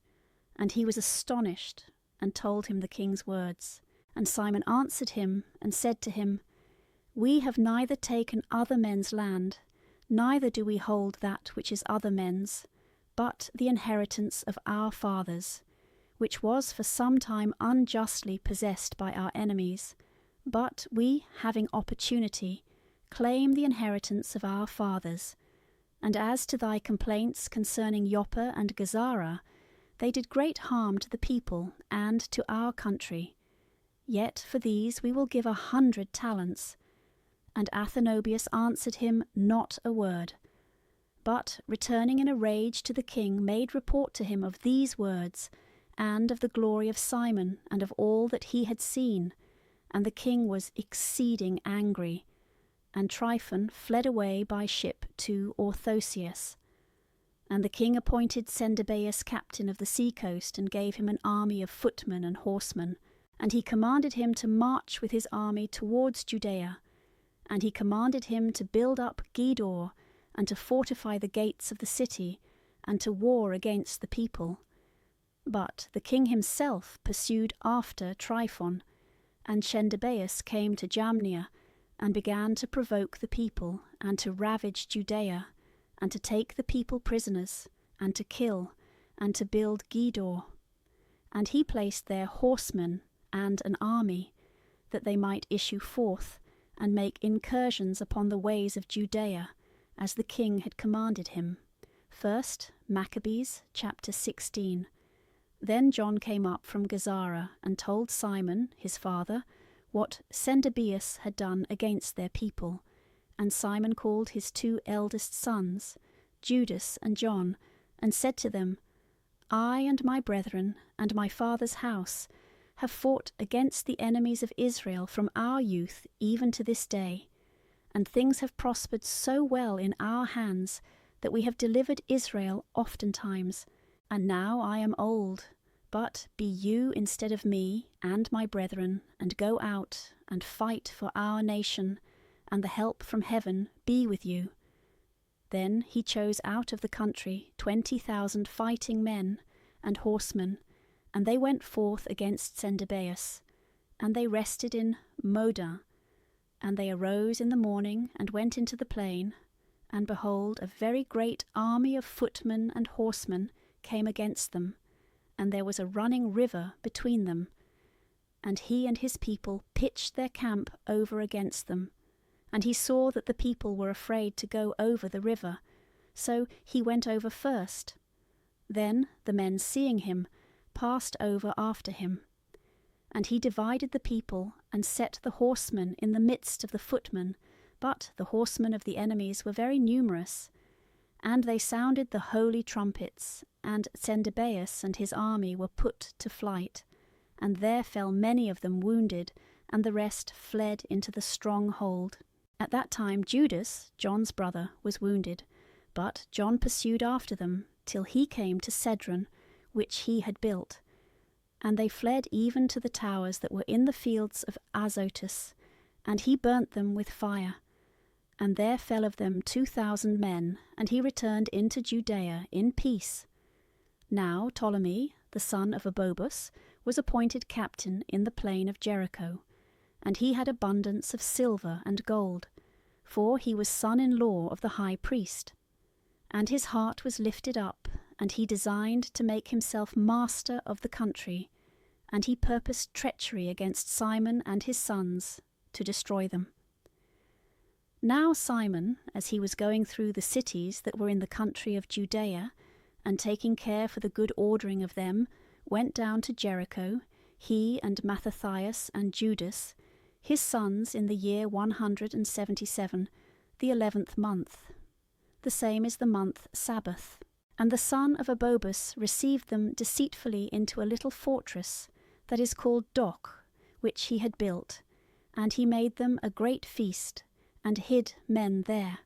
And he was astonished, and told him the king's words. And Simon answered him, and said to him, We have neither taken other men's land, neither do we hold that which is other men's, but the inheritance of our fathers, which was for some time unjustly possessed by our enemies. But we, having opportunity, claim the inheritance of our fathers. And as to thy complaints concerning Joppa and Gazara, they did great harm to the people and to our country. Yet for these we will give 100 talents. And Athenobius answered him not a word, but, returning in a rage to the king, made report to him of these words, and of the glory of Simon, and of all that he had seen. And the king was exceeding angry. And Tryphon fled away by ship to Orthosius. And the king appointed Sendebeus captain of the sea-coast, and gave him an army of footmen and horsemen. And he commanded him to march with his army towards Judea. And he commanded him to build up Gedor, and to fortify the gates of the city, and to war against the people. But the king himself pursued after Tryphon, and Sendebeus came to Jamnia, and began to provoke the people, and to ravage Judea, and to take the people prisoners, and to kill, and to build Gedor. And he placed there horsemen and an army, that they might issue forth, and make incursions upon the ways of Judea, as the king had commanded him. 1 Maccabees chapter 16. Then John came up from Gazara, and told Simon, his father, what Sendebeus had done against their people. And Simon called his 2 eldest sons, Judas and John, and said to them, I and my brethren, and my father's house, have fought against the enemies of Israel from our youth even to this day. and things have prospered so well in our hands that we have delivered Israel oftentimes. And now I am old, but be you instead of me and my brethren, and go out and fight for our nation, and the help from heaven be with you." Then he chose out of the country 20,000 fighting men and horsemen, and they went forth against Sendebeus, and they rested in Modah. And they arose in the morning and went into the plain, and behold, a very great army of footmen and horsemen came against them, and there was a running river between them. And he and his people pitched their camp over against them. And he saw that the people were afraid to go over the river, so he went over first. Then the men, seeing him, passed over after him. And he divided the people, and set the horsemen in the midst of the footmen, but the horsemen of the enemies were very numerous. And they sounded the holy trumpets, and Sendebeus and his army were put to flight. And there fell many of them wounded, and the rest fled into the stronghold. At that time Judas, John's brother, was wounded, but John pursued after them, till he came to Cedron, which he had built. And they fled even to the towers that were in the fields of Azotus, and he burnt them with fire. And there fell of them 2,000 men, and he returned into Judea in peace. Now Ptolemy, the son of Abobus, was appointed captain in the plain of Jericho, and he had abundance of silver and gold, for he was son-in-law of the high priest. And his heart was lifted up, and he designed to make himself master of the country, and he purposed treachery against Simon and his sons, to destroy them. Now Simon, as he was going through the cities that were in the country of Judea, and taking care for the good ordering of them, went down to Jericho, he and Mattathias and Judas, his sons, in the year 177, the 11th month. The same is the month Sabbath. And the son of Abobus received them deceitfully into a little fortress, that is called Doch, which he had built, and he made them a great feast, and hid men there.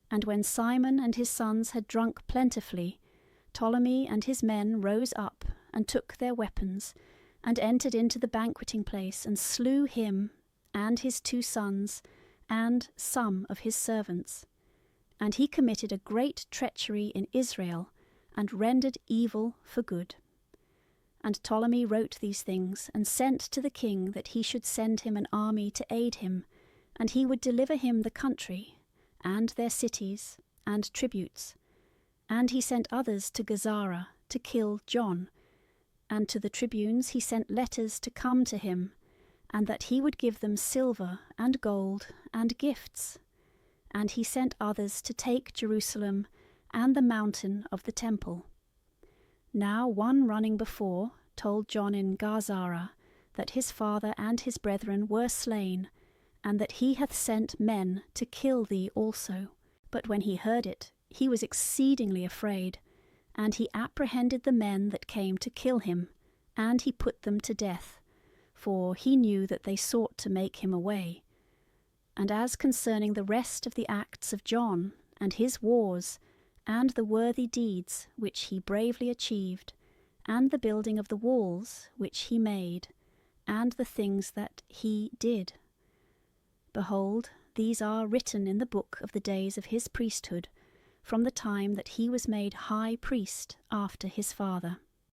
And when Simon and his sons had drunk plentifully, Ptolemy and his men rose up, and took their weapons, and entered into the banqueting place, and slew him, and his 2 sons, and some of his servants. And he committed a great treachery in Israel, and rendered evil for good. And Ptolemy wrote these things, and sent to the king that he should send him an army to aid him, and he would deliver him the country, and their cities, and tributes. And he sent others to Gazara to kill John, and to the tribunes he sent letters to come to him, and that he would give them silver and gold and gifts. And he sent others to take Jerusalem and the mountain of the temple. Now one running before told John in Gazara that his father and his brethren were slain, and that he hath sent men to kill thee also. But when he heard it, he was exceedingly afraid, and he apprehended the men that came to kill him, and he put them to death, for he knew that they sought to make him away. And as concerning the rest of the acts of John, and his wars, and the worthy deeds which he bravely achieved, and the building of the walls which he made, and the things that he did, behold, these are written in the book of the days of his priesthood, from the time that he was made high priest after his father.